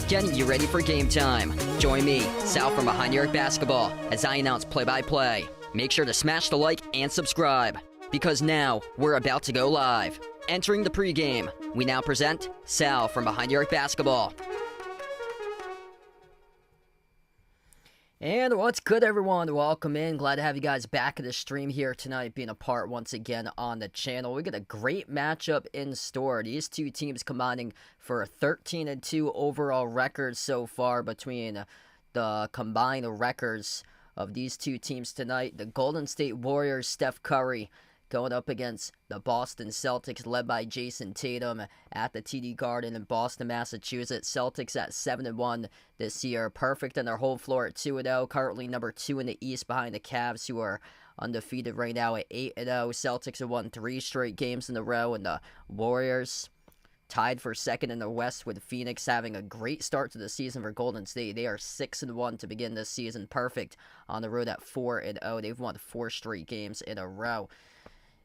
Getting you ready for game time. Join me, Sal from Behind the Arc Basketball, as I announce play-by-play. Make sure to smash the like and subscribe, because now we're about to go live. Entering the pregame, we now present Sal from Behind the Arc Basketball. And what's good, everyone? Welcome in. Glad to have you guys back at the stream here tonight, being a part once again on the channel. We got a great matchup in store. These two teams combining for 13-2 overall records so far between the combined records of these two teams tonight. The Golden State Warriors, Steph Curry, going up against the Boston Celtics, led by Jason Tatum at the TD Garden in Boston, Massachusetts. Celtics at 7-1 this year, perfect on their home floor at 2-0. Currently number 2 in the East behind the Cavs, who are undefeated right now at 8-0. Celtics have won 3 straight games in a row, and the Warriors tied for second in the West, with Phoenix having a great start to the season for Golden State. They are 6-1 to begin this season, perfect on the road at 4-0. They've won 4 straight games in a row.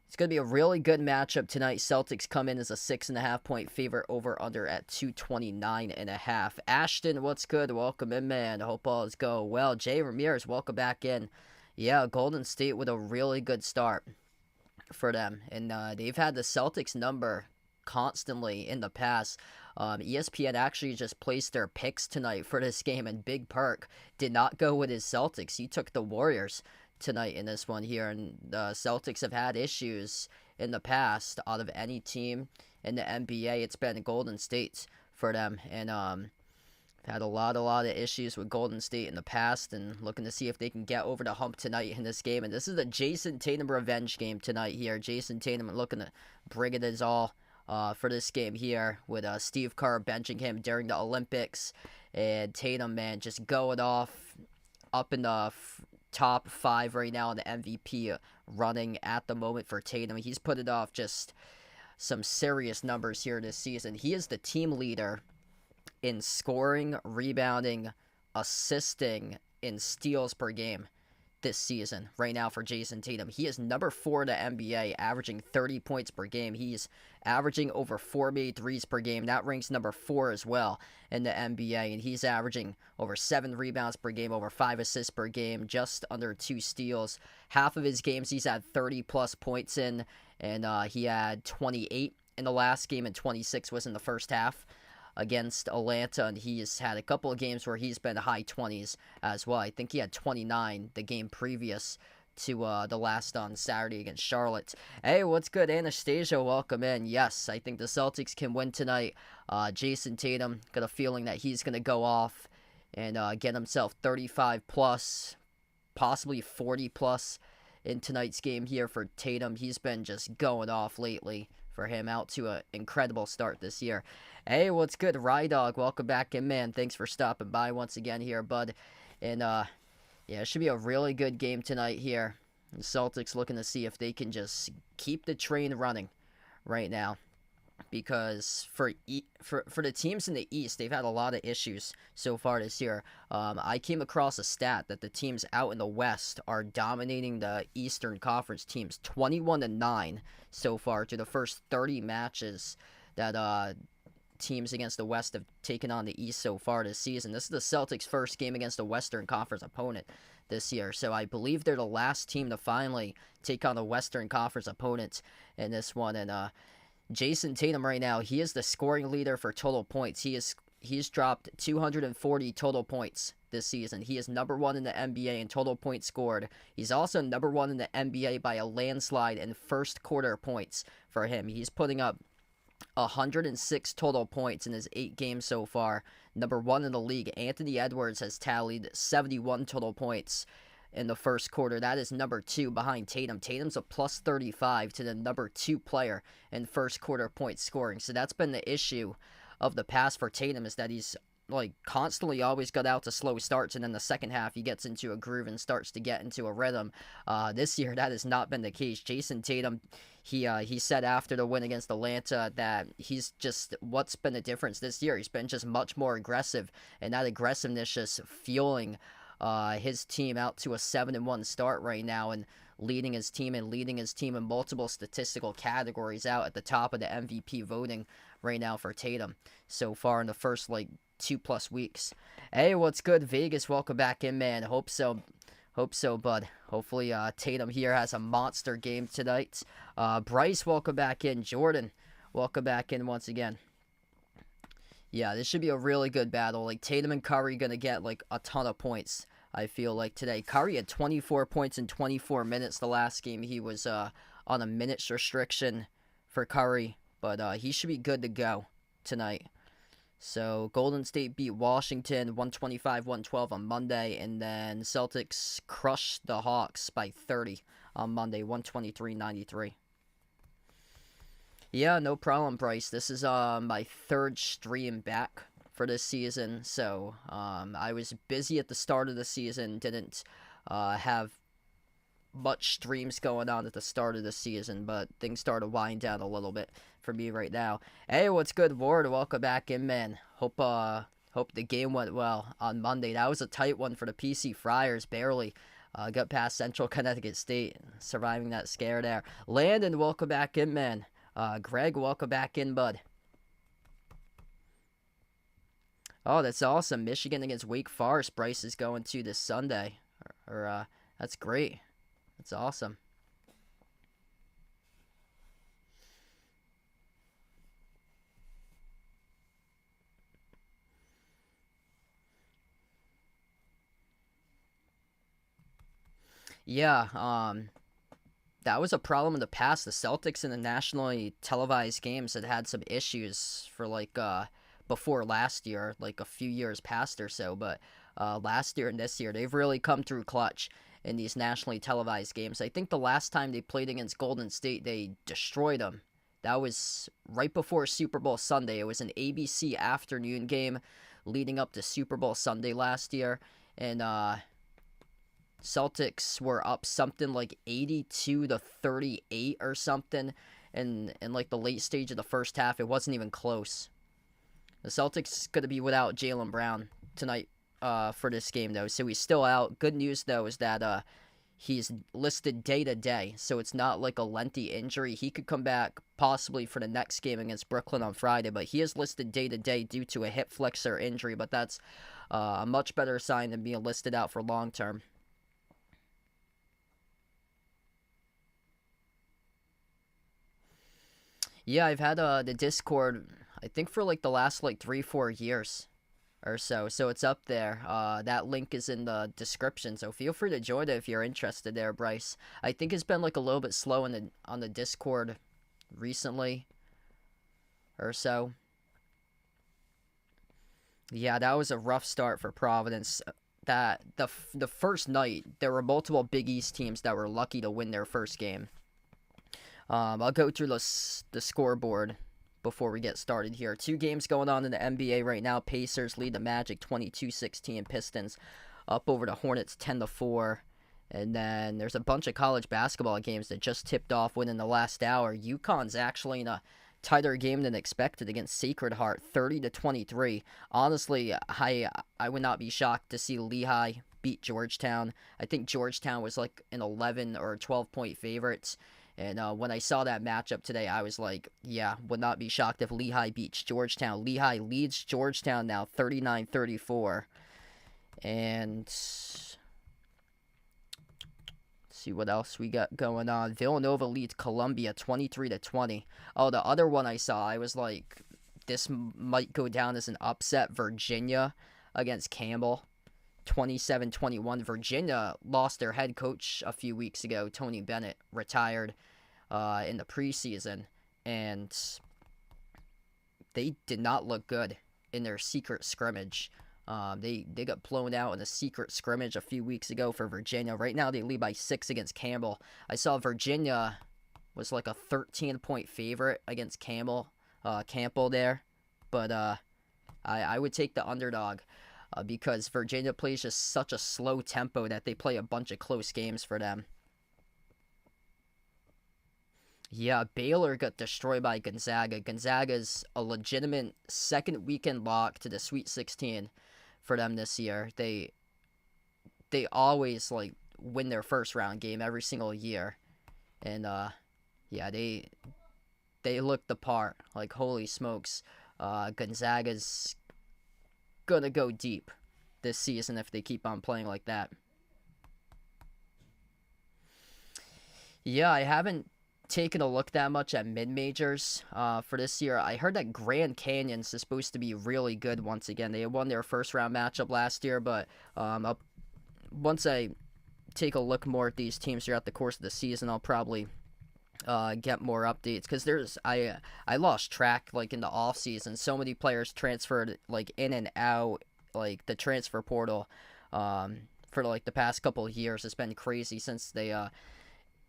It's going to be a really good matchup tonight. Celtics come in as a 6.5 point favorite, over under at 229.5. Ashton, what's good? Welcome in, man. Hope all is going well. Jay Ramirez, welcome back in. Yeah, Golden State with a really good start for them. And they've had the Celtics number constantly in the past. ESPN actually just placed their picks tonight for this game, and Big Perk did not go with his Celtics. He took the Warriors tonight in this one here, and the Celtics have had issues in the past. Out of any team in the NBA, it's been Golden State for them, and had a lot of issues with Golden State in the past, and looking to see if they can get over the hump tonight in this game. And this is the Jason Tatum revenge game tonight here. Jason Tatum looking to bring it his all for this game here, with Steve Kerr benching him during the Olympics, and Tatum, man, just going off up in the top 5 right now in the MVP running at the moment for Tatum. He's put it off just some serious numbers here this season. He is the team leader in scoring, rebounding, assisting, and steals per game this season right now for Jason Tatum. He is number 4 in the NBA, averaging 30 points per game. He's averaging over 4 made threes per game. That ranks number 4 as well in the NBA, and he's averaging over 7 rebounds per game, over 5 assists per game, just under 2 steals. Half of his games he's had 30-plus points in, and he had 28 in the last game, and 26 was in the first half against Atlanta, and he's had a couple of games where he's been high 20s as well. I think he had 29 the game previous to the last on Saturday against Charlotte. Hey, what's good? Anastasia, welcome in. Yes, I think the Celtics can win tonight. Jason Tatum, got a feeling that he's going to go off and get himself 35 plus, possibly 40 plus in tonight's game here for Tatum. He's been just going off lately for him, out to an incredible start this year. Hey, what's good? Rydog, welcome back in, man. Thanks for stopping by once again here, bud. And, yeah, it should be a really good game tonight here. The Celtics looking to see if they can just keep the train running right now. Because for the teams in the East, they've had a lot of issues so far this year. I came across a stat that the teams out in the West are dominating the Eastern Conference teams 21-9 so far to the first 30 matches that teams against the West have taken on the East so far this season. This is the Celtics' first game against a Western Conference opponent this year, so I believe they're the last team to finally take on a Western Conference opponent in this one. And Jason Tatum right now, he is the scoring leader for total points. He's dropped 240 total points this season. He is number one in the NBA in total points scored. He's also number one in the NBA by a landslide in first quarter points for him. He's putting up 106 total points in his 8 games so far. Number one in the league. Anthony Edwards has tallied 71 total points in the first quarter. That is number 2 behind Tatum. Tatum's a plus 35 to the number 2 player in first quarter point scoring. So that's been the issue of the past for Tatum, is that he's constantly always got out to slow starts, and then the second half he gets into a groove and starts to get into a rhythm. This year that has not been the case. Jason Tatum, he said after the win against Atlanta that he's just, what's been the difference this year? He's been just much more aggressive, and that aggressiveness just fueling his team out to a 7-1 start right now, and leading his team in multiple statistical categories, out at the top of the MVP voting right now for Tatum so far in the first 2+ weeks. Hey, what's good? Vegas, welcome back in, man. Hope so, bud. Hopefully Tatum here has a monster game tonight. Bryce, welcome back in. Jordan, welcome back in once again. Yeah, this should be a really good battle. Tatum and Curry going to get a ton of points, I feel like, today. Curry had 24 points in 24 minutes the last game. He was on a minutes restriction for Curry, but he should be good to go tonight. So Golden State beat Washington 125-112 on Monday, and then Celtics crushed the Hawks by 30 on Monday, 123-93. Yeah, no problem, Bryce. This is my 3rd stream back for this season, so I was busy at the start of the season, didn't have much streams going on at the start of the season, but things started to wind down a little bit for me right now. Hey, what's good, Ward? Welcome back in, man. Hope the game went well on Monday. That was a tight one for the PC Friars, barely got past Central Connecticut State, surviving that scare there. Landon, welcome back in, man. Greg, welcome back in, bud. Oh, that's awesome. Michigan against Wake Forest. Bryce is going to this Sunday. That's great. That's awesome. Yeah, that was a problem in the past. The Celtics in the nationally televised games had some issues for before last year, a few years past or so, but last year and this year they've really come through clutch in these nationally televised games. I think the last time they played against Golden State, they destroyed them. That was right before Super Bowl Sunday. It was an ABC afternoon game leading up to Super Bowl Sunday last year, and Celtics were up something like 82-38 or something in the late stage of the first half. It wasn't even close. The Celtics going to be without Jaylen Brown tonight for this game, though, so he's still out. Good news, though, is that he's listed day-to-day, so it's not a lengthy injury. He could come back possibly for the next game against Brooklyn on Friday, but he is listed day-to-day due to a hip flexor injury, but that's a much better sign than being listed out for long-term. Yeah, I've had the Discord, I think, for the last 3-4 years. or so. So it's up there. That link is in the description. So feel free to join it if you're interested there, Bryce. I think it's been like a little bit slow on the Discord recently or so. Yeah, that was a rough start for Providence. That the first night there were multiple Big East teams that were lucky to win their first game. I'll go through the scoreboard before we get started here. Two games going on in the NBA right now. Pacers lead the Magic 22-16. Pistons up over the Hornets 10-4. And then there's a bunch of college basketball games that just tipped off within the last hour. UConn's actually in a tighter game than expected against Sacred Heart, 30-23. Honestly, I would not be shocked to see Lehigh beat Georgetown. I think Georgetown was like an 11 or 12-point favorites. And when I saw that matchup today, I was like, yeah, would not be shocked if Lehigh beats Georgetown. Lehigh leads Georgetown now 39-34. And see what else we got going on. Villanova leads Columbia 23-20. Oh, the other one I saw, I was like, this might go down as an upset. Virginia against Campbell, 27-21. Virginia lost their head coach a few weeks ago. Tony Bennett retired in the preseason, and they did not look good in their secret scrimmage. They got blown out in a secret scrimmage a few weeks ago for Virginia. Right now they lead by 6 against Campbell. I saw Virginia was like a 13-point favorite against Campbell there, but I would take the underdog because Virginia plays just such a slow tempo that they play a bunch of close games for them. Yeah, Baylor got destroyed by Gonzaga. Gonzaga's a legitimate second weekend lock to the Sweet 16 for them this year. They always like win their first round game every single year, and yeah, they look the part. Like, holy smokes, Gonzaga's gonna go deep this season if they keep on playing like that. Yeah, I haven't taken a look that much at mid-majors for this year. I heard that Grand Canyon's is supposed to be really good once again. They won their first round matchup last year, but once I take a look more at these teams throughout the course of the season, I'll probably get more updates, because I lost track like in the off season. So many players transferred like in and out, like the transfer portal for like the past couple of years. It's been crazy since they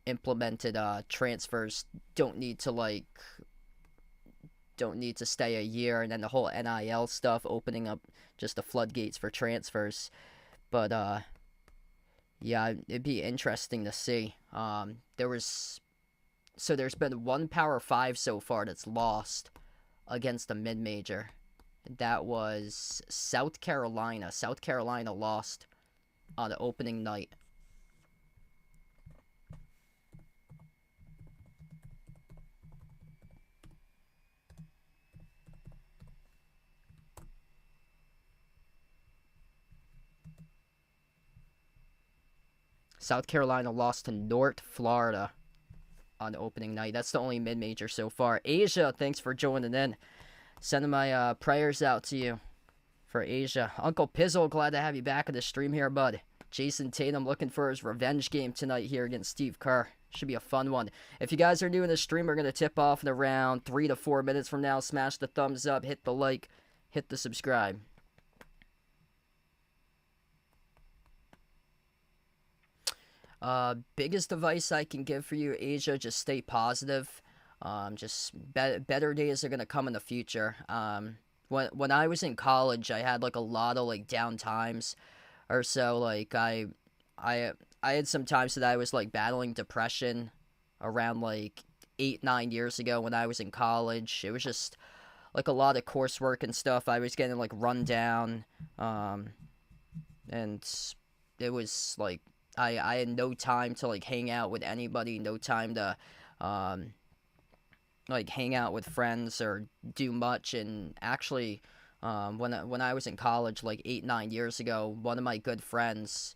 implemented transfers don't need to stay a year, and then the whole NIL stuff opening up just the floodgates for transfers. But yeah, it'd be interesting to see. There's been one Power 5 so far that's lost against a mid-major. That was South Carolina. South Carolina lost on the opening night. South Carolina lost to North Florida on opening night. That's the only mid-major so far. Asia, thanks for joining in. Sending my prayers out to you for Asia. Uncle Pizzle, glad to have you back in the stream here, bud. Jason Tatum looking for his revenge game tonight here against Steve Kerr. Should be a fun one. If you guys are new in the stream, we're going to tip off in around 3 to 4 minutes from now. Smash the thumbs up, hit the like, hit the subscribe. Biggest advice I can give for you, Asia, just stay positive. Just better days are gonna come in the future. When I was in college, I had like a lot of like down times or so. Like I had some times that I was like battling depression around like 8-9 years ago when I was in college. It was just like a lot of coursework and stuff. I was getting like run down, and it was like I had no time to like hang out with anybody, no time to like hang out with friends or do much. And actually, when I was in college like 8-9 years ago, one of my good friends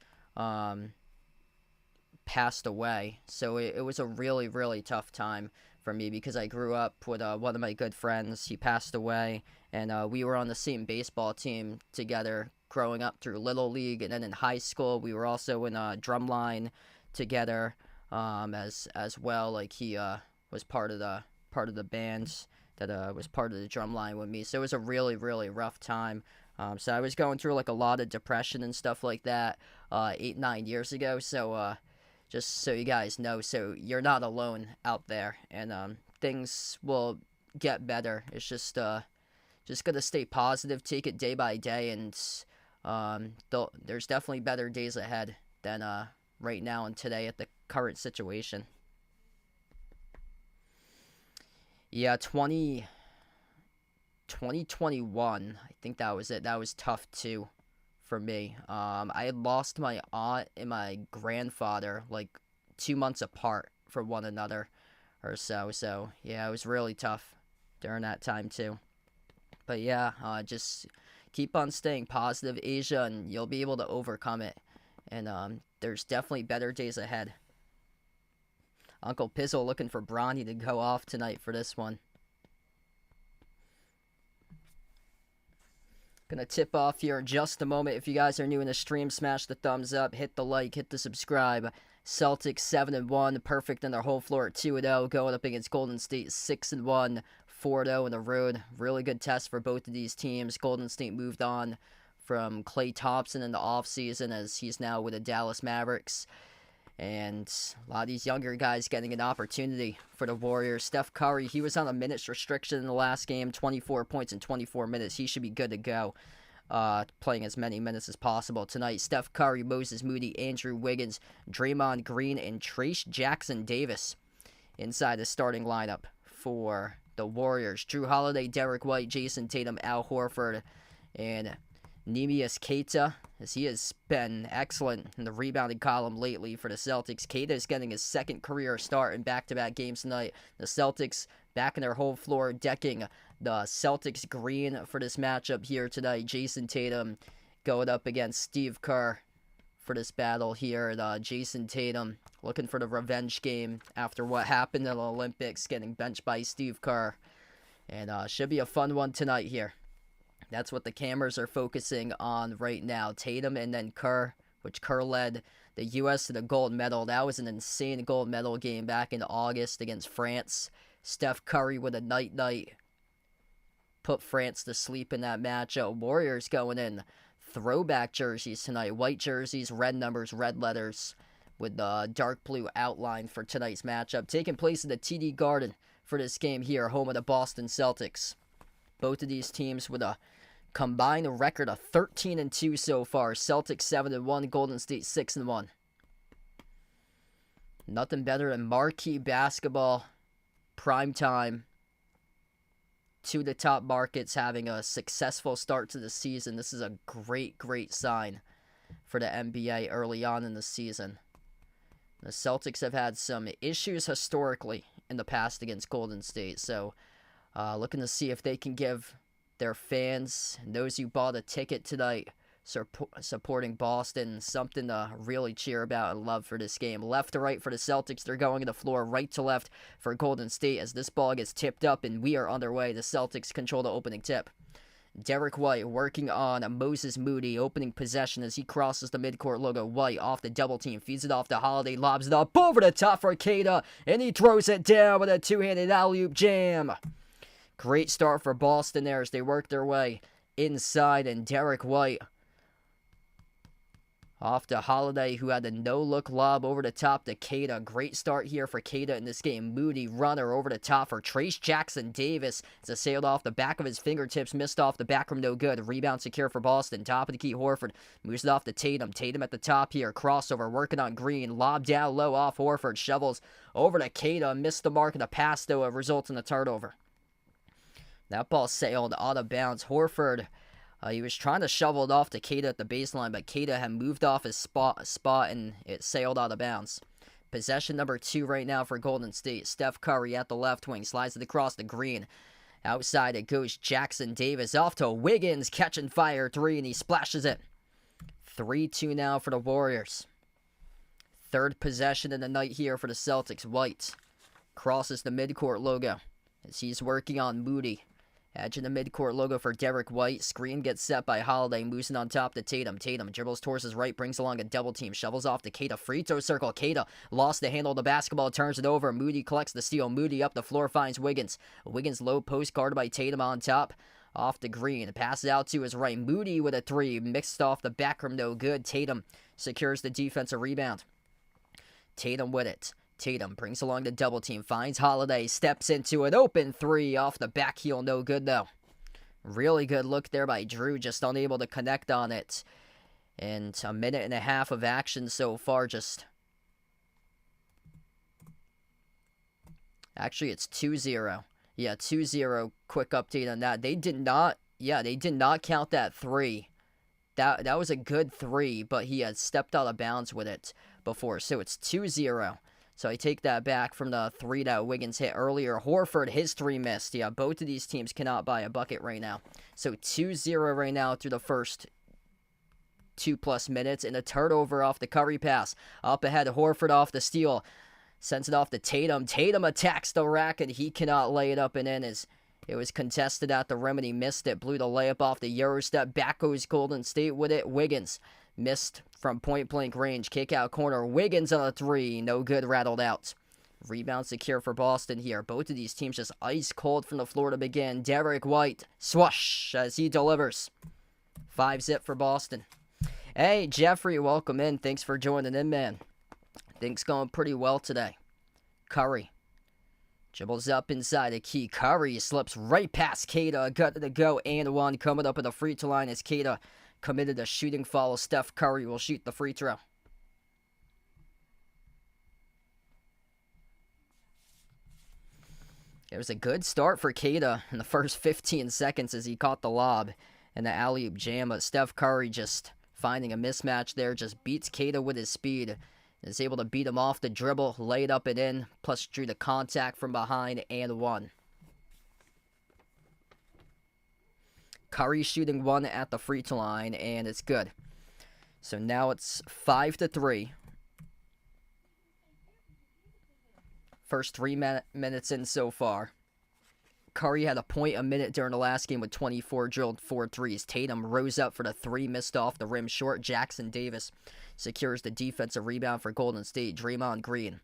passed away. So it was a really, really tough time for me, because I grew up with one of my good friends. He passed away, and we were on the same baseball team together growing up through Little League, and then in high school we were also in a drumline together as well. Like he was part of the band that was part of the drumline with me. So it was a really, really rough time. So I was going through like a lot of depression and stuff like that 8-9 years ago. So just so you guys know, so you're not alone out there, and things will get better. It's just gonna stay positive, take it day by day, and there's definitely better days ahead than right now and today at the current situation. Yeah, 2021, I think that was it. That was tough too for me. I had lost my aunt and my grandfather like 2 months apart from one another or so. So yeah, it was really tough during that time too. But yeah, just keep on staying positive, Asia, and you'll be able to overcome it. And there's definitely better days ahead. Uncle Pizzle looking for Bronny to go off tonight for this one. Gonna tip off here in just a moment. If you guys are new in the stream, smash the thumbs up, hit the like, hit the subscribe. Celtics 7-1, perfect in their home floor at 2-0, going up against Golden State 6-1, 4-0 in the road. Really good test for both of these teams. Golden State moved on from Klay Thompson in the offseason as he's now with the Dallas Mavericks. And a lot of these younger guys getting an opportunity for the Warriors. Steph Curry, he was on a minutes restriction in the last game, 24 points in 24 minutes. He should be good to go, playing as many minutes as possible tonight. Steph Curry, Moses Moody, Andrew Wiggins, Draymond Green, and Trayce Jackson-Davis inside the starting lineup for the Warriors. Drew Holiday, Derek White, Jason Tatum, Al Horford, and Neemias Queta, as he has been excellent in the rebounding column lately for the Celtics. Queta is getting his second career start in back-to-back games tonight. The Celtics back in their home floor, decking the Celtics green for this matchup here tonight. Jason Tatum going up against Steve Kerr for this battle here. And Jason Tatum looking for the revenge game after what happened in the Olympics, getting benched by Steve Kerr. And should be a fun one tonight here. That's what the cameras are focusing on right now. Tatum and then Kerr, which Kerr led the U.S. to the gold medal. That was an insane gold medal game back in August against France. Steph Curry with a night-night put France to sleep in that matchup. Warriors going in throwback jerseys tonight. White jerseys, red numbers, red letters with the dark blue outline for tonight's matchup. Taking place in the TD Garden for this game here, home of the Boston Celtics. Both of these teams with a combined record of 13-2 so far. Celtics 7-1, Golden State 6-1. Nothing better than marquee basketball, prime time. Two of the top markets having a successful start to the season. This is a great, great sign for the NBA early on in the season. The Celtics have had some issues historically in the past against Golden State, so looking to see if they can give their fans and those who bought a ticket tonight supporting Boston something to really cheer about and love for this game. Left to right for the Celtics, they're going to the floor. Right to left for Golden State as this ball gets tipped up and we are underway. The Celtics control the opening tip. Derek White working on Moses Moody, opening possession as he crosses the midcourt logo. White off the double team, feeds it off to Holiday, lobs it up over the top for Queta, and he throws it down with a two-handed alley-oop jam. Great start for Boston there as they work their way inside, and Derek White off to Holiday, who had a no-look lob over the top to Queta. Great start here for Queta in this game. Moody runner over the top for Trayce Jackson-Davis. It's a sailed off the back of his fingertips, missed off the back room, no good. Rebound secure for Boston. Top of the key, Horford moves it off to Tatum. Tatum at the top here. Crossover, working on Green. Lob down low off Horford. Shovels over to Queta. Missed the mark, and the pass, though, results in a turnover. That ball sailed out of bounds. Horford, he was trying to shovel it off to Queta at the baseline, but Queta had moved off his spot and it sailed out of bounds. Possession number 2 right now for Golden State. Steph Curry at the left wing, slides it across to Green. Outside it goes Jackson-Davis, off to Wiggins, catching fire 3, and he splashes it. 3-2 now for the Warriors. Third possession of the night here for the Celtics. White crosses the midcourt logo as he's working on Moody. Edge in the midcourt logo for Derek White. Screen gets set by Holiday, moves it on top to Tatum. Tatum dribbles towards his right, brings along a double team, shovels off to Keita. Free throw circle. Keita lost the handle of the basketball, turns it over. Moody collects the steal. Moody up the floor, finds Wiggins. Wiggins low post guarded by Tatum on top. Off to Green. Passes out to his right. Moody with a three. Mixed off the back rim, no good. Tatum secures the defensive rebound. Tatum with it. Tatum brings along the double team, finds Holiday, steps into an open three off the back heel, no good though. Really good look there by Drew, just unable to connect on it. And a minute and a half of action so far, Actually, it's 2-0. Yeah, 2-0. Quick update on that. They did not count that three. That was a good three, but he had stepped out of bounds with it before, so it's 2-0. So I take that back from the three that Wiggins hit earlier. Horford, his three missed. Yeah, both of these teams cannot buy a bucket right now. So 2-0 right now through the first 2+ minutes. And a turnover off the Curry pass. Up ahead, Horford off the steal. Sends it off to Tatum. Tatum attacks the rack, and he cannot lay it up and in as it was contested at the rim, and he missed it. Blew the layup off the Euro step. Back goes Golden State with it. Wiggins missed from point-blank range. Kick out corner. Wiggins on a three. No good. Rattled out. Rebound secure for Boston here. Both of these teams just ice cold from the floor to begin. Derek White. Swoosh as he delivers. 5-zip for Boston. Hey, Jeffrey. Welcome in. Thanks for joining in, man. Things going pretty well today. Curry. Dribbles up inside the key. Curry slips right past Keita. Got to go and one. Coming up at the free throw line is Keita. Committed a shooting foul. Steph Curry will shoot the free throw. It was a good start for Keita in the first 15 seconds as he caught the lob and the alley-oop jam. But Steph Curry just finding a mismatch there. Just beats Keita with his speed. Is able to beat him off the dribble. Lay it up and in. Plus drew the contact from behind and one. Curry shooting one at the free throw line, and it's good. So now it's 5-3. First 3 minutes in so far. Curry had a point a minute during the last game with 24 drilled 4 threes. Tatum rose up for the three, missed off the rim short. Jackson Davis secures the defensive rebound for Golden State. Draymond Green,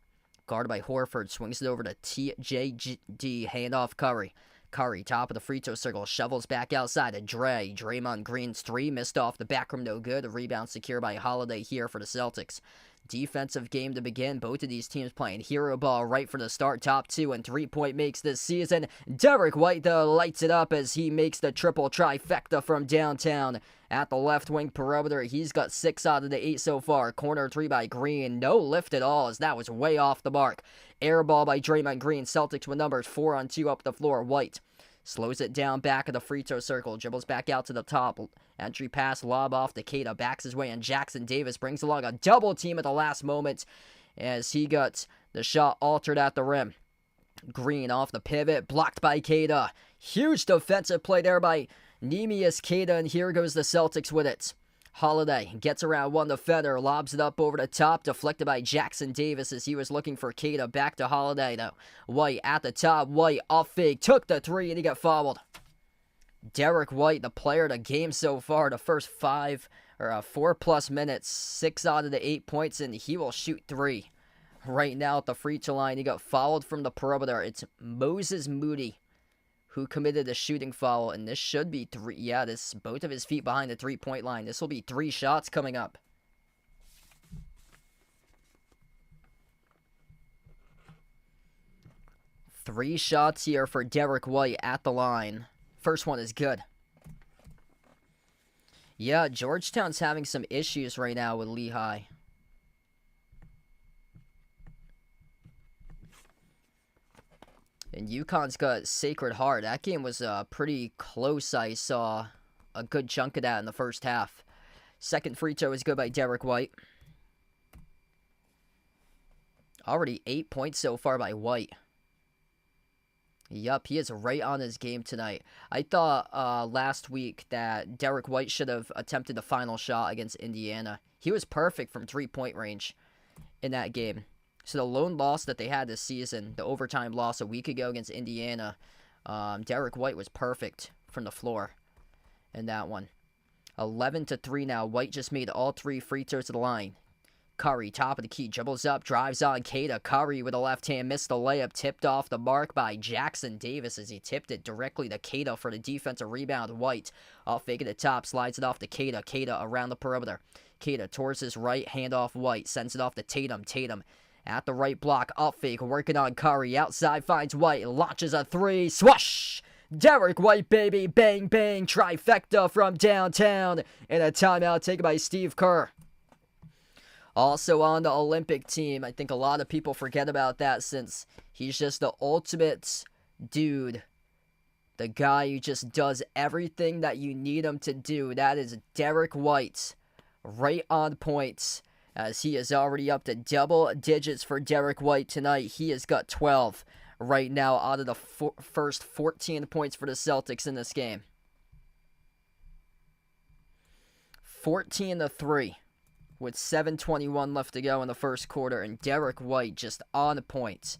guarded by Horford, swings it over to TJD, handoff Curry. Curry, top of the free throw circle, shovels back outside to Dre. Draymond Green's three, missed off the back rim, no good. A rebound secured by Holiday here for the Celtics. Defensive game to begin. Both of these teams playing hero ball right for the start. Top 2 and 3-point makes this season. Derek White, though, lights it up as he makes the triple trifecta from downtown. At the left wing perimeter, he's got 6 out of the 8 so far. Corner 3 by Green. No lift at all as that was way off the mark. Air ball by Draymond Green. Celtics with numbers 4-on-2 up the floor. White slows it down back of the free throw circle. Dribbles back out to the top. Entry pass, lob off to Keita. Backs his way, and Jackson Davis brings along a double team at the last moment as he got the shot altered at the rim. Green off the pivot, blocked by Keita. Huge defensive play there by Neemias Queta, and here goes the Celtics with it. Holiday gets around one defender, lobs it up over the top, deflected by Jackson Davis as he was looking for Queta. Back to Holiday, though. White at the top. White off fake, took the three, and he got fouled. Derek White, the player of the game so far, the first 4+ minutes, 6 out of the 8 points, and he will shoot 3. Right now at the free throw line, he got fouled from the perimeter. It's Moses Moody who committed the shooting foul, and this should be 3. Yeah, this both of his feet behind the 3-point line. This will be 3 shots coming up. Three shots here for Derek White at the line. First one is good. Yeah, Georgetown's having some issues right now with Lehigh. And UConn's got Sacred Heart. That game was pretty close. I saw a good chunk of that in the first half. Second free throw is good by Derek White. Already 8 points so far by White. Yup, he is right on his game tonight. I thought last week that Derek White should have attempted the final shot against Indiana. He was perfect from 3-point range in that game. So the lone loss that they had this season, the overtime loss a week ago against Indiana, Derek White was perfect from the floor in that one. 11-3 now. White just made all 3 free throws to the line. Curry, top of the key, dribbles up, drives on Keita. Curry with a left hand, missed the layup, tipped off the mark by Jackson Davis as he tipped it directly to Keita for the defensive rebound. White, off fake at the top, slides it off to Keita. Keita around the perimeter. Keita towards his right, hand off White, sends it off to Tatum. Tatum at the right block, up fake, working on Curry. Outside finds White, launches a 3, swoosh! Derek White, baby, bang, bang, trifecta from downtown. And a timeout taken by Steve Kerr. Also on the Olympic team. I think a lot of people forget about that since he's just the ultimate dude. The guy who just does everything that you need him to do. That is Derek White. Right on points. As he is already up to double digits for Derek White tonight. He has got 12 right now out of the first 14 points for the Celtics in this game. 14-3. With 7:21 left to go in the first quarter, and Derek White just on point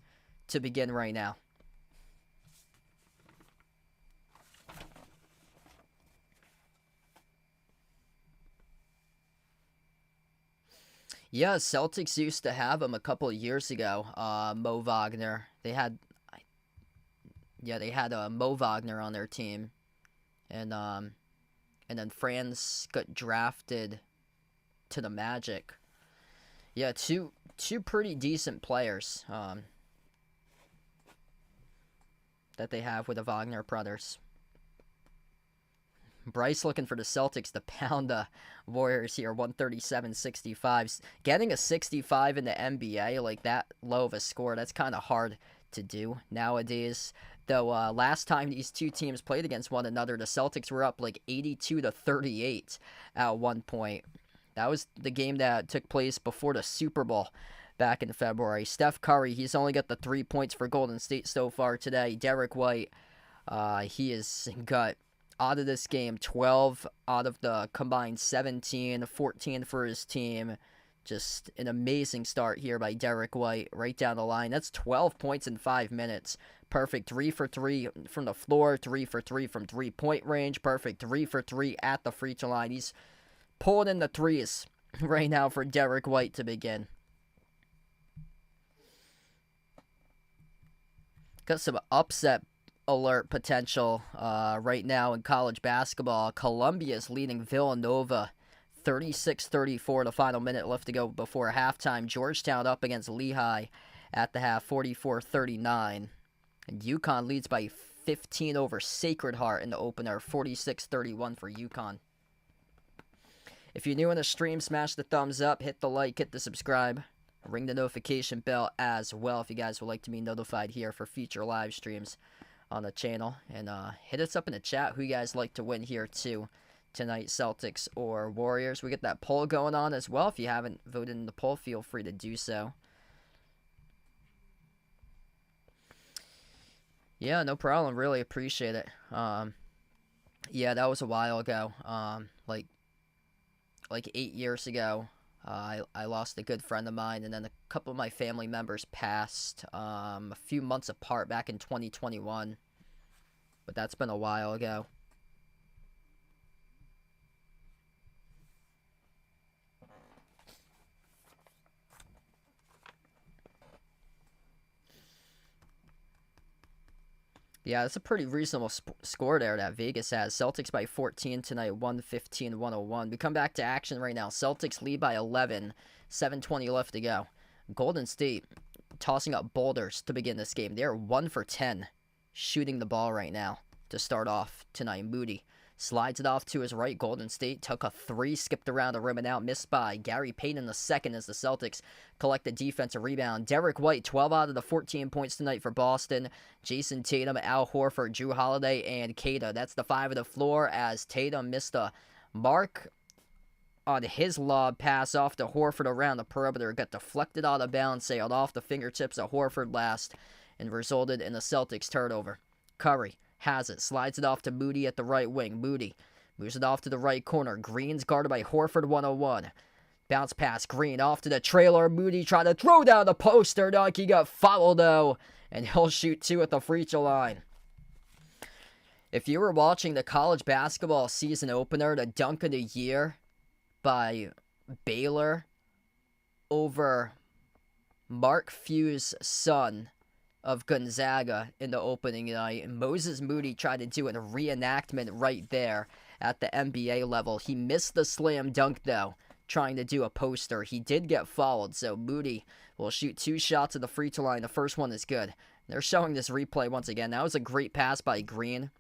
to begin right now. Yeah, Celtics used to have him a couple of years ago. Mo Wagner. They had Mo Wagner on their team, and then Franz got drafted to the Magic. Yeah, two pretty decent players that they have with the Wagner brothers. Bryce looking for the Celtics to pound the Warriors here, 137-65. Getting a 65 in the NBA, like that low of a score, that's kind of hard to do nowadays. Though last time these two teams played against one another, the Celtics were up like 82-38 at one point. That was the game that took place before the Super Bowl back in February. Steph Curry, he's only got the 3 points for Golden State so far today. Derek White, he has got out of this game 12 out of the combined 17, 14 for his team. Just an amazing start here by Derek White right down the line. That's 12 points in 5 minutes. Perfect 3 for 3 from the floor, 3 for 3 from 3-point range. Perfect 3 for 3 at the free throw line. He's pulling in the threes right now for Derek White to begin. Got some upset alert potential right now in college basketball. Columbia's leading Villanova 36-34, the final minute left to go before halftime. Georgetown up against Lehigh at the half, 44-39. And UConn leads by 15 over Sacred Heart in the opener, 46-31 for UConn. If you're new on the stream, smash the thumbs up, hit the like, hit the subscribe, ring the notification bell as well if you guys would like to be notified here for future live streams on the channel. And hit us up in the chat who you guys like to win here too tonight, Celtics or Warriors. We get that poll going on as well. If you haven't voted in the poll, feel free to do so. Yeah, no problem. Really appreciate it. Yeah, that was a while ago. Like 8 years ago, I lost a good friend of mine, and then a couple of my family members passed a few months apart back in 2021. But that's been a while ago. Yeah, that's a pretty reasonable score there that Vegas has. Celtics by 14 tonight, 115-101. We come back to action right now. Celtics lead by 11, 7:20 left to go. Golden State tossing up boulders to begin this game. They're 1 for 10 shooting the ball right now to start off tonight. Moody slides it off to his right. Golden State took a 3, skipped around the rim and out, missed by Gary Payton in the second as the Celtics collect the defensive rebound. Derek White, 12 out of the 14 points tonight for Boston. Jason Tatum, Al Horford, Drew Holiday, and Keita. That's the 5 of the floor as Tatum missed a mark on his lob pass off to Horford around the perimeter. Got deflected out of bounds, sailed off the fingertips of Horford last, and resulted in a Celtics turnover. Curry has it, slides it off to Moody at the right wing. Moody moves it off to the right corner. Green's guarded by Horford, 101. Bounce pass, Green off to the trailer. Moody trying to throw down the poster. He got fouled though, and he'll shoot 2 at the free throw line. If you were watching the college basketball season opener, the dunk of the year by Baylor over Mark Few's son of Gonzaga in the opening night, Moses Moody tried to do a reenactment right there at the NBA level. He missed the slam dunk, though, trying to do a poster. He did get fouled, so Moody will shoot 2 shots at the free throw line. The first one is good. They're showing this replay once again. That was a great pass by Green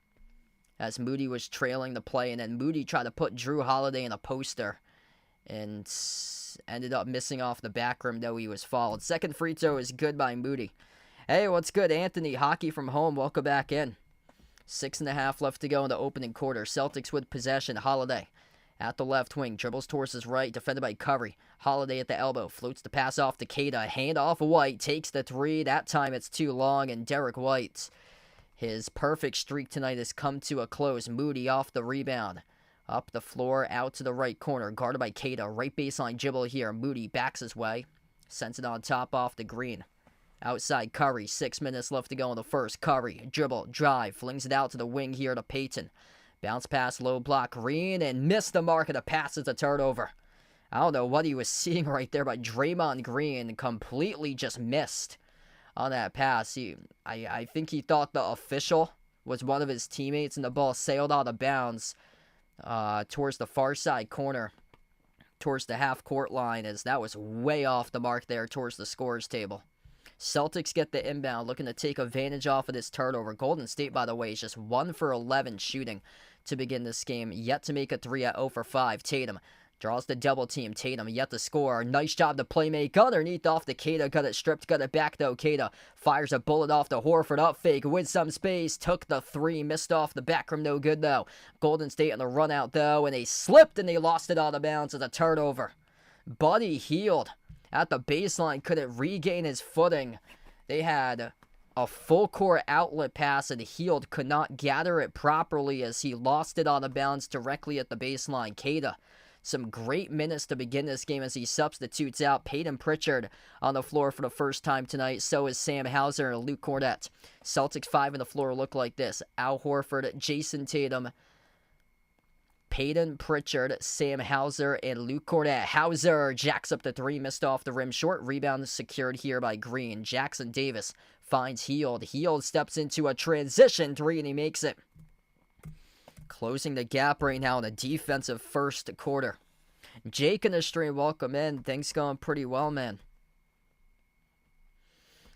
as Moody was trailing the play, and then Moody tried to put Drew Holiday in a poster and ended up missing off the back rim, though he was fouled. Second free throw is good by Moody. Hey, what's good, Anthony? Hockey from home. Welcome back in. 6.5 left to go in the opening quarter. Celtics with possession. Holiday at the left wing. Dribbles towards his right. Defended by Curry. Holiday at the elbow. Floats the pass off to Queta. Hand off White. Takes the 3. That time it's too long. And Derek White, his perfect streak tonight has come to a close. Moody off the rebound. Up the floor. Out to the right corner. Guarded by Queta. Right baseline dribble here. Moody backs his way. Sends it on top off the Green. Outside Curry, 6 minutes left to go in the first. Curry, dribble, drive, flings it out to the wing here to Payton. Bounce pass, low block, Green, and missed the mark, and the pass is a turnover. I don't know what he was seeing right there, but Draymond Green completely just missed on that pass. I think he thought the official was one of his teammates, and the ball sailed out of bounds towards the far side corner, towards the half-court line, as that was way off the mark there towards the scorer's table. Celtics get the inbound, looking to take advantage off of this turnover. Golden State, by the way, is just 1 for 11 shooting to begin this game. Yet to make a 3 at 0 for 5. Tatum draws the double team. Tatum yet to score. Nice job to play make. Underneath off to Queta. Got it stripped. Got it back though. Queta fires a bullet off to Horford. Up fake with some space. Took the 3. Missed off the back rim. No good though. Golden State on the run out though. And they slipped and they lost it out of bounds as a turnover. Buddy Hield at the baseline couldn't regain his footing. They had a full court outlet pass and Hield could not gather it properly as he lost it on the bounce directly at the baseline. Queta, some great minutes to begin this game as he substitutes out Peyton Pritchard on the floor for the first time tonight. So is Sam Hauser and Luke Cornett. Celtics 5 on the floor look like this. Al Horford, Jason Tatum, Peyton Pritchard, Sam Hauser, and Luke Cornett. Hauser jacks up the 3, missed off the rim. Short rebound secured here by Green. Jackson Davis finds Hield. Hield steps into a transition 3, and he makes it. Closing the gap right now in the defensive first quarter. Jake in the stream, welcome in. Things going pretty well, man.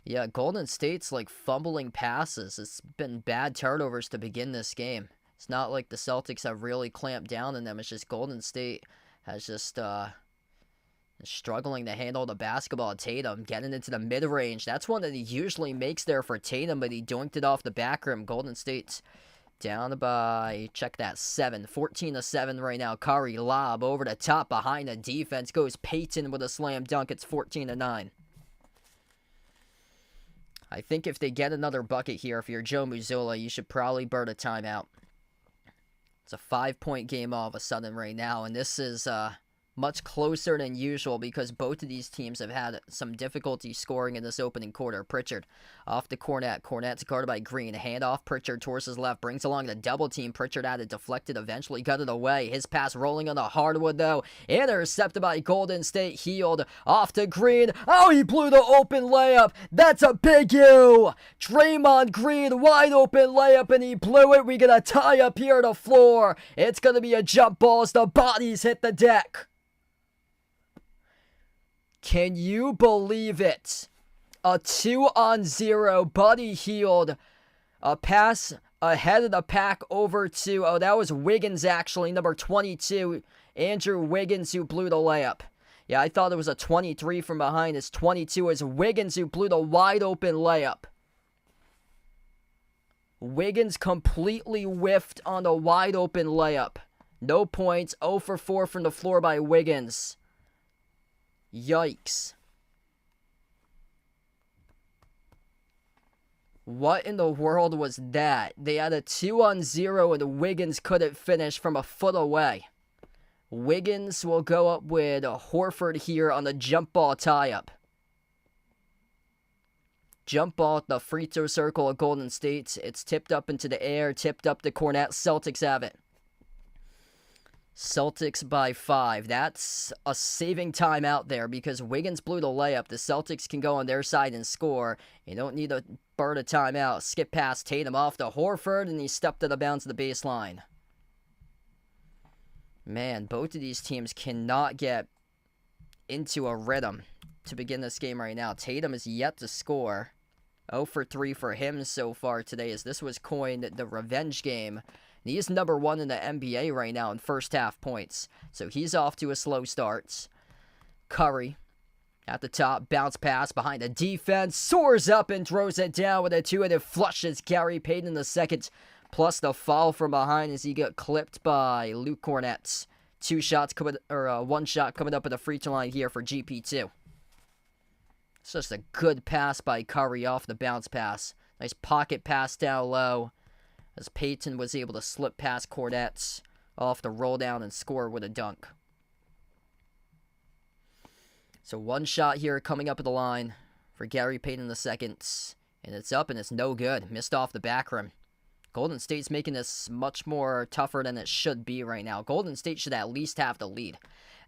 Yeah, Golden State's like fumbling passes. It's been bad turnovers to begin this game. It's not like the Celtics have really clamped down on them. It's just Golden State has just struggling to handle the basketball. Tatum getting into the mid-range. That's one that he usually makes there for Tatum, but he doinked it off the back rim. Golden State's down by, check that, 7. 14-7 right now. Curry lob over the top behind the defense. Goes Payton with a slam dunk. It's 14-9. I think if they get another bucket here, if you're Joe Mazzulla, you should probably burn a timeout. It's a 5-point game all of a sudden right now, and this is much closer than usual because both of these teams have had some difficulty scoring in this opening quarter. Pritchard off to Cornett. Cornett's guarded by Green. Hand off Pritchard towards his left. Brings along the double team. Pritchard had it deflected. Eventually got it away. His pass rolling on the hardwood though. Intercepted by Golden State. Hield off to Green. Oh, he blew the open layup. That's a big U. Draymond Green wide open layup and he blew it. We get a tie up here on the floor. It's going to be a jump ball as the bodies hit the deck. Can you believe it? A 2-on-0, Buddy Hield. A pass ahead of the pack over to, oh, that was Wiggins actually, number 22, Andrew Wiggins, who blew the layup. Yeah, I thought it was a 23 from behind. It's 22 as Wiggins who blew the wide open layup. Wiggins completely whiffed on the wide open layup. No points, 0 for 4 from the floor by Wiggins. Yikes. What in the world was that? They had a 2-on-0 and Wiggins couldn't finish from a foot away. Wiggins will go up with Horford here on the jump ball tie-up. Jump ball at the free throw circle of Golden State. It's tipped up into the air, tipped up to Cornet. Celtics have it. Celtics by 5. That's a saving time out there because Wiggins blew the layup. The Celtics can go on their side and score. You don't need to burn a timeout. Skip past Tatum off to Horford, and he stepped out of bounds to the baseline. Man, both of these teams cannot get into a rhythm to begin this game right now. Tatum is yet to score. 0 for 3 for him so far today, as this was coined the revenge game. And he is number 1 in the NBA right now in first half points. So he's off to a slow start. Curry at the top, bounce pass behind the defense, soars up and throws it down with a two-handed flush as Gary Payton in the second, plus the foul from behind as he got clipped by Luke Cornett. One shot coming up at the free throw line here for GP2. It's just a good pass by Curry off the bounce pass. Nice pocket pass down low as Payton was able to slip past Cornett off the roll down and score with a dunk. So one shot here coming up at the line for Gary Payton in the second. And it's up and it's no good. Missed off the back rim. Golden State's making this much more tougher than it should be right now. Golden State should at least have the lead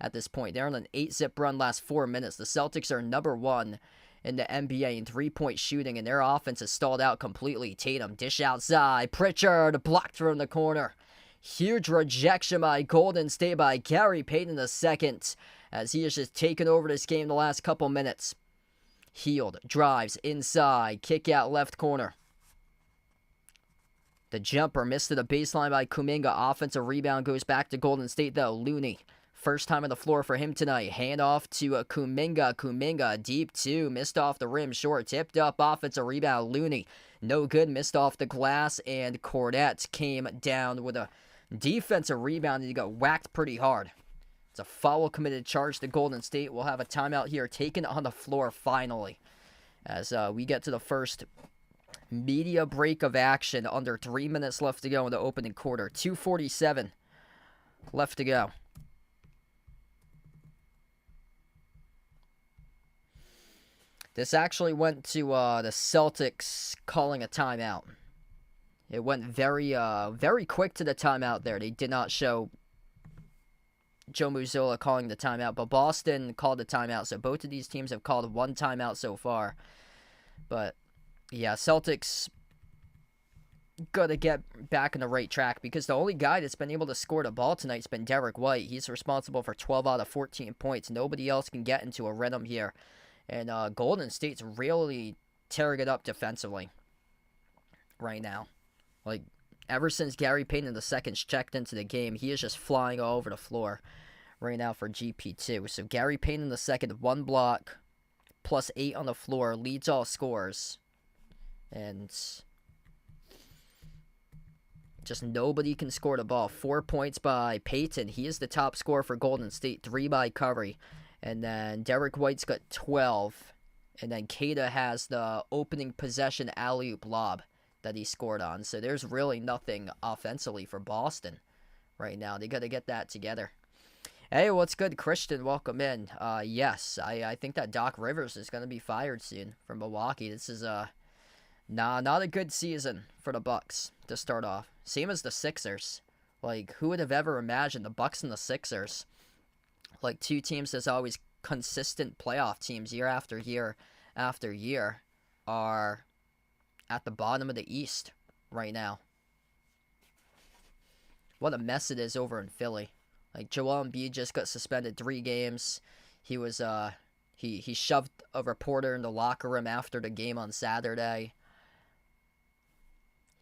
at this point. They're on an 8-zip run last 4 minutes. The Celtics are number 1 in the NBA in three-point shooting, and their offense is stalled out completely. Tatum, dish outside. Pritchard, blocked from the corner. Huge rejection by Golden State by Gary Payton in the second, as he has just taken over this game the last couple minutes. Healed, drives inside, kick out left corner. The jumper missed to the baseline by Kuminga. Offensive rebound goes back to Golden State, though. Looney, first time on the floor for him tonight. Hand off to Kuminga. Kuminga, deep two. Missed off the rim, short. Tipped up, offensive rebound. Looney, no good. Missed off the glass, and Cornett came down with a defensive rebound, and he got whacked pretty hard. It's a foul committed charge to Golden State. We'll have a timeout here taken on the floor finally, as we get to the first media break of action. Under 3 minutes left to go in the opening quarter. 2:47 left to go. This actually went to the Celtics calling a timeout. It went very quick to the timeout there. They did not show Joe Mazzulla calling the timeout, but Boston called the timeout. So both of these teams have called one timeout so far. But yeah, Celtics got to get back on the right track, because the only guy that's been able to score the ball tonight's been Derek White. He's responsible for 12 out of 14 points. Nobody else can get into a rhythm here. And Golden State's really tearing it up defensively right now. Like, ever since Gary Payton in the seconds checked into the game, he is just flying all over the floor right now for GP2. So Gary Payton in the second, 1 block, plus 8 on the floor, leads all scores. And just nobody can score the ball. 4 points by Payton. He is the top scorer for Golden State. 3 by Curry. And then Derek White's got 12. And then Kata has the opening possession alley-oop lob that he scored on. So there's really nothing offensively for Boston right now. They got to get that together. Hey, what's good, Christian? Welcome in. Yes, I think that Doc Rivers is going to be fired soon from Milwaukee. This is not a good season for the Bucks to start off. Same as the Sixers. Like, who would have ever imagined the Bucks and the Sixers, like two teams that's always consistent playoff teams year after year after year, are at the bottom of the East right now. What a mess it is over in Philly. Like, Joel Embiid just got suspended 3 games. He was he shoved a reporter in the locker room after the game on Saturday.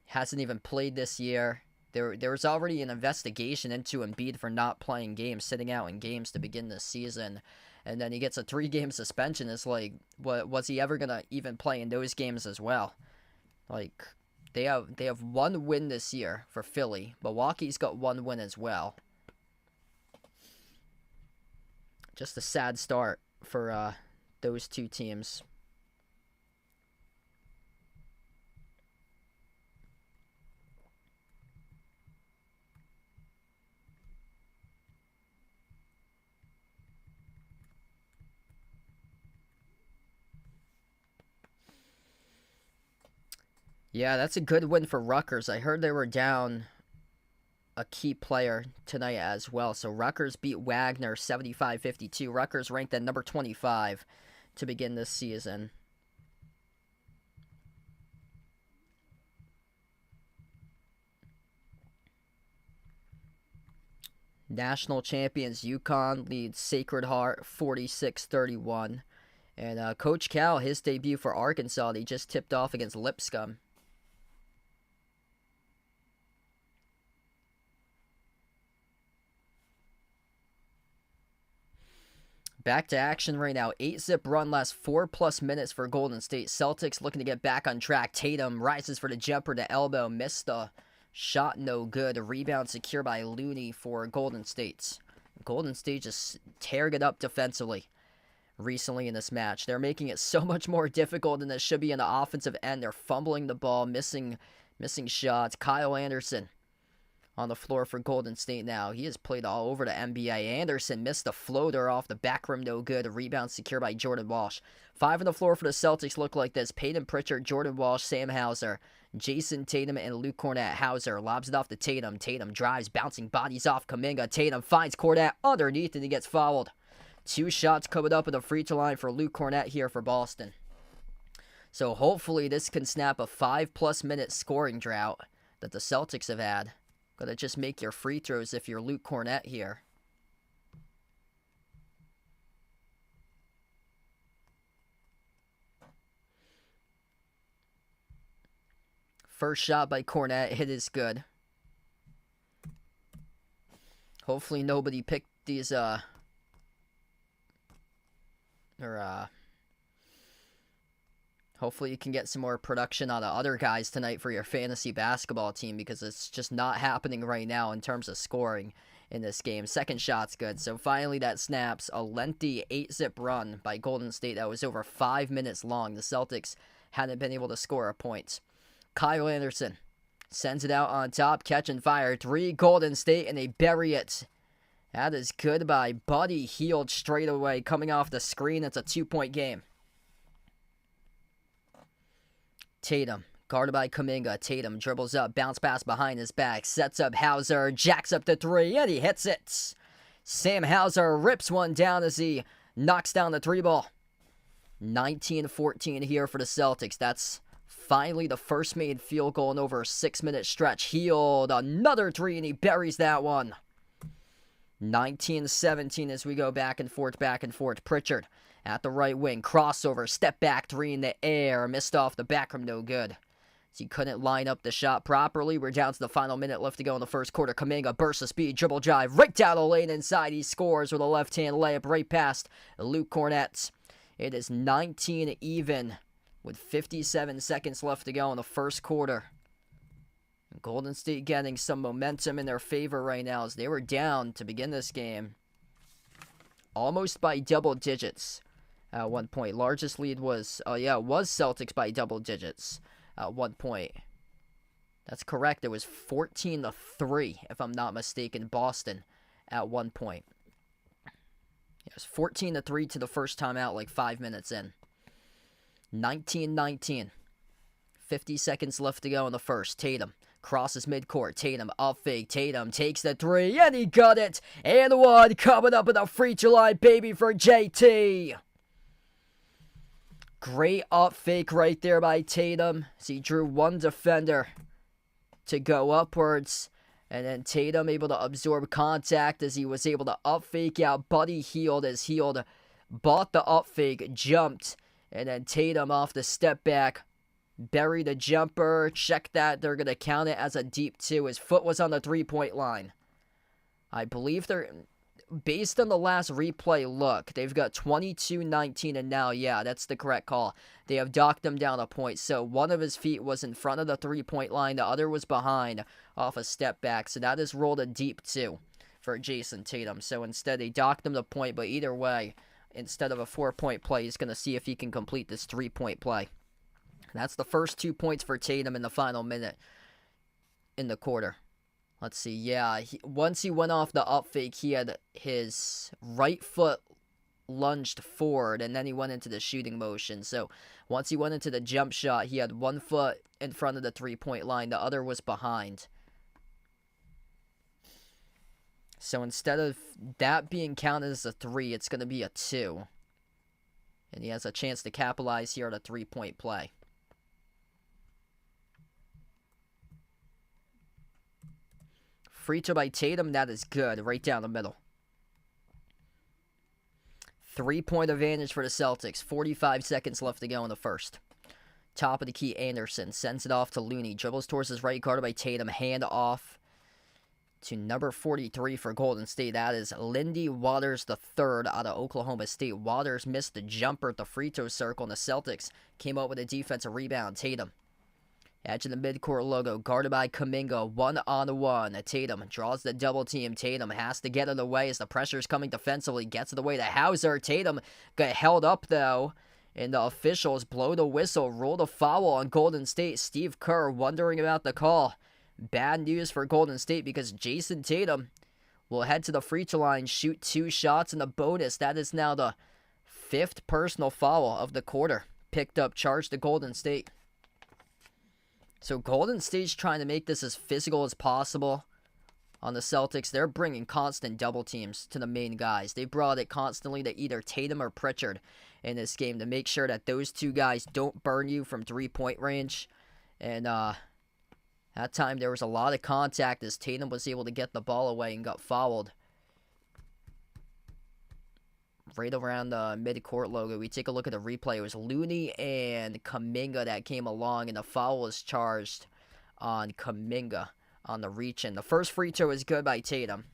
Hasn't even played this year. There was already an investigation into Embiid for not playing games, sitting out in games to begin this season. And then he gets a 3-game suspension. It's like, what was he ever going to even play in those games as well? Like, they have 1 win this year for Philly. Milwaukee's got 1 win as well. Just a sad start for those two teams. Yeah, that's a good win for Rutgers. I heard they were down a key player tonight as well. So Rutgers beat Wagner 75-52. Rutgers ranked at number 25 to begin this season. National champions UConn leads Sacred Heart 46-31. And Coach Cal, his debut for Arkansas, he just tipped off against Lipscomb. Back to action right now. 8-zip run lasts 4+ minutes for Golden State. Celtics looking to get back on track. Tatum rises for the jumper to elbow. Missed the shot, no good. A rebound secure by Looney for Golden State. Golden State just tearing it up defensively recently in this match. They're making it so much more difficult than it should be in the offensive end. They're fumbling the ball, missing shots. Kyle Anderson on the floor for Golden State now. He has played all over the NBA. Anderson missed a floater off the back rim, no good. A rebound secured by Jordan Walsh. 5 on the floor for the Celtics look like this. Peyton Pritchard, Jordan Walsh, Sam Hauser, Jason Tatum, and Luke Cornett. Hauser lobs it off to Tatum. Tatum drives, bouncing bodies off Kuminga. Tatum finds Cornett underneath, and he gets fouled. 2 shots coming up at the free throw line for Luke Cornett here for Boston. So hopefully this can snap a 5+ minute scoring drought that the Celtics have had. Gotta just make your free throws if you're Luke Cornett here. First shot by Cornett, hit is good. Hopefully nobody picked these, hopefully you can get some more production out of other guys tonight for your fantasy basketball team, because it's just not happening right now in terms of scoring in this game. Second shot's good. So finally that snaps. A lengthy 8-zip run by Golden State that was over 5 minutes long. The Celtics hadn't been able to score a point. Kyle Anderson sends it out on top, catch and fire. 3 Golden State, and they bury it. That is good by Buddy Hield straight away coming off the screen. It's a 2-point game. Tatum, guarded by Kuminga. Tatum dribbles up, bounce pass behind his back, sets up Hauser, jacks up the 3, and he hits it. Sam Hauser rips one down as he knocks down the 3 ball. 19-14 here for the Celtics. That's finally the first made field goal in over a 6-minute stretch. Hield, another 3, and he buries that one. 19-17 as we go back and forth. Pritchard at the right wing, crossover, step back 3 in the air, missed off the back rim, no good. So he couldn't line up the shot properly. We're down to the final minute left to go in the first quarter. Kuminga, burst of speed, dribble drive, right down the lane inside. He scores with a left-hand layup right past Luke Cornett. It is 19 even with 57 seconds left to go in the first quarter. Golden State getting some momentum in their favor right now as they were down to begin this game almost by double digits at one point. Largest lead was, was Celtics by double digits at one point. That's correct. It was 14-3, if I'm not mistaken, Boston at one point. It was 14-3 to the first time out, like 5 minutes in. 19-19. 50 seconds left to go in the first. Tatum crosses midcourt. Tatum up fake. Tatum takes the 3, and he got it. And 1 coming up in the free throw line, baby, for JT. Great up fake right there by Tatum. So he drew 1 defender to go upwards. And then Tatum able to absorb contact as he was able to up fake out Buddy Hield as Hield bought the up fake, jumped. And then Tatum off the step back, buried a jumper. Check that. They're going to count it as a deep 2. His foot was on the 3-point line. I believe they're, based on the last replay look, they've got 22-19, and now, yeah, that's the correct call. They have docked him down a point. So one of his feet was in front of the 3-point line. The other was behind off a step back. So that is rolled a deep 2 for Jason Tatum. So instead, they docked him the point. But either way, instead of a 4-point play, he's going to see if he can complete this 3-point play. That's the first 2 points for Tatum in the final minute in the quarter. Let's see. Yeah, once he went off the up fake, he had his right foot lunged forward, and then he went into the shooting motion. So once he went into the jump shot, he had 1 foot in front of the three-point line. The other was behind. So instead of that being counted as a 3, it's going to be a 2. And he has a chance to capitalize here on a three-point play. Free throw by Tatum, that is good, right down the middle. 3-point advantage for the Celtics. 45 seconds left to go in the first. Top of the key, Anderson sends it off to Looney. Dribbles towards his right, guarded by Tatum. Hand off to number 43 for Golden State. That is Lindy Waters III out of Oklahoma State. Waters missed the jumper at the free throw circle, and the Celtics came up with a defensive rebound. Tatum. Edge of the midcourt logo, guarded by Kuminga, 1-on-1. Tatum draws the double team. Tatum has to get it away as the pressure is coming defensively. Gets it away to Hauser. Tatum got held up, though, and the officials blow the whistle, rule the foul on Golden State. Steve Kerr wondering about the call. Bad news for Golden State because Jason Tatum will head to the free throw line, shoot 2 shots in the bonus. That is now the 5th personal foul of the quarter. Picked up, charged to Golden State. So Golden State's trying to make this as physical as possible on the Celtics. They're bringing constant double teams to the main guys. They brought it constantly to either Tatum or Pritchard in this game to make sure that those 2 guys don't burn you from three-point range. And that time there was a lot of contact as Tatum was able to get the ball away and got fouled. Right around the midcourt logo. We take a look at the replay. It was Looney and Kuminga that came along, and the foul was charged on Kuminga on the reach-in. The first free throw is good by Tatum.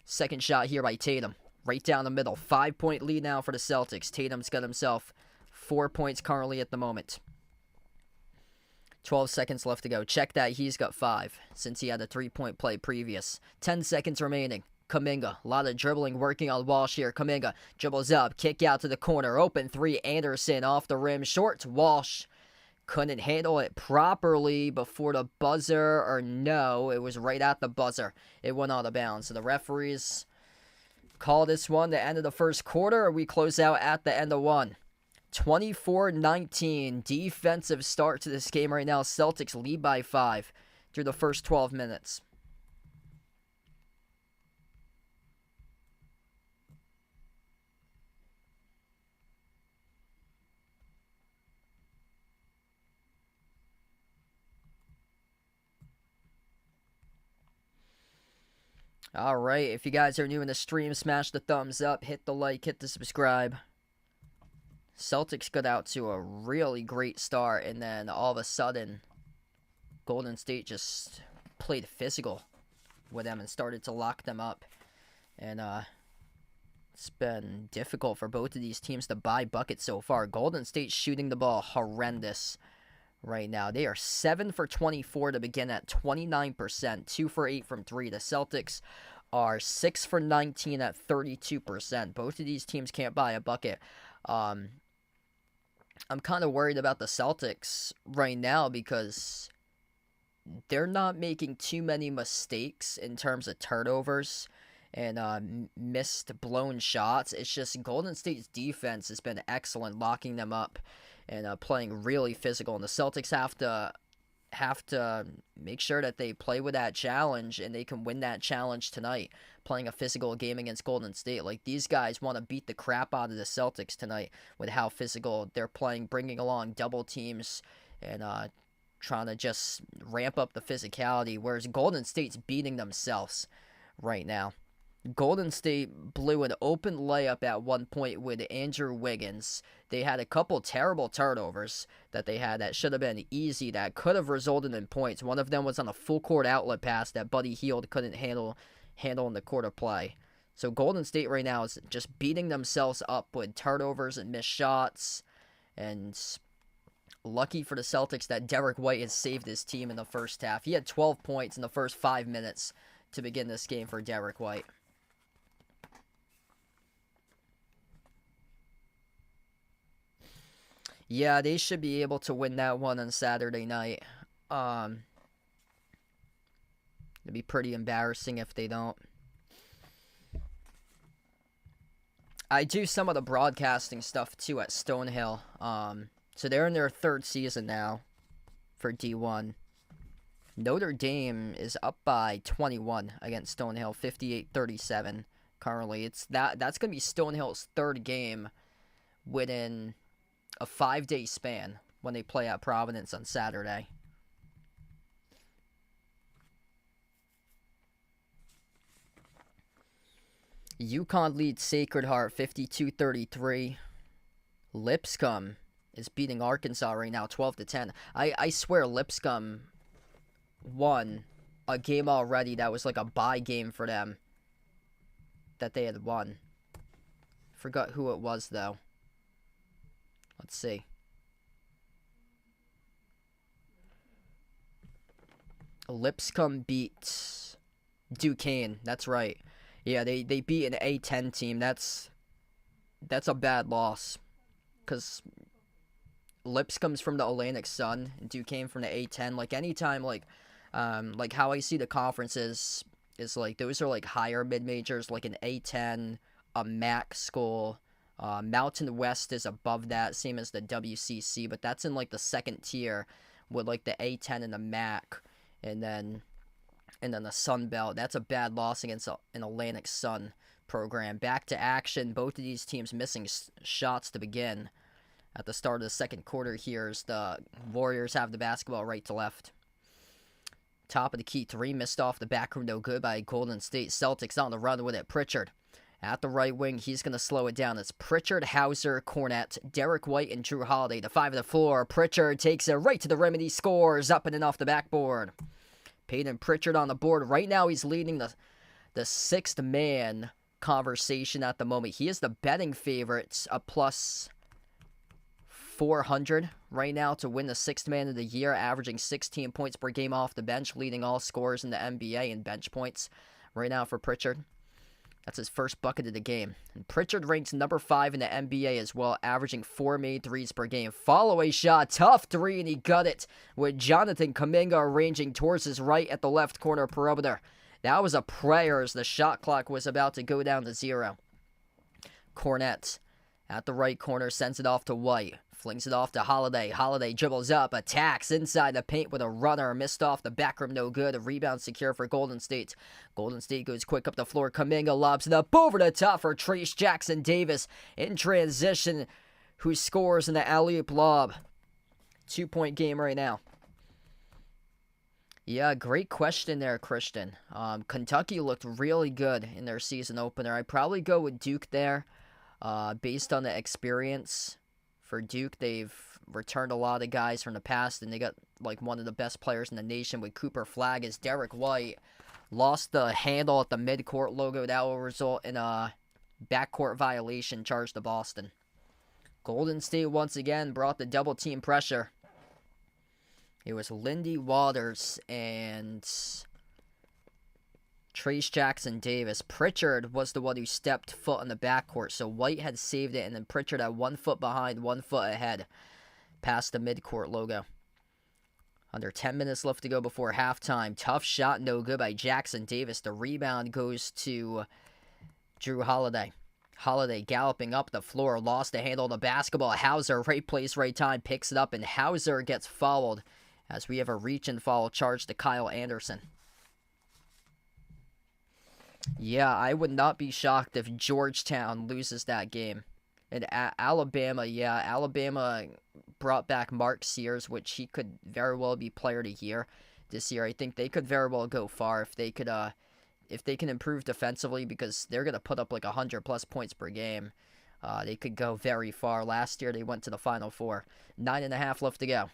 Second shot here by Tatum. Right down the middle. 5-point lead now for the Celtics. Tatum's got himself 4 points currently at the moment. 12 seconds left to go. Check that. He's got 5 since he had a 3-point play previous. 10 seconds remaining. Kuminga. A lot of dribbling working on Walsh here. Kuminga dribbles up. Kick out to the corner. Open 3. Anderson off the rim. Short. Walsh couldn't handle it properly before the buzzer. Or no, it was right at the buzzer. It went out of bounds. So the referees call this one the end of the first quarter, or we close out at the end of one. 24-19, defensive start to this game right now. Celtics lead by 5 through the first 12 minutes. All right, if you guys are new in the stream, smash the thumbs up, hit the like, hit the subscribe. Celtics got out to a really great start, and then all of a sudden, Golden State just played physical with them and started to lock them up. And it's been difficult for both of these teams to buy buckets so far. Golden State shooting the ball horrendous right now. They are 7 for 24 to begin at 29%, 2 for 8 from 3. The Celtics are 6 for 19 at 32%. Both of these teams can't buy a bucket. I'm kind of worried about the Celtics right now because they're not making too many mistakes in terms of turnovers and missed blown shots. It's just Golden State's defense has been excellent, locking them up and playing really physical. And the Celtics have to make sure that they play with that challenge and they can win that challenge tonight, playing a physical game against Golden State. Like, these guys want to beat the crap out of the Celtics tonight with how physical they're playing, bringing along double teams and trying to just ramp up the physicality, whereas Golden State's beating themselves right now. Golden State blew an open layup at one point with Andrew Wiggins. They had a couple terrible turnovers that they had that should have been easy, that could have resulted in points. One of them was on a full court outlet pass that Buddy Hield couldn't handle in the quarter play. So Golden State right now is just beating themselves up with turnovers and missed shots. And lucky for the Celtics that Derek White has saved his team in the first half. He had 12 points in the first 5 minutes to begin this game for Derek White. Yeah, they should be able to win that one on Saturday night. It'd be pretty embarrassing if they don't. I do some of the broadcasting stuff too at Stonehill. So they're in their third season now for D1. Notre Dame is up by 21 against Stonehill, 58-37 currently. That's going to be Stonehill's third game within a 5-day span when they play at Providence on Saturday. UConn leads Sacred Heart 52-33. Lipscomb is beating Arkansas right now 12-10. I swear Lipscomb won a game already that was like a bye game for them that they had won. Forgot who it was though. Let's see. Lipscomb beat Duquesne. That's right. Yeah, they beat an A10 team. That's a bad loss. Because Lipscomb's from the Atlantic Sun, and Duquesne from the A10. Like, anytime, like how I see the conferences is, like, those are, like, higher mid-majors, like an A10, a MAC school. Mountain West is above that, same as the WCC, but that's in, like, the second tier with, like, the A10 and the MAC. And then the Sun Belt. That's a bad loss against an Atlantic Sun program. Back to action. Both of these teams missing shots to begin. At the start of the second quarter here as the Warriors have the basketball right to left. Top of the key three missed off the back room, no good by Golden State. Celtics on the run with it. Pritchard at the right wing. He's going to slow it down. It's Pritchard, Hauser, Cornett, Derek White, and Drew Holiday. The five of the floor. Pritchard takes it right to the rim and he scores up and in off the backboard. Peyton Pritchard on the board. Right now he's leading the sixth man conversation at the moment. He is the betting favorite, a plus 400 right now to win the sixth man of the year, averaging 16 points per game off the bench, leading all scorers in the NBA in bench points right now for Pritchard. That's his first bucket of the game. And Pritchard ranks number 5 in the NBA as well, averaging 4 made threes per game. Follow-away shot, tough three, and he got it with Jonathan Kuminga arranging towards his right at the left corner perimeter. That was a prayer as the shot clock was about to go down to 0. Cornett at the right corner sends it off to White. Flings it off to Holiday. Holiday dribbles up, attacks inside the paint with a runner. Missed off the back rim, no good. A rebound secure for Golden State. Golden State goes quick up the floor. Kuminga lobs it up over the top for Trace Jackson Davis in transition, who scores in the alley-oop lob. 2-point game right now. Yeah, great question there, Christian. Kentucky looked really good in their season opener. I'd probably go with Duke there, based on the experience. For Duke, they've returned a lot of guys from the past, and they got like one of the best players in the nation with Cooper Flagg as Derek White. Lost the handle at the midcourt logo. That will result in a backcourt violation charge to Boston. Golden State once again brought the double team pressure. It was Lindy Waters and Trace Jackson Davis. Pritchard was the one who stepped foot in the backcourt, so White had saved it, and then Pritchard had 1 foot behind, 1 foot ahead, past the midcourt logo. Under 10 minutes left to go before halftime. Tough shot, no good by Jackson Davis. The rebound goes to Drew Holiday. Holiday galloping up the floor, lost the handle of the basketball. Hauser, right place, right time, picks it up, and Hauser gets fouled as we have a reach and foul charge to Kyle Anderson. Yeah, I would not be shocked if Georgetown loses that game. And Alabama brought back Mark Sears, which he could very well be player of the year this year. I think they could very well go far if they can improve defensively, because they're going to put up like 100+ points per game. They could go very far. Last year they went to the Final Four. 9.5 left to go.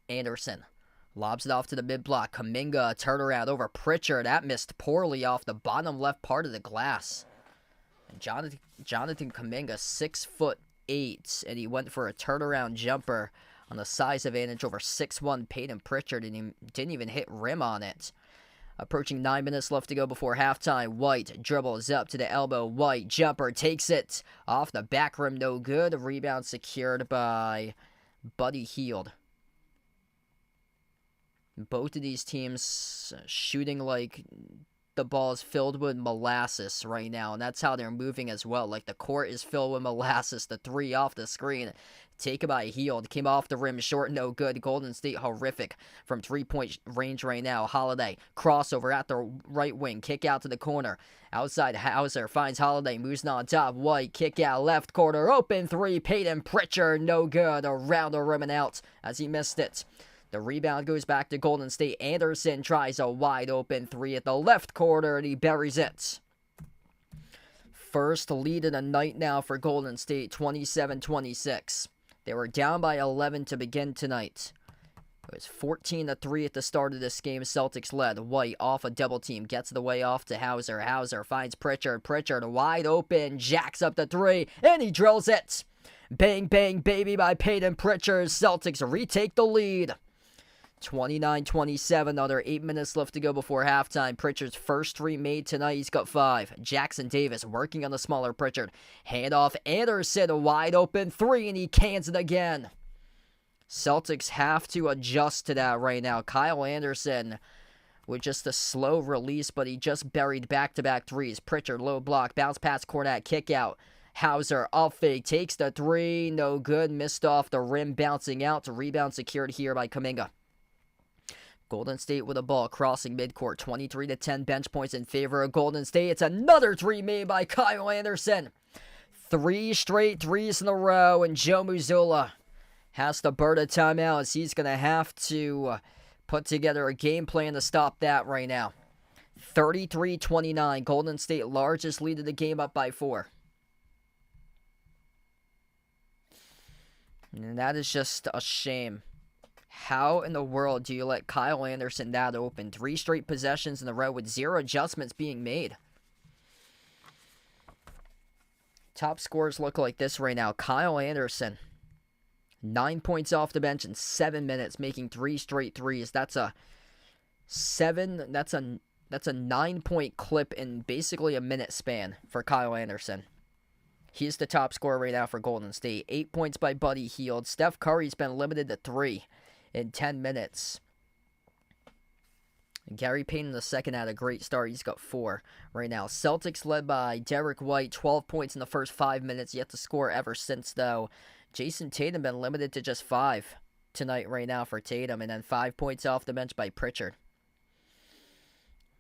Anderson lobs it off to the mid-block. Kuminga, turnaround over Pritchard. That missed poorly off the bottom left part of the glass. And Jonathan Kuminga, 6'8", and he went for a turnaround jumper on the size advantage over 6'1" Peyton Pritchard, and he didn't even hit rim on it. Approaching 9 minutes left to go before halftime. White dribbles up to the elbow. White jumper takes it off the back rim, no good. Rebound secured by Buddy Hield. Both of these teams shooting like the ball is filled with molasses right now, and that's how they're moving as well. Like, the court is filled with molasses. The three off the screen, taken by Hield, came off the rim, short, no good. Golden State horrific from three-point range right now. Holiday, crossover at the right wing, kick out to the corner. Outside, Hauser finds Holiday, moves on top. White, kick out, left corner, open three. Peyton Pritchard, no good. Around the rim and out as he missed it. The rebound goes back to Golden State. Anderson tries a wide open three at the left corner, and he buries it. First lead of the night now for Golden State, 27-26. They were down by 11 to begin tonight. It was 14-3 at the start of this game. Celtics led. White off a double team. Gets the way off to Hauser. Hauser finds Pritchard. Pritchard wide open. Jacks up the three. And he drills it. Bang, bang, baby by Peyton Pritchard. Celtics retake the lead. 29-27. Another 8 minutes left to go before halftime. Pritchard's first three made tonight. He's got 5. Jackson Davis working on the smaller Pritchard. Handoff. Anderson, a wide open three, and he cans it again. Celtics have to adjust to that right now. Kyle Anderson with just a slow release, but he just buried back-to-back threes. Pritchard, low block, bounce pass, Cornette, kick out. Hauser, up fake, takes the three, no good, missed off the rim, bouncing out. Rebound secured here by Kuminga. Golden State with the ball, crossing midcourt, 23-10 bench points in favor of Golden State. It's another three made by Kyle Anderson. 3 straight threes in a row, and Joe Mazzulla has to burn a timeout as he's going to have to put together a game plan to stop that right now. 33-29, Golden State largest lead of the game, up by 4. And that is just a shame. How in the world do you let Kyle Anderson that open? 3 straight possessions in a row with 0 adjustments being made. Top scorers look like this right now. Kyle Anderson, 9 points off the bench in 7 minutes, making 3 straight threes. That's a 9-point clip in basically a minute span for Kyle Anderson. He's the top scorer right now for Golden State. 8 points by Buddy Hield. Steph Curry's been limited to 3 in 10 minutes. Gary Payton II had a great start. He's got 4 right now. Celtics led by Derek White, 12 points in the first 5 minutes. Yet to score ever since, though. Jason Tatum been limited to just 5 tonight right now for Tatum. And then 5 points off the bench by Pritchard.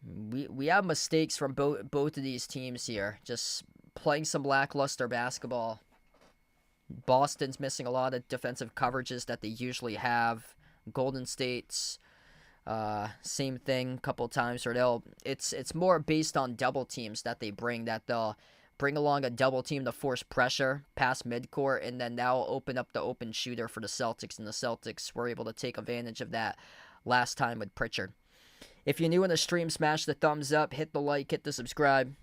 We have mistakes from both of these teams here. Just playing some lackluster basketball. Boston's missing a lot of defensive coverages that they usually have. Golden State's same thing a couple times, or it's more based on double teams that they bring, that they'll bring along a double team to force pressure past midcourt, and then that'll open up the open shooter for the Celtics, and the Celtics were able to take advantage of that last time with Pritchard. If you're new in the stream, smash the thumbs up, hit the like, hit the subscribe,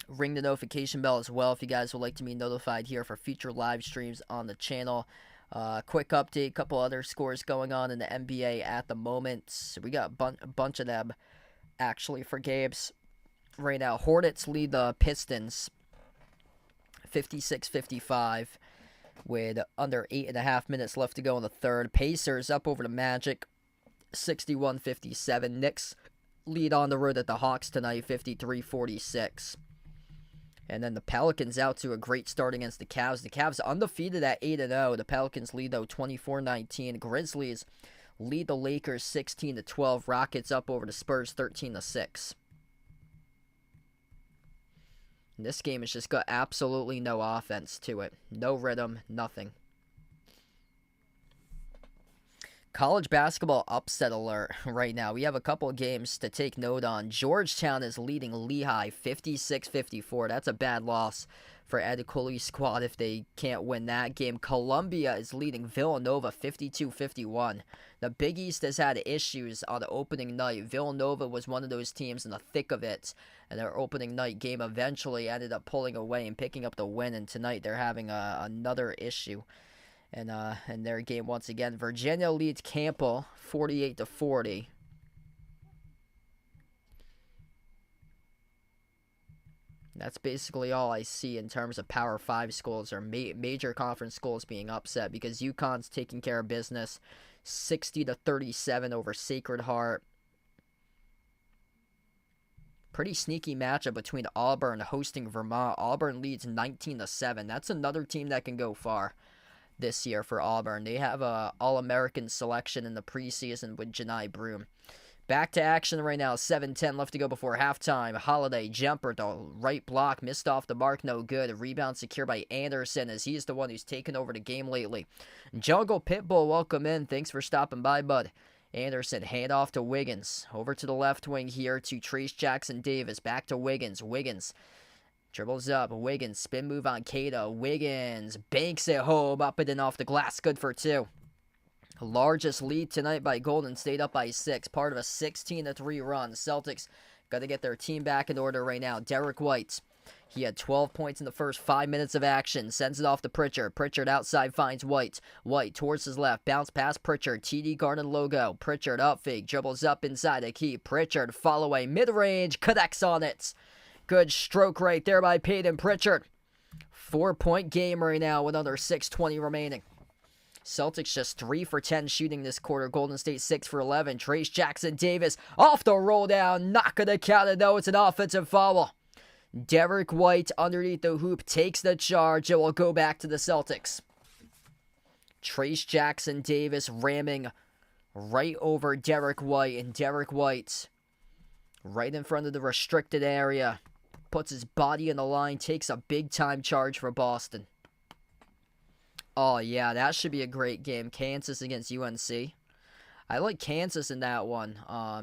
ring the notification bell as well if you guys would like to be notified here for future live streams on the channel. Quick update, couple other scores going on in the NBA at the moment. We got a bunch of them actually for games right now. Hornets lead the Pistons 56-55 with under 8.5 minutes left to go in the third. Pacers up over the Magic 61-57. Knicks lead on the road at the Hawks tonight 53-46. And then the Pelicans out to a great start against the Cavs. The Cavs undefeated at 8-0. The Pelicans lead, though, 24-19. Grizzlies lead the Lakers 16-12. Rockets up over the Spurs 13-6. And this game has just got absolutely no offense to it. No rhythm, nothing. College basketball upset alert right now. We have a couple of games to take note on. Georgetown is leading Lehigh 56-54. That's a bad loss for Ed Cooley's squad if they can't win that game. Columbia is leading Villanova 52-51. The Big East has had issues on the opening night. Villanova was one of those teams in the thick of it, and their opening night game eventually ended up pulling away and picking up the win, and tonight they're having another issue. And in their game once again, Virginia leads Campbell 48-40. That's basically all I see in terms of Power 5 schools or major conference schools being upset, because UConn's taking care of business 60-37 over Sacred Heart. Pretty sneaky matchup between Auburn hosting Vermont. Auburn leads 19-7. That's another team that can go far this year for Auburn. They have a All-American selection in the preseason with Janai Broome. Back to action right now. 7:10 left to go before halftime. Holiday jumper, the right block, missed off the mark, no good. Rebound secured by Anderson as he's the one who's taken over the game lately. Jungle Pitbull, welcome in. Thanks for stopping by, bud. Anderson, hand off to Wiggins. Over to the left wing here to Trace Jackson-Davis. Back to Wiggins. Wiggins dribbles up. Wiggins, spin move on Cato. Wiggins banks it home, up and in off the glass. Good for 2. Largest lead tonight by Golden State, up by 6. Part of a 16-3 run. Celtics got to get their team back in order right now. Derek White. He had 12 points in the first 5 minutes of action. Sends it off to Pritchard. Pritchard outside finds White. White towards his left. Bounce past Pritchard. TD Garden logo. Pritchard up fake. Dribbles up inside the key. Pritchard fall away. Mid-range. Connects on it. Good stroke right there by Peyton Pritchard. 4-point game right now with under 6:20 remaining. Celtics just 3 for 10 shooting this quarter. Golden State 6 for 11. Trace Jackson-Davis off the roll down. Not going to count it though. It's an offensive foul. Derek White underneath the hoop takes the charge. It will go back to the Celtics. Trace Jackson-Davis ramming right over Derek White. And Derek White right in front of the restricted area. Puts his body in the line. Takes a big time charge for Boston. Oh, yeah, that should be a great game. Kansas against UNC. I like Kansas in that one,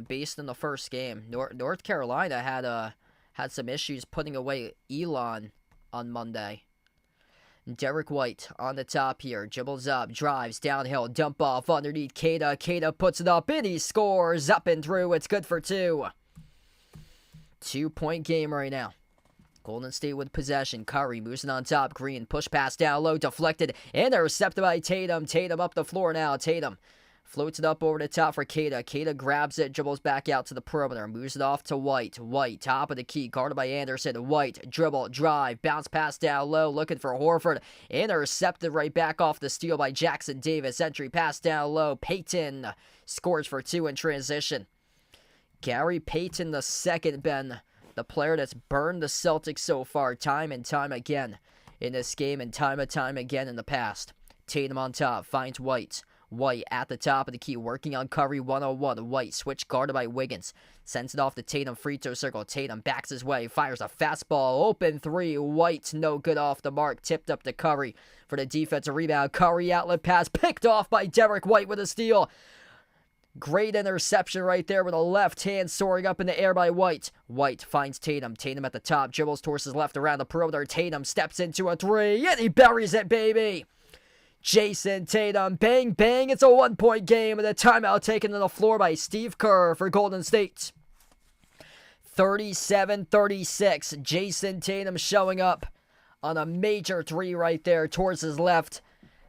based on the first game. North Carolina had some issues putting away Elon on Monday. Derek White on the top here. Dribbles up, drives, downhill, dump off underneath Cada. Cada puts it up, and he scores. Up and through. It's good for 2. 2-point game right now. Golden State with possession. Curry moves it on top. Green push pass down low. Deflected. Intercepted by Tatum. Tatum up the floor now. Tatum floats it up over the top for Cada. Cada grabs it. Dribbles back out to the perimeter. Moves it off to White. White top of the key. Guarded by Anderson. White dribble. Drive. Bounce pass down low. Looking for Horford. Intercepted right back off the steal by Jackson-Davis. Entry pass down low. Payton scores for 2 in transition. Gary Payton the second, Ben. The player that's burned the Celtics so far time and time again in this game and time again in the past. Tatum on top, finds White. White at the top of the key, working on Curry 1-on-1. White, switch guarded by Wiggins. Sends it off to Tatum, free throw circle. Tatum backs his way, fires a fastball, open 3. White, no good off the mark. Tipped up to Curry for the defensive rebound. Curry outlet pass, picked off by Derek White with a steal. Great interception right there with a left hand soaring up in the air by White. White finds Tatum. Tatum at the top. Dribbles towards his left around the perimeter. Tatum steps into a 3. And he buries it, baby. Jason Tatum. Bang, bang. It's a 1-point game. And a timeout taken to the floor by Steve Kerr for Golden State. 37-36. Jason Tatum showing up on a major 3 right there towards his left,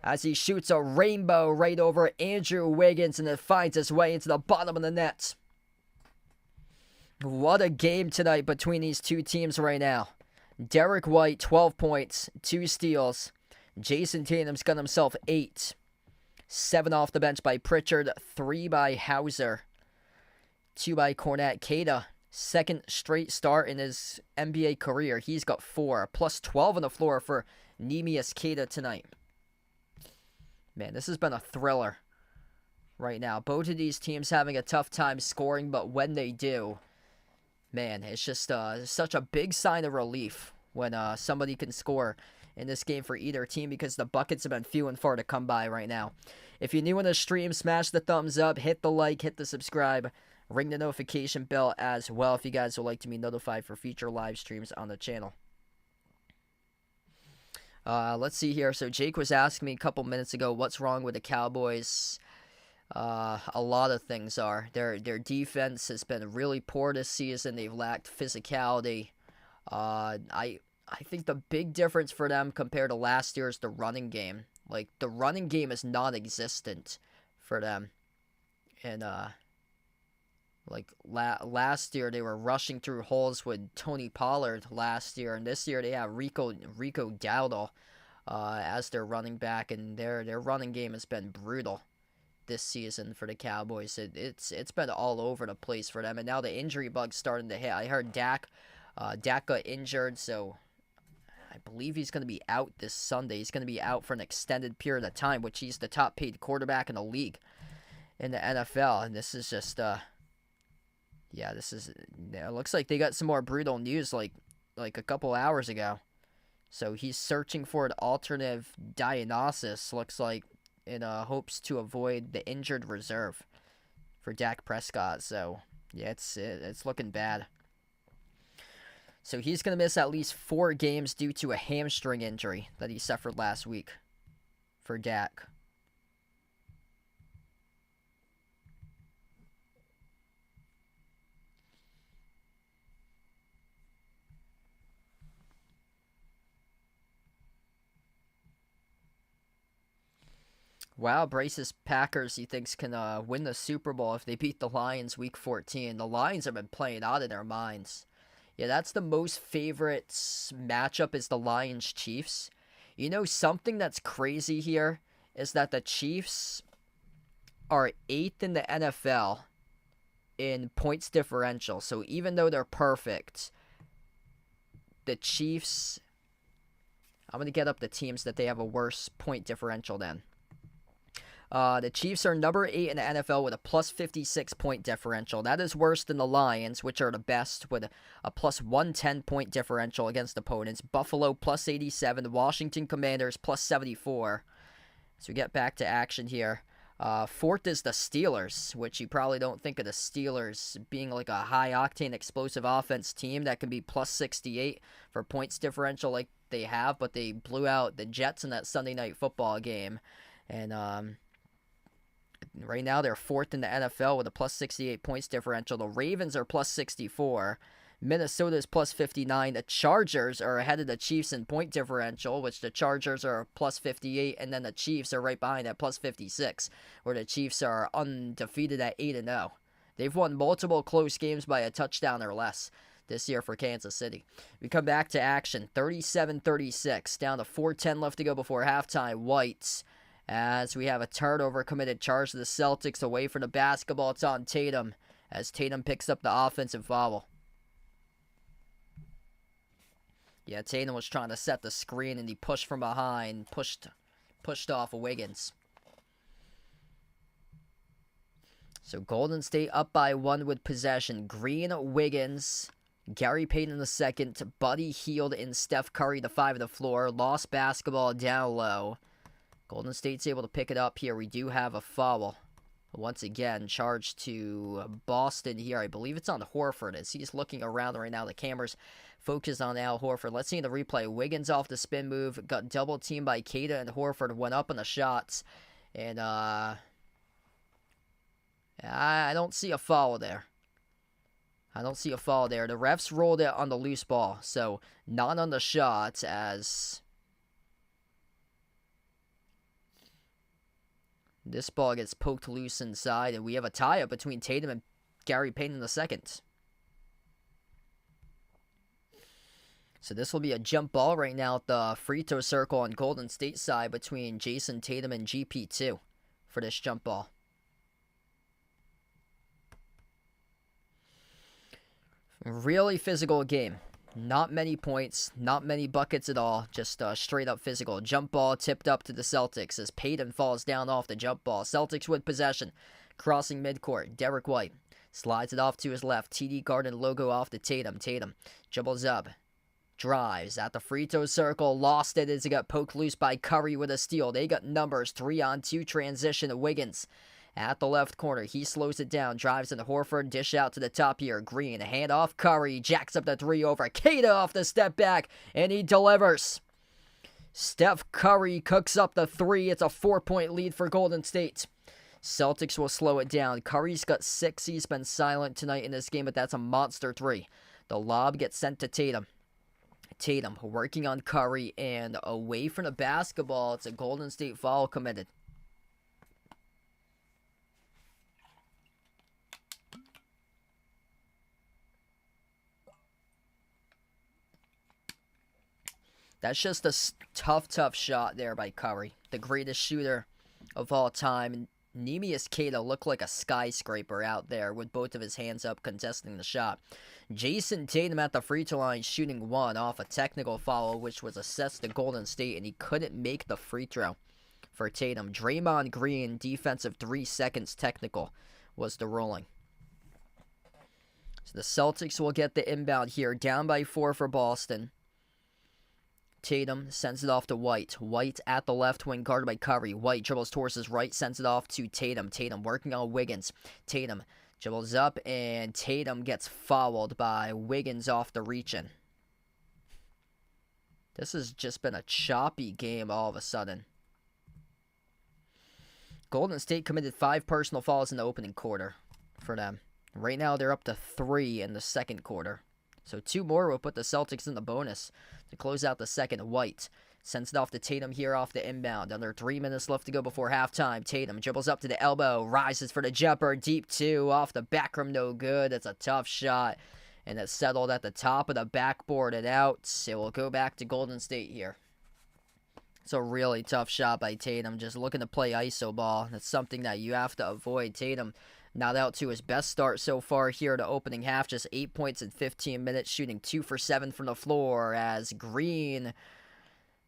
as he shoots a rainbow right over Andrew Wiggins, and it finds its way into the bottom of the net. What a game tonight between these two teams right now. Derek White, 12 points, 2 steals. Jason Tatum's got himself 8. 7 off the bench by Pritchard, 3 by Hauser, 2 by Cornette. Cada, second straight start in his NBA career. He's got 4, plus 12 on the floor for Neemias Queta tonight. Man, this has been a thriller right now. Both of these teams having a tough time scoring, but when they do, man, it's just such a big sign of relief when somebody can score in this game for either team, because the buckets have been few and far to come by right now. If you're new on the stream, smash the thumbs up, hit the like, hit the subscribe, ring the notification bell as well if you guys would like to be notified for future live streams on the channel. Let's see here. So Jake was asking me a couple minutes ago, what's wrong with the Cowboys? A lot of things are. Their defense has been really poor this season. They've lacked physicality. I think the big difference for them compared to last year is the running game. Like, the running game is non-existent for them. And, last year they were rushing through holes with Tony Pollard last year, and this year they have Rico Dowdle as their running back, and their running game has been brutal this season for the Cowboys. It's been all over the place for them, and now the injury bug's starting to hit. I heard Dak got injured, so I believe he's going to be out this Sunday. He's going to be out for an extended period of time, which he's the top paid quarterback in the league in the NFL. And this is just, it looks like they got some more brutal news like a couple hours ago. So he's searching for an alternative diagnosis, looks like, in hopes to avoid the injured reserve for Dak Prescott. So, yeah, it's looking bad. So he's going to miss at least 4 games due to a hamstring injury that he suffered last week for Dak. Wow, Brace's Packers, he thinks, can win the Super Bowl if they beat the Lions week 14. The Lions have been playing out of their minds. Yeah, that's the most favorite matchup is the Lions-Chiefs. You know, something that's crazy here is that the Chiefs are 8th in the NFL in points differential. So even though they're perfect, the Chiefs, I'm going to get up the teams that they have a worse point differential than. The Chiefs are number 8 in the NFL with a plus 56 point differential. That is worse than the Lions, which are the best with a plus 110 point differential against opponents. Buffalo plus 87, the Washington Commanders plus 74. So we get back to action here. 4th is the Steelers, which you probably don't think of the Steelers being like a high-octane explosive offense team that can be plus 68 for points differential like they have, but they blew out the Jets in that Sunday Night Football game. And right now, they're 4th in the NFL with a plus 68 points differential. The Ravens are plus 64. Minnesota is plus 59. The Chargers are ahead of the Chiefs in point differential, which the Chargers are plus 58. And then the Chiefs are right behind at plus 56, where the Chiefs are undefeated at 8-0. They've won multiple close games by a touchdown or less this year for Kansas City. We come back to action. 37-36. Down to 4:10 left to go before halftime. Whites. As we have a turnover committed charge to the Celtics away from the basketball. It's on Tatum as Tatum picks up the offensive foul. Yeah, Tatum was trying to set the screen and he pushed from behind, pushed off of Wiggins. So Golden State up by 1 with possession. Green, Wiggins, Gary Payton in the second, Buddy Hield and Steph Curry the 5 of the floor. Lost basketball down low. Golden State's able to pick it up here. We do have a foul. Once again, charged to Boston here. I believe it's on Horford as he's looking around right now. The camera's focused on Al Horford. Let's see the replay. Wiggins off the spin move. Got double teamed by Keita, and Horford went up on the shots. And I don't see a foul there. The refs rolled it on the loose ball. So not on the shots as this ball gets poked loose inside, and we have a tie-up between Tatum and Gary Payton in the second. So this will be a jump ball right now at the free throw circle on Golden State side between Jason Tatum and GP2 for this jump ball. Really physical game. Not many points, not many buckets at all, just straight up physical. Jump ball tipped up to the Celtics as Payton falls down off the jump ball. Celtics with possession, crossing midcourt. Derek White slides it off to his left. TD Garden logo off to Tatum. Tatum dribbles up, drives at the free throw circle, lost it as it got poked loose by Curry with a steal. They got numbers, 3-on-2 transition to Wiggins. At the left corner, he slows it down, drives into Horford, dish out to the top here. Green, hand off Curry, jacks up the 3 over. Keita off the step back, and he delivers. Steph Curry cooks up the 3. It's a 4-point lead for Golden State. Celtics will slow it down. Curry's got 6. He's been silent tonight in this game, but that's a monster 3. The lob gets sent to Tatum. Tatum working on Curry, and away from the basketball, it's a Golden State foul committed. That's just a tough shot there by Curry. The greatest shooter of all time. And Neemias Queta looked like a skyscraper out there with both of his hands up contesting the shot. Jason Tatum at the free throw line shooting one off a technical foul, which was assessed to Golden State, and he couldn't make the free throw for Tatum. Draymond Green, defensive 3 seconds technical was the ruling. So the Celtics will get the inbound here, down by 4 for Boston. Tatum sends it off to White. White at the left wing, guarded by Curry. White dribbles towards his right, sends it off to Tatum. Tatum working on Wiggins. Tatum dribbles up, and Tatum gets fouled by Wiggins off the reach-in. This has just been a choppy game all of a sudden. Golden State committed 5 personal fouls in the opening quarter for them. Right now, they're up to 3 in the second quarter. So 2 more will put the Celtics in the bonus to close out the second. White sends it off to Tatum here off the inbound. Under 3 minutes left to go before halftime. Tatum dribbles up to the elbow, rises for the jumper, deep 2, off the back rim, no good. It's a tough shot, and it's settled at the top of the backboard and out. It will go back to Golden State here. It's a really tough shot by Tatum, just looking to play iso ball. That's something that you have to avoid. Tatum not out to his best start so far here to opening half. Just 8 points in 15 minutes, shooting 2 for 7 from the floor as Green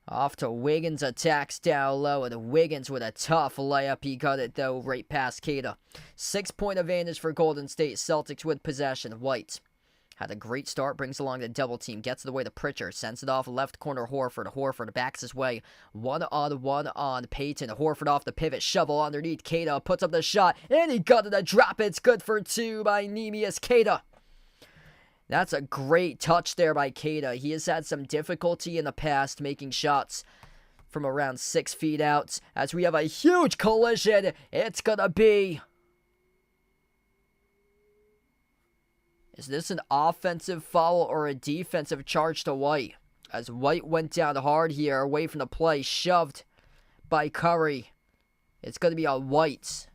off to Wiggins, attacks down low, and Wiggins with a tough layup. He got it, though, right past Queta. 6-point advantage for Golden State. Celtics with possession. White had a great start, brings along the double team, gets it away to Pritchard, sends it off left corner Horford. Horford backs his way, 1-on-1 on Payton. Horford off the pivot, shovel underneath Queta, puts up the shot, and he got it a drop. It's good for 2 by Neemias Queta. That's a great touch there by Queta. He has had some difficulty in the past making shots from around 6 feet out. As we have a huge collision, it's gonna be... Is this an offensive foul or a defensive charge to White? As White went down hard here, away from the play, shoved by Curry. It's going to be on White.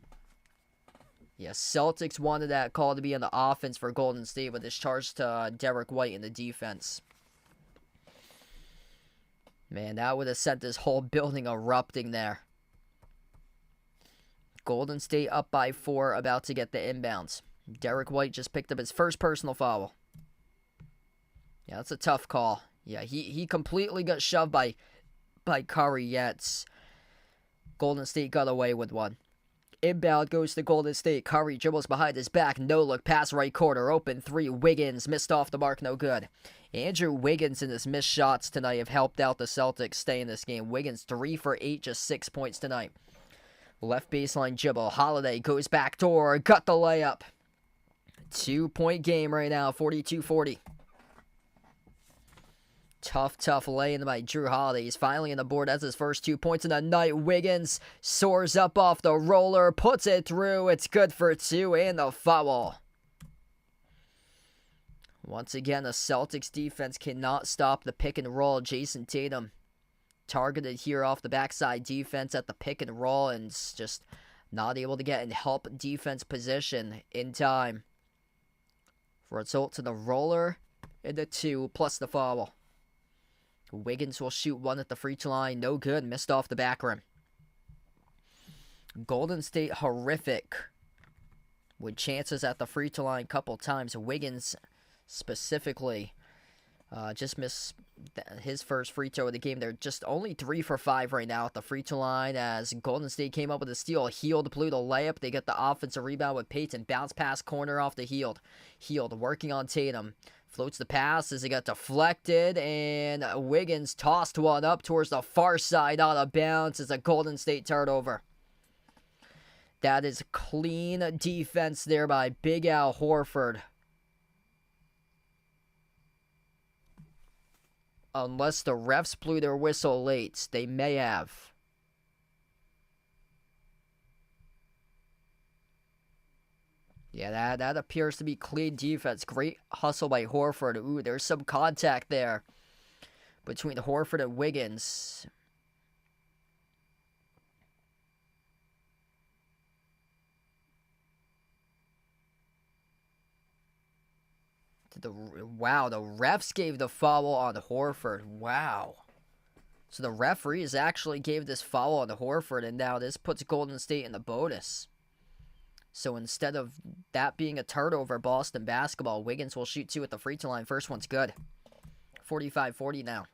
Yeah, Celtics wanted that call to be on the offense for Golden State with this charge to Derek White in the defense. Man, that would have sent this whole building erupting there. Golden State up by 4, about to get the inbounds. Derek White just picked up his first personal foul. Yeah, that's a tough call. Yeah, he completely got shoved by Curry, yet Golden State got away with one. Inbound goes to Golden State. Curry dribbles behind his back. No look pass right corner. Open 3. Wiggins missed off the mark. No good. Andrew Wiggins and his missed shots tonight have helped out the Celtics stay in this game. Wiggins 3 for 8, just 6 points tonight. Left baseline dribble. Holiday goes back door. Got the layup. 2-point game right now, 42-40. Tough lay-in by Drew Holiday. He's finally on the board. That's his first 2 points in the night. Wiggins soars up off the roller, puts it through. It's good for 2, and the foul. Once again, the Celtics defense cannot stop the pick and roll. Jason Tatum targeted here off the backside defense at the pick and roll, and just not able to get in help defense position in time. Result to the roller and the 2 plus the foul. Wiggins will shoot 1 at the free throw line. No good. Missed off the back rim. Golden State horrific with chances at the free throw line a couple times. Wiggins specifically just missed his first free throw of the game. They're just only 3 for 5 right now at the free throw line as Golden State came up with a steal. Hield blew the layup. They get the offensive rebound with Payton. Bounce pass corner off the Hield. Hield working on Tatum. Floats the pass as it got deflected, and Wiggins tossed one up towards the far side out of bounds. It's a Golden State turnover. That is clean defense there by Big Al Horford. Unless the refs blew their whistle late. They may have. Yeah, that appears to be clean defense. Great hustle by Horford. Ooh, there's some contact there between Horford and Wiggins. Wow, the refs gave the foul on Horford. Wow. So the referees actually gave this foul on Horford, and now this puts Golden State in the bonus. So instead of that being a turnover, Boston basketball, Wiggins will shoot 2 at the free throw line. First one's good. 45-40 now.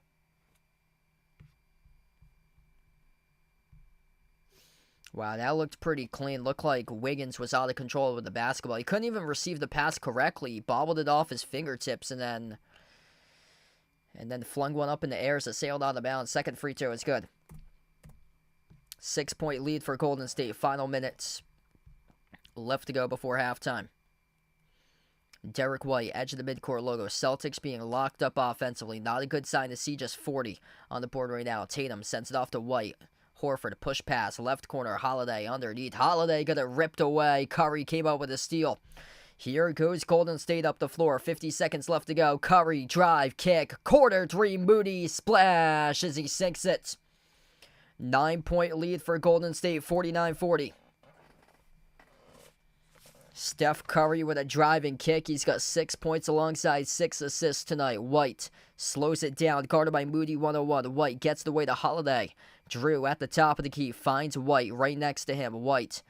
Wow, that looked pretty clean. Looked like Wiggins was out of control with the basketball. He couldn't even receive the pass correctly. He bobbled it off his fingertips and then flung one up in the air as it sailed out of bounds. Second free throw is good. 6-point lead for Golden State. Final minutes left to go before halftime. Derek White, edge of the midcourt logo. Celtics being locked up offensively. Not a good sign to see just 40 on the board right now. Tatum sends it off to White. Horford, push pass, left corner, Holiday underneath. Holiday got it ripped away. Curry came out with a steal. Here goes Golden State up the floor. 50 seconds left to go. Curry, drive, kick, corner three, Moody, splash as he sinks it. 9-point lead for Golden State, 49-40. Steph Curry with a driving kick. He's got 6 points alongside 6 assists tonight. White slows it down, guarded by Moody 101. White gets the way to Holiday. Drew at the top of the key, finds White right next to him. White,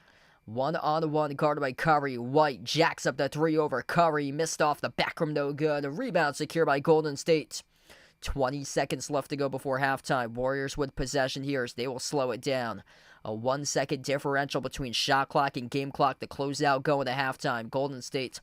1-on-1, guarded by Curry. White jacks up the 3 over Curry. Missed off the back rim, no good. A rebound secure by Golden State. 20 seconds left to go before halftime. Warriors with possession here as they will slow it down. A 1-second differential between shot clock and game clock to close out going to halftime. Golden State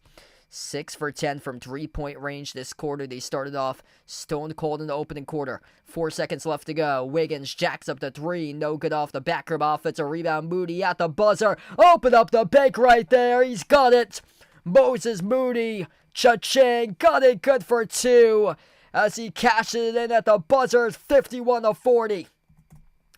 6 for 10 from 3-point range this quarter. They started off stone cold in the opening quarter. 4 seconds left to go. Wiggins jacks up the 3. No good off the back rim. Offensive rebound. Moody at the buzzer. Open up the bank right there. He's got it. Moses Moody. Cha-ching. Got it good for 2. As he cashes it in at the buzzer. 51-40.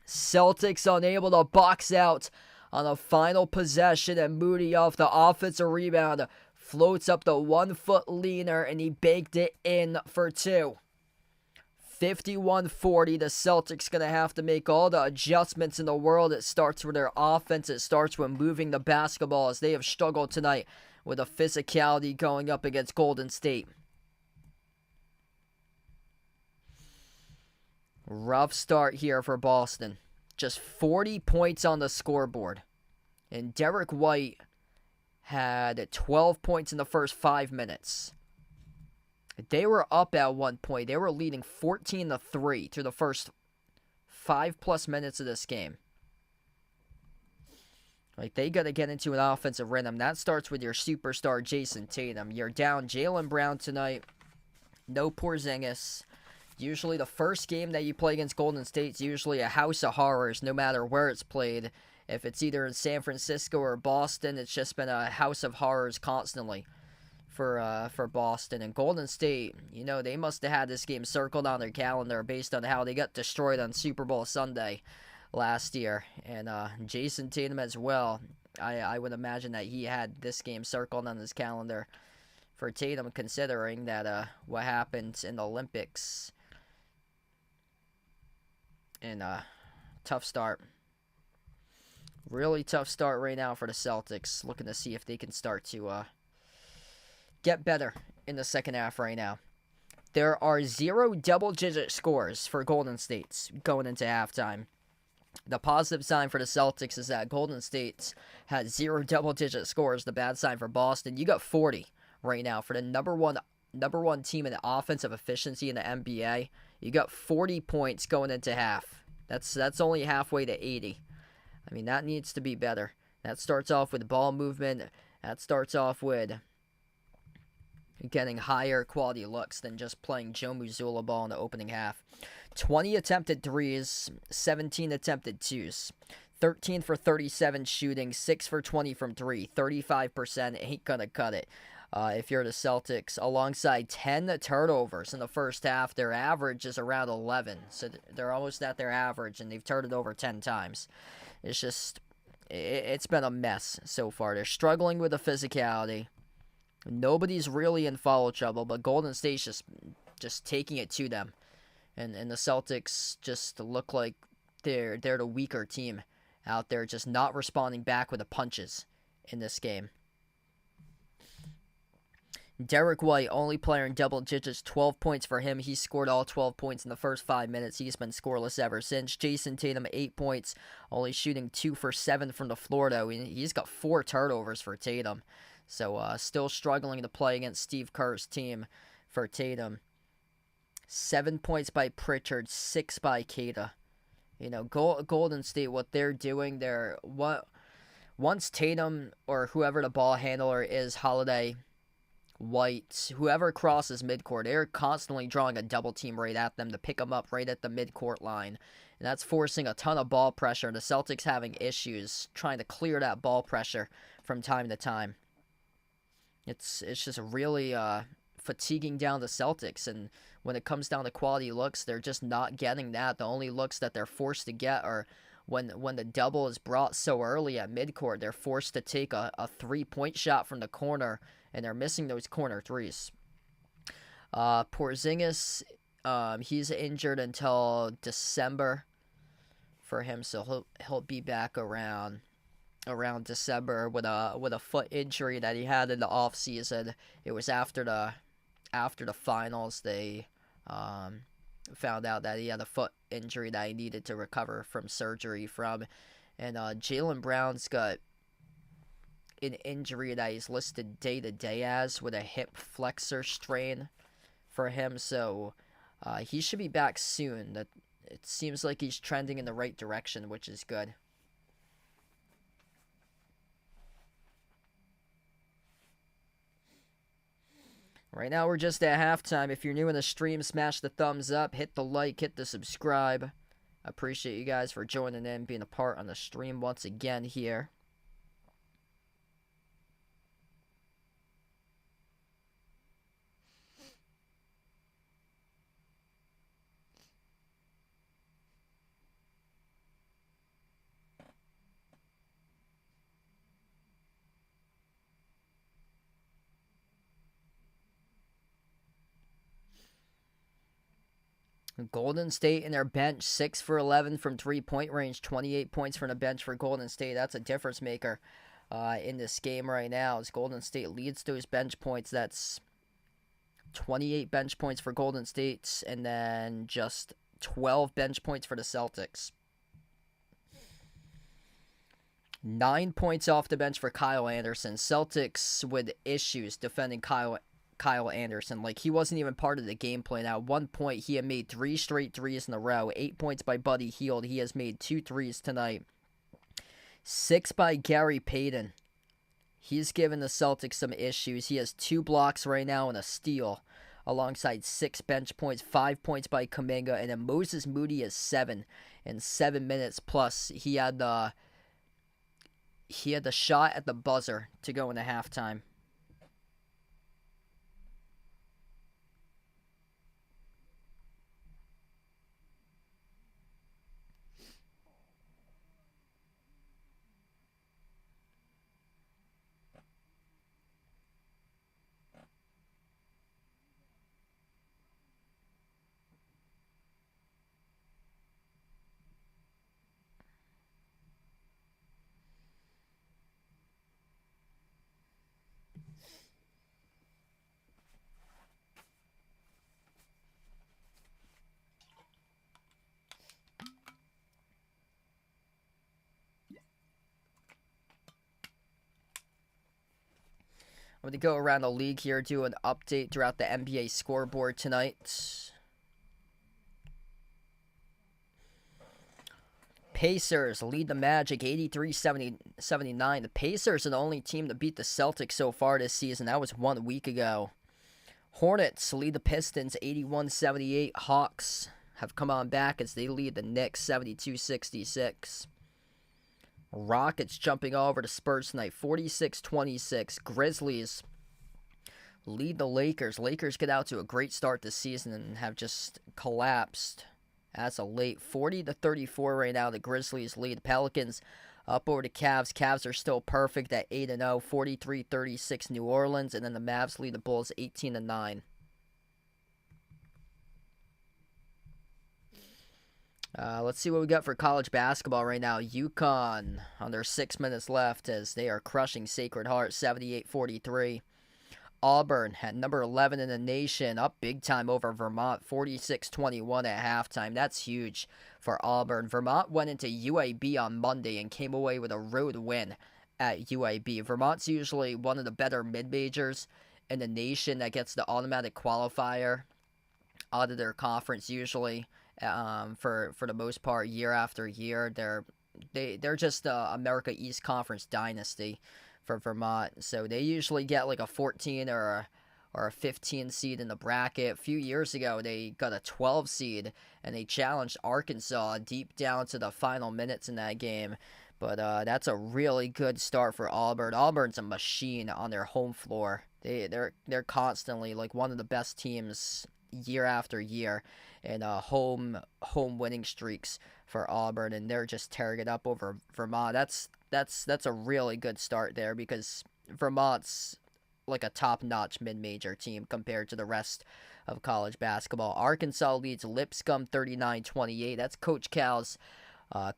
Celtics unable to box out on a final possession, and Moody off the offensive rebound floats up the 1-foot leaner, and he baked it in for 2. 51-40. The Celtics going to have to make all the adjustments in the world. It starts with their offense. It starts with moving the basketball, as they have struggled tonight with a physicality going up against Golden State. Rough start here for Boston. Just 40 points on the scoreboard. And Derek White had 12 points in the first 5 minutes. They were up at one point. They were leading 14-3 through the first 5+ minutes of this game. Like, they got to get into an offensive rhythm. That starts with your superstar, Jason Tatum. You're down Jaylen Brown tonight. No Porzingis. Usually the first game that you play against Golden State is usually a house of horrors, no matter where it's played. If it's either in San Francisco or Boston, it's just been a house of horrors constantly for Boston. And Golden State, you know, they must have had this game circled on their calendar based on how they got destroyed on Super Bowl Sunday last year. And Jason Tatum as well. I would imagine that he had this game circled on his calendar for Tatum, considering that what happened in the Olympics. And tough start. Really tough start right now for the Celtics. Looking to see if they can start to get better in the second half right now. There are 0 double-digit scores for Golden State going into halftime. The positive sign for the Celtics is that Golden State had 0 double-digit scores. The bad sign for Boston, you got 40 right now for the number one team in the offensive efficiency in the NBA. You got 40 points going into half. That's only halfway to 80. I mean, that needs to be better. That starts off with ball movement. That starts off with getting higher quality looks than just playing Joe Mazzulla ball in the opening half. 20 attempted threes, 17 attempted twos. 13 for 37 shooting, 6 for 20 from 3. 35% ain't gonna cut it. If you're the Celtics, alongside 10 turnovers in the first half, their average is around 11. So they're almost at their average, and they've turned it over 10 times. It's just, it's been a mess so far. They're struggling with the physicality. Nobody's really in foul trouble, but Golden State's just taking it to them. And the Celtics just look like they're the weaker team out there, just not responding back with the punches in this game. Derek White, only player in double digits, 12 points for him. He scored all 12 points in the first 5 minutes. He's been scoreless ever since. Jason Tatum, 8 points, only shooting 2 for 7 from the floor, though. He's got 4 turnovers for Tatum. So still struggling to play against Steve Kerr's team for Tatum. 7 points by Pritchard, 6 by Keita. Golden State, what they're doing, once Tatum or whoever the ball handler is, Holiday, White, whoever crosses midcourt, they're constantly drawing a double team right at them to pick them up right at the midcourt line. And that's forcing a ton of ball pressure. The Celtics having issues trying to clear that ball pressure from time to time. It's just really fatiguing down the Celtics, and when it comes down to quality looks, they're just not getting that. The only looks that they're forced to get are when the double is brought so early at midcourt, they're forced to take a 3-point shot from the corner, and they're missing those corner threes. Porzingis, he's injured until December for him, so he'll be back around December with a foot injury that he had in the offseason. It was after the finals they found out that he had a foot injury that he needed to recover from surgery from. And Jaylen Brown's got an injury that he's listed day-to-day as with a hip flexor strain for him, so he should be back soon. It seems like he's trending in the right direction, which is good. Right now, we're just at halftime. If you're new in the stream, smash the thumbs up, hit the like, hit the subscribe. I appreciate you guys for joining in, being a part on the stream once again here. Golden State in their bench, 6 for 11 from 3-point range, 28 points from the bench for Golden State. That's a difference maker in this game right now as Golden State leads those bench points. That's 28 bench points for Golden State and then just 12 bench points for the Celtics. 9 points off the bench for Kyle Anderson. Celtics with issues defending Kyle Anderson. Like, he wasn't even part of the game plan. At one point, he had made 3 straight threes in a row. 8 points by Buddy Hield. He has made 2 threes tonight. 6 by Gary Payton. He's given the Celtics some issues. He has 2 blocks right now and a steal, alongside 6 bench points, 5 points by Kuminga, and then Moses Moody has 7 in 7 minutes. Plus, he had the shot at the buzzer to go into halftime. I'm going to go around the league here, do an update throughout the NBA scoreboard tonight. Pacers lead the Magic 83-79. The Pacers are the only team to beat the Celtics so far this season. That was 1 week ago. Hornets lead the Pistons 81-78. Hawks have come on back as they lead the Knicks 72-66. Rockets jumping all over the Spurs tonight, 46-26. Grizzlies lead the Lakers. Lakers get out to a great start this season and have just collapsed as of late. 40-34 right now, the Grizzlies lead. Pelicans up over the Cavs. Cavs are still perfect at 8-0, 43-36 New Orleans. And then the Mavs lead the Bulls 18-9. Let's see what we got for college basketball right now. UConn under 6 minutes left as they are crushing Sacred Heart 78-43. Auburn at number 11 in the nation, up big time over Vermont, 46-21 at halftime. That's huge for Auburn. Vermont went into UAB on Monday and came away with a road win at UAB. Vermont's usually one of the better mid-majors in the nation that gets the automatic qualifier out of their conference usually. For the most part, year after year, they're just a America East Conference dynasty for Vermont. So they usually get like a 14 or a 15 seed in the bracket. A few years ago, they got a 12 seed and they challenged Arkansas deep down to the final minutes in that game. But that's a really good start for Auburn. Auburn's a machine on their home floor. They're constantly like one of the best teams year after year, and home winning streaks for Auburn, and they're just tearing it up over Vermont. That's a really good start there, because Vermont's like a top-notch mid-major team compared to the rest of college basketball. Arkansas leads Lipscomb 39-28. That's Coach Cal's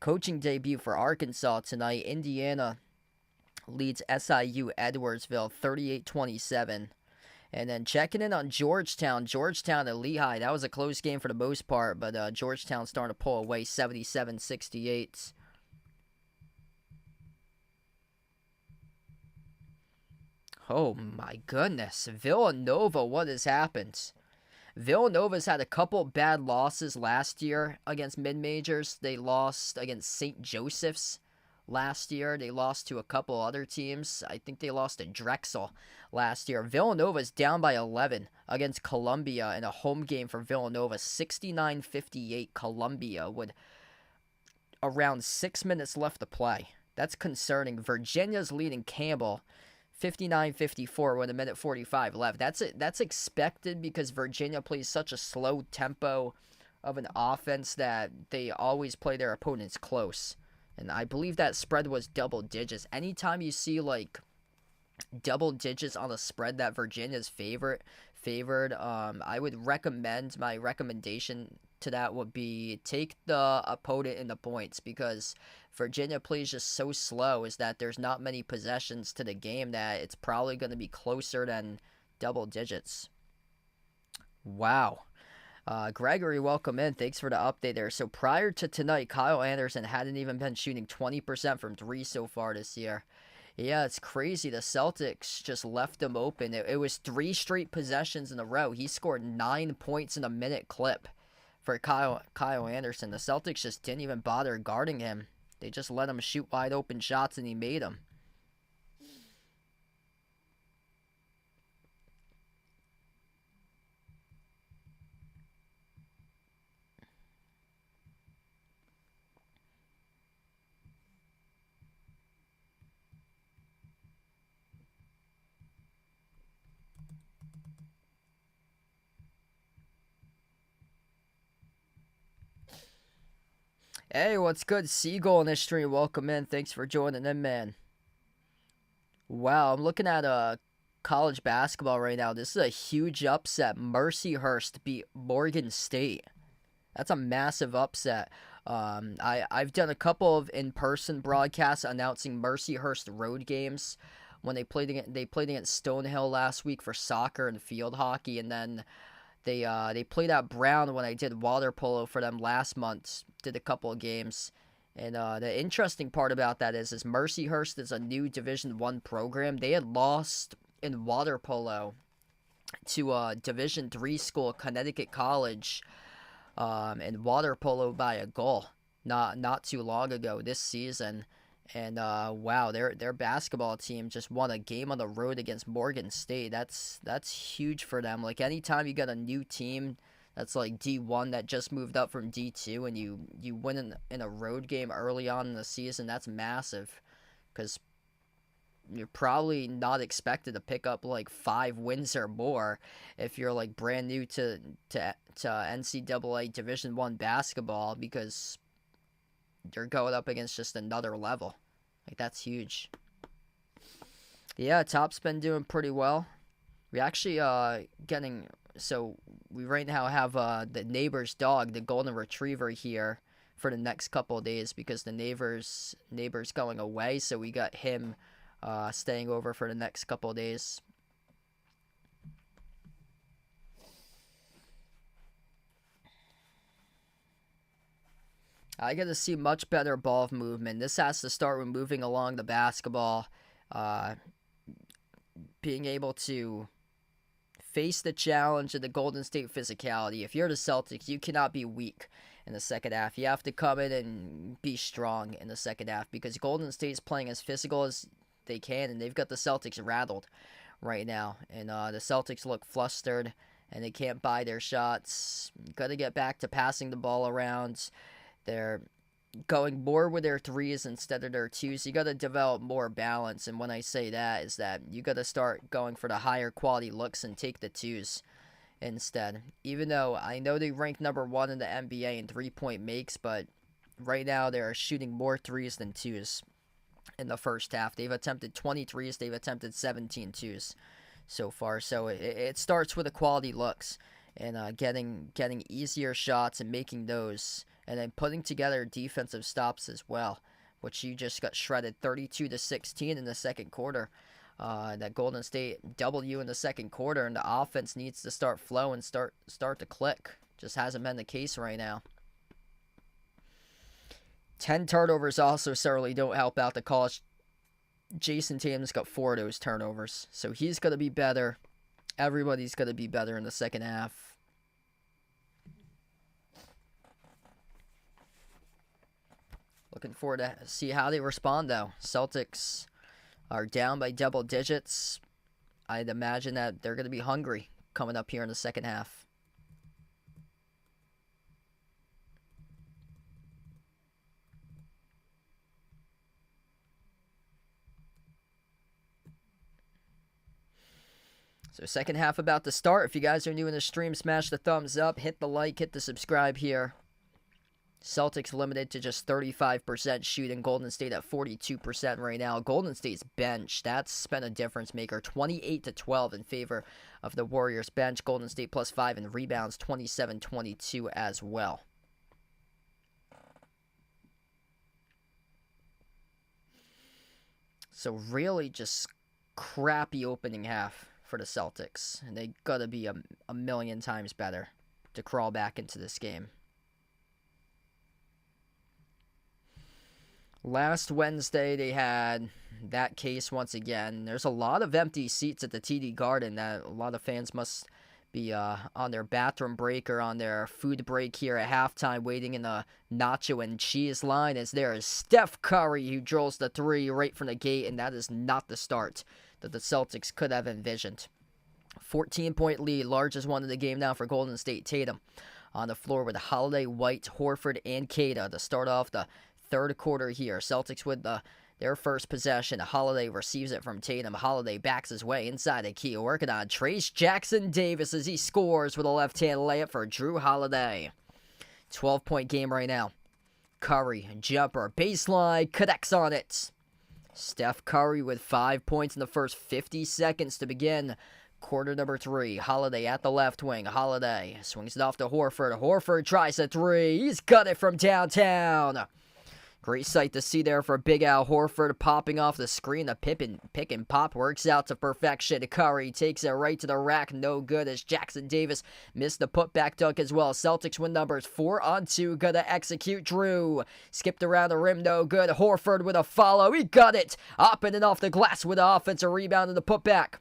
coaching debut for Arkansas tonight. Indiana leads SIU Edwardsville 38-27. And then checking in on Georgetown at Lehigh. That was a close game for the most part, but Georgetown starting to pull away 77-68. Oh my goodness. Villanova, what has happened? Villanova's had a couple bad losses last year against mid-majors. They lost against St. Joseph's last year. They lost to a couple other teams. I think they lost to Drexel last year. Villanova's down by 11 against Columbia in a home game for Villanova. 69-58 Columbia with around 6 minutes left to play. That's concerning. Virginia's leading Campbell 59-54 with a minute 45 left. That's expected because Virginia plays such a slow tempo of an offense that they always play their opponents close. And I believe that spread was double digits. Anytime you see like double digits on a spread that Virginia's favored, I would recommend, my recommendation to that would be take the opponent in the points, because Virginia plays just so slow is that there's not many possessions to the game that it's probably going to be closer than double digits. Wow. Gregory, welcome in. Thanks for the update there. So prior to tonight, Kyle Anderson hadn't even been shooting 20% from three so far this year. Yeah, it's crazy. The Celtics just left him open. It was 3 straight possessions in a row. He scored 9 points in a minute clip for Kyle Anderson. The Celtics just didn't even bother guarding him. They just let him shoot wide open shots, and he made them. Hey, what's good? Seagull in this stream. Welcome in. Thanks for joining in, man. Wow, I'm looking at college basketball right now. This is a huge upset. Mercyhurst beat Morgan State. That's a massive upset. I've done a couple of in-person broadcasts announcing Mercyhurst road games when they played against Stonehill last week for soccer and field hockey, and then they played at Brown when I did water polo for them last month. Did a couple of games. And the interesting part about that is Mercyhurst is a new Division I program. They had lost in water polo to a Division III school, Connecticut College, in water polo by a goal not too long ago this season. And wow, their basketball team just won a game on the road against Morgan State. That's huge for them. Like, anytime you got a new team that's like D1 that just moved up from D2 and you win in a road game early on in the season, that's massive, because you're probably not expected to pick up like 5 wins or more if you're like brand new to NCAA Division I basketball, because you're going up against just another level. Like, that's huge. Yeah, Top's been doing pretty well. We actually we right now have the neighbor's dog, the golden retriever, here for the next couple of days because the neighbor's going away, so we got him staying over for the next couple of days. I got to see much better ball movement. This has to start with moving along the basketball, uh, being able to face the challenge of the Golden State physicality. If you're the Celtics, you cannot be weak in the second half. You have to come in and be strong in the second half because Golden State's playing as physical as they can, and they've got the Celtics rattled right now. And the Celtics look flustered, and they can't buy their shots. Got to get back to passing the ball around. They're going more with their threes instead of their twos. You got to develop more balance, and when I say that is that you got to start going for the higher quality looks and take the twos instead. Even though I know they rank number 1 in the NBA in 3-point makes, but right now they are shooting more threes than twos in the first half. They've attempted 20 threes, they've attempted 17 twos so far. So it starts with the quality looks and getting easier shots and making those, and then putting together defensive stops as well, which you just got shredded 32-16 in the second quarter. That Golden State W in the second quarter, and the offense needs to start flowing, start to click. Just hasn't been the case right now. 10 turnovers also certainly don't help out the cause. Jason Tatum's got 4 of those turnovers, so he's going to be better. Everybody's going to be better in the second half. Looking forward to see how they respond, though. Celtics are down by double digits. I'd imagine that they're going to be hungry coming up here in the second half. So second half about to start. If you guys are new in the stream, smash the thumbs up, hit the like, hit the subscribe here. Celtics limited to just 35% shooting. Golden State at 42% right now. Golden State's bench, that's been a difference maker. 28-12 in favor of the Warriors bench. Golden State +5 in rebounds, 27-22 as well. So really just crappy opening half for the Celtics. And they got to be a million times better to crawl back into this game. Last Wednesday, they had that case once again. There's a lot of empty seats at the TD Garden that a lot of fans must be on their bathroom break or on their food break here at halftime, waiting in the nacho and cheese line, as there is Steph Curry who drills the 3 right from the gate, and that is not the start that the Celtics could have envisioned. 14-point lead, largest one in the game now for Golden State. Tatum on the floor with Holiday, White, Horford, and Kata to start off the third quarter here. Celtics with their first possession. Holiday receives it from Tatum. Holiday backs his way inside the key, working on Trayce Jackson-Davis as he scores with a left-hand layup for Jrue Holiday. 12-point game right now. Curry, jumper, baseline, connects on it. Steph Curry with 5 points in the first 50 seconds to begin quarter number 3. Holiday at the left wing. Holiday swings it off to Horford. Horford tries a 3. He's got it from downtown. Great sight to see there for Big Al Horford, popping off the screen. The pick and pop works out to perfection. Curry takes it right to the rack. No good as Jackson-Davis missed the putback dunk as well. Celtics win numbers 4-on-2. Gonna execute. Jrue skipped around the rim. No good. Horford with a follow. He got it. Up and off the glass with the offensive rebound and the putback.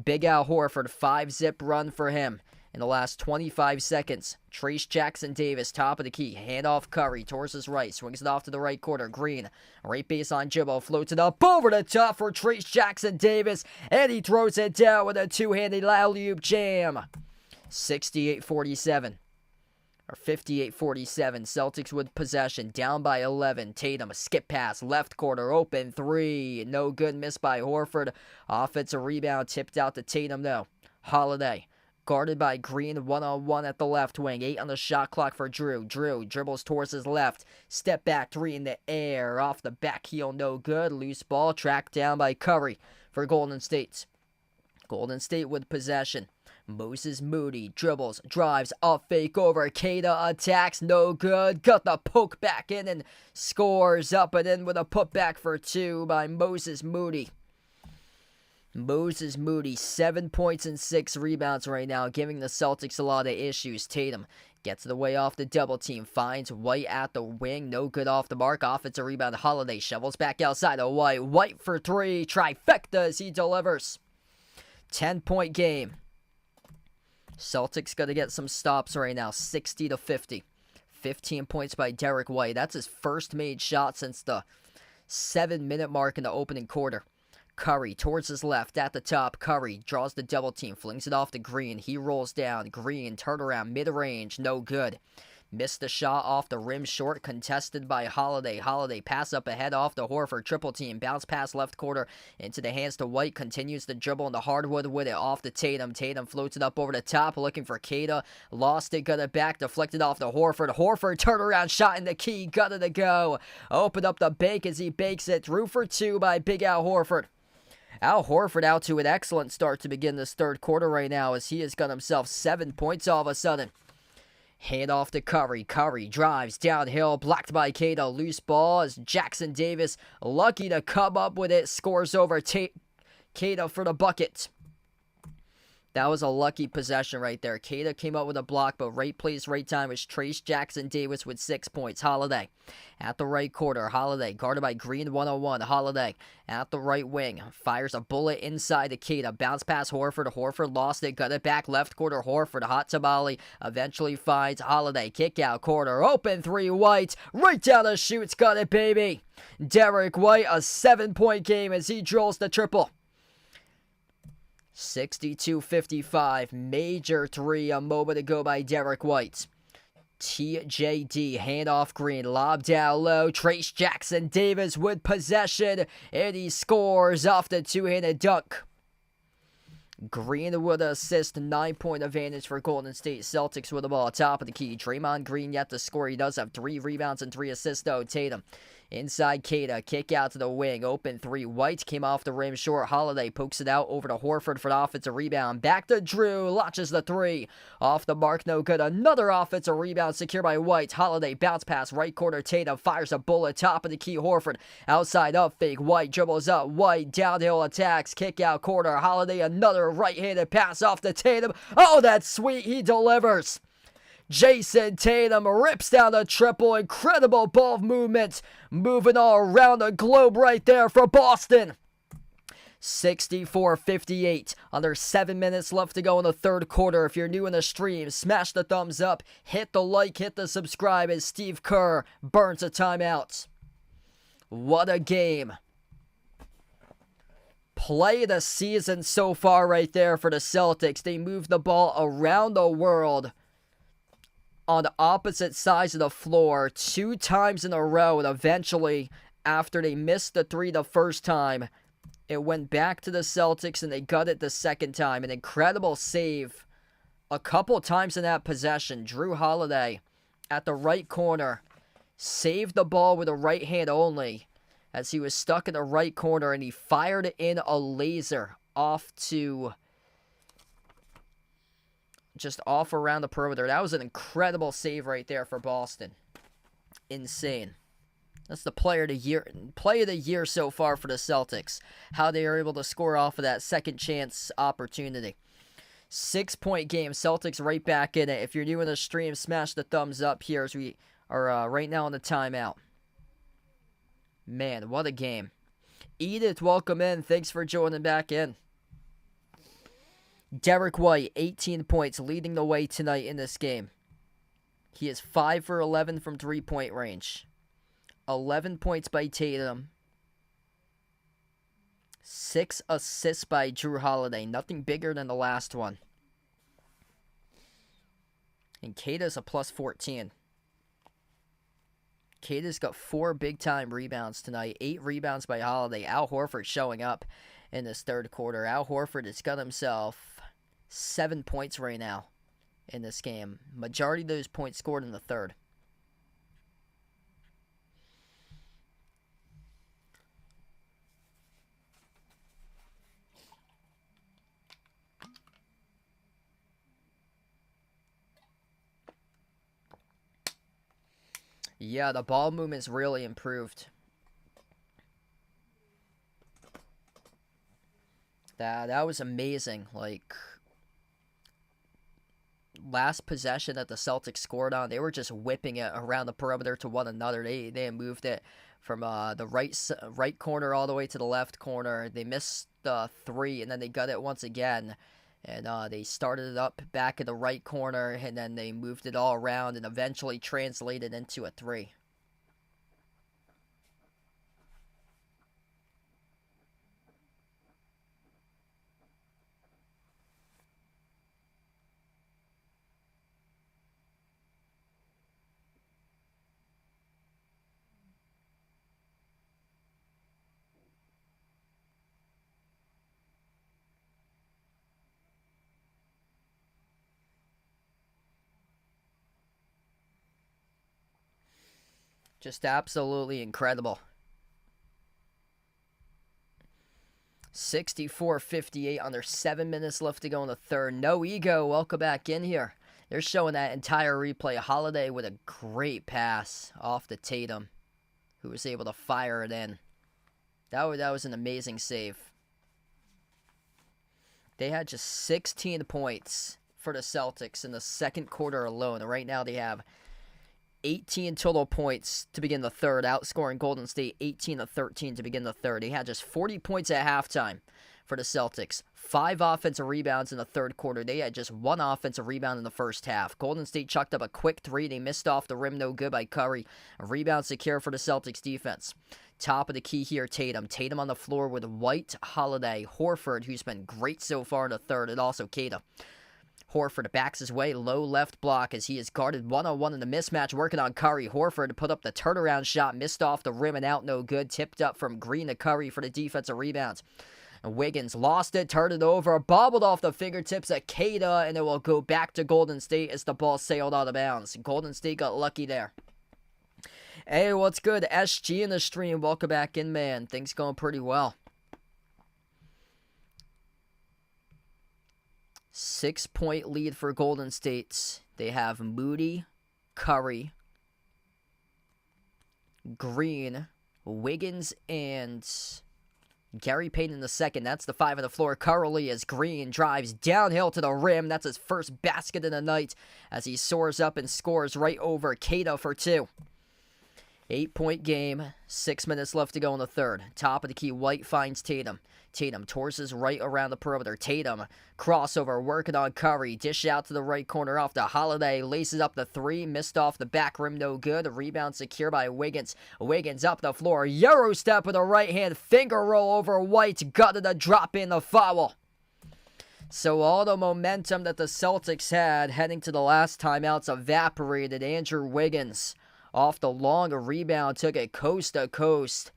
Big Al Horford, 5-zip run for him. In the last 25 seconds, Trayce Jackson-Davis, top of the key, handoff Curry, towards his right, swings it off to the right quarter, Green, right baseline Jibbo, floats it up over the top for Trayce Jackson-Davis, and he throws it down with a two-handed alley-oop jam. 68-47, or 58-47, Celtics with possession, down by 11, Tatum, skip pass, left corner, open 3, no good, missed by Horford, offensive rebound, tipped out to Tatum though. Holiday, guarded by Green, one-on-one at the left wing. 8 on the shot clock for Jrue. Jrue dribbles towards his left. Step back 3 in the air. Off the back heel, no good. Loose ball tracked down by Curry for Golden State. Golden State with possession. Moses Moody dribbles, drives, off fake over. Kata attacks, no good. Got the poke back in and scores up and in with a putback for 2 by Moses Moody. Moses Moody, 7 points and 6 rebounds right now, giving the Celtics a lot of issues. Tatum gets the way off the double team, finds White at the wing, no good off the mark. Offensive rebound, Holiday shovels back outside of White. White for three, trifecta as he delivers. 10-point game. Celtics got to get some stops right now, 60-50. 15 points by Derek White. That's his first made shot since the 7-minute mark in the opening quarter. Curry towards his left at the top. Curry draws the double team, flings it off to Green. He rolls down. Green, turnaround, mid-range, no good. Missed the shot off the rim short, contested by Holiday. Holiday pass up ahead off the Horford, triple team, bounce pass left quarter into the hands to White, continues to dribble in the hardwood with it, off to Tatum. Tatum floats it up over the top, looking for Kada, lost it, got it back, deflected off to Horford. Horford, turnaround shot in the key, got it to go. Open up the bank as he bakes it, through for two by Big Al Horford. Al Horford out to an excellent start to begin this third quarter right now as he has got himself 7 points all of a sudden. Hand off to Curry. Curry drives downhill, blocked by Kada. Loose ball as Jackson Davis lucky to come up with it. Scores over Kada for the bucket. That was a lucky possession right there. Kada came up with a block, but right place, right time was Trace Jackson Davis with 6 points. Holiday at the right quarter. Holiday guarded by Green 101. Holiday at the right wing. Fires a bullet inside to Kada. Bounce past Horford. Horford lost it. Got it back left quarter. Horford. Hot tamale. Eventually finds Holiday. Kick out quarter. Open three. White. Right down the chutes. Got it, baby. Derek White, a 7-point game as he drills the triple. 62-55, major three a moment ago by Derek White. TJD, handoff Green, lob down low, Trace Jackson Davis with possession, and he scores off the two-handed dunk. Green with an assist, 9-point advantage for Golden State. Celtics with the ball, top of the key. Draymond Green yet to score. He does have 3 rebounds and 3 assists though. Tatum inside Kada, kick out to the wing, open three. White came off the rim short. Holiday pokes it out over to Horford for the offensive rebound. Back to Drew, launches the three. Off the mark, no good. Another offensive rebound secured by White. Holiday bounce pass, right corner. Tatum fires a bullet, top of the key. Horford outside up fake. White dribbles up. White downhill attacks, kick out corner. Holiday another right-handed pass off to Tatum. Oh, that's sweet. He delivers. Jason Tatum rips down the triple. Incredible ball movement. Moving all around the globe right there for Boston. 64-58. Under 7 minutes left to go in the third quarter. If you're new in the stream, smash the thumbs up. Hit the like, hit the subscribe as Steve Kerr burns a timeout. What a game. Play of the season so far right there for the Celtics. They move the ball around the world on the opposite sides of the floor 2 times in a row, and eventually, after they missed the three the first time, it went back to the Celtics and they got it the second time. An incredible save a couple times in that possession. Drew Holiday at the right corner saved the ball with a right hand only as he was stuck in the right corner, and he fired in a laser off to just off around the perimeter. That was an incredible save right there for Boston. Insane. That's the play of the year so far for the Celtics. How they are able to score off of that second chance opportunity. 6-point game. Celtics right back in it. If you're new in the stream, smash the thumbs up here as we are right now on the timeout. Man, what a game. Edith, welcome in. Thanks for joining back in. Derek White, 18 points, leading the way tonight in this game. He is 5 for 11 from three-point range. 11 points by Tatum. 6 assists by Drew Holiday. Nothing bigger than the last one. And Kata's a plus 14. Kata's got 4 big-time rebounds tonight. 8 rebounds by Holiday. Al Horford showing up in this third quarter. Al Horford has got himself 7 points right now in this game. Majority of those points scored in the third. Yeah, the ball movement's really improved. That was amazing. Like, last possession that the Celtics scored on, they were just whipping it around the perimeter to one another. They moved it from the right corner all the way to the left corner. They missed the three, and then they got it once again. And they started it up back in the right corner, and then they moved it all around and eventually translated into a three. Just absolutely incredible. 64-58 under 7 minutes left to go in the third. No ego. Welcome back in here. They're showing that entire replay. Holiday with a great pass off the Tatum, who was able to fire it in. That was an amazing save. They had just 16 points for the Celtics in the second quarter alone. And right now they have 18 total points to begin the third, outscoring Golden State 18-13 to begin the third. They had just 40 points at halftime for the Celtics. 5 offensive rebounds in the third quarter. They had just 1 offensive rebound in the first half. Golden State chucked up a quick 3. They missed off the rim, no good by Curry. A rebound secure for the Celtics defense. Top of the key here, Tatum. Tatum on the floor with White, Holiday, Horford, who's been great so far in the third, and also Kata. Horford backs his way, low left block as he is guarded one-on-one in the mismatch, working on Curry. Horford put up the turnaround shot, missed off the rim and out, no good. Tipped up from Green to Curry for the defensive rebounds. And Wiggins lost it, turned it over, bobbled off the fingertips at Kata, and it will go back to Golden State as the ball sailed out of bounds. Golden State got lucky there. Hey, what's good? SG in the stream. Welcome back in, man. Things going pretty well. 6-point lead for Golden State. They have Moody, Curry, Green, Wiggins, and Gary Payton in the second. That's the 5 on the floor. Curly as Green drives downhill to the rim. That's his first basket of the night as he soars up and scores right over Kata for 2. 8-point game, 6 minutes left to go in the third. Top of the key, White finds Tatum. Tatum torses right around the perimeter. Tatum, crossover, working on Curry. Dish out to the right corner off to Holiday. Laces up the 3, missed off the back rim, no good. A rebound secure by Wiggins. Wiggins up the floor. Euro step with a right hand. Finger roll over White. Gutted a drop in the foul. So all the momentum that the Celtics had heading to the last timeouts evaporated. Andrew Wiggins off the long rebound, took it coast to coast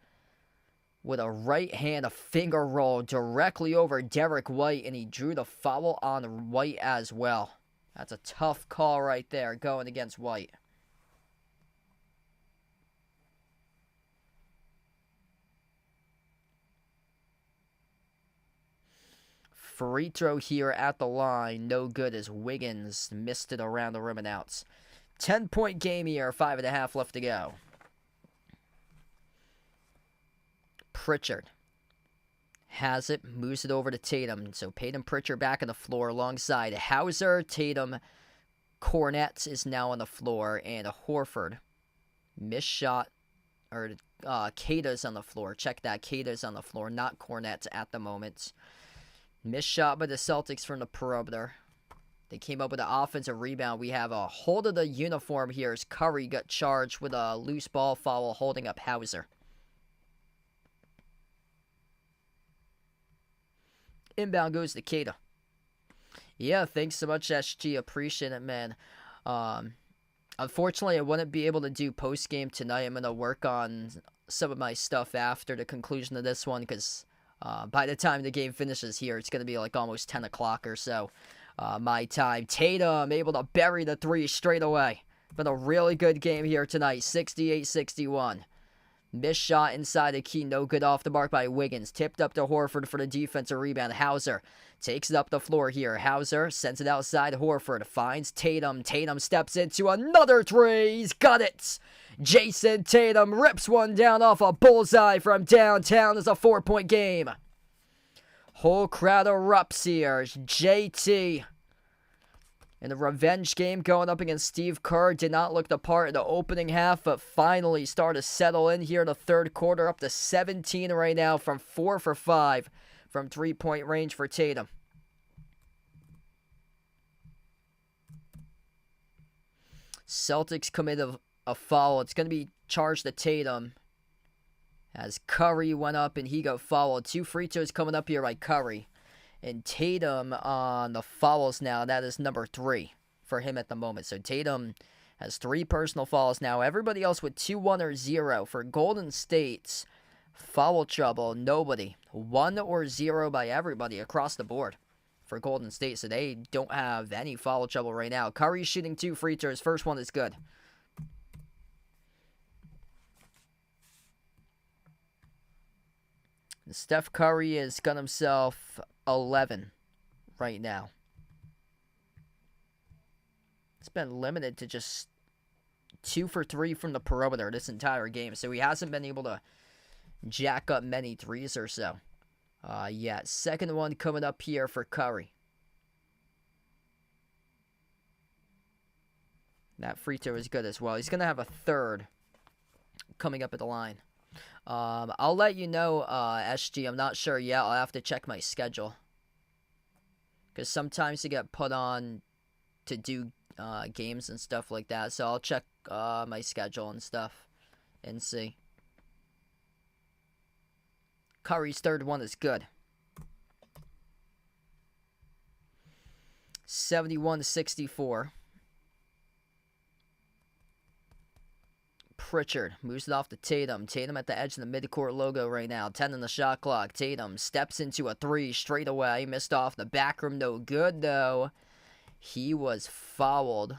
with a right hand, a finger roll directly over Derek White, and he drew the foul on White as well. That's a tough call right there, going against White. Free throw here at the line, no good as Wiggins missed it around the rim and outs. 10-point game here, 5.5 left to go. Pritchard has it, moves it over to Tatum. So Peyton Pritchard back on the floor alongside Hauser. Tatum, Cornette is now on the floor, and Horford. Missed shot, or Kata's on the floor. Check that, Kata's on the floor, not Cornette at the moment. Missed shot by the Celtics from the perimeter. They came up with an offensive rebound. We have a hold of the uniform here as Curry got charged with a loose ball foul holding up Hauser. Inbound goes to Kata. Yeah, thanks so much, SG. Appreciate it, man. Unfortunately, I wouldn't be able to do post-game tonight. I'm going to work on some of my stuff after the conclusion of this one because by the time the game finishes here, it's going to be like almost 10 o'clock or so. My time. Tatum able to bury the 3 straight away. Been a really good game here tonight. 68-61. Missed shot inside the key. No good off the mark by Wiggins. Tipped up to Horford for the defensive rebound. Hauser takes it up the floor here. Hauser sends it outside. Horford finds Tatum. Tatum steps into another 3. He's got it. Jason Tatum rips one down off a bullseye from downtown. It's a 4-point game. Whole crowd erupts here. JT in the revenge game going up against Steve Kerr. Did not look the part in the opening half, but finally started to settle in here in the third quarter. Up to 17 right now from 4 for 5 from three-point range for Tatum. Celtics committed a foul. It's going to be charged to Tatum as Curry went up and he got fouled. 2 free throws coming up here by Curry. And Tatum on the fouls now. That is number 3 for him at the moment. So Tatum has 3 personal fouls now. Everybody else with 2, 1, or 0. For Golden State's foul trouble, nobody. 1 or 0 by everybody across the board for Golden State. So they don't have any foul trouble right now. Curry's shooting 2 free throws. First one is good. Steph Curry has got himself 11 right now. It's been limited to just 2 for 3 from the perimeter this entire game. So he hasn't been able to jack up many threes or so. Yeah, second one coming up here for Curry. That free throw is good as well. He's going to have a third coming up at the line. I'll let you know, SG. I'm not sure yet. I'll have to check my schedule. Because sometimes you get put on to do games and stuff like that. So I'll check my schedule and stuff and see. Curry's third one is good. 71-64. Pritchard moves it off to Tatum. Tatum at the edge of the midcourt logo right now. 10 on the shot clock. Tatum steps into a 3 straight away. Missed off the back rim. No good, though. He was fouled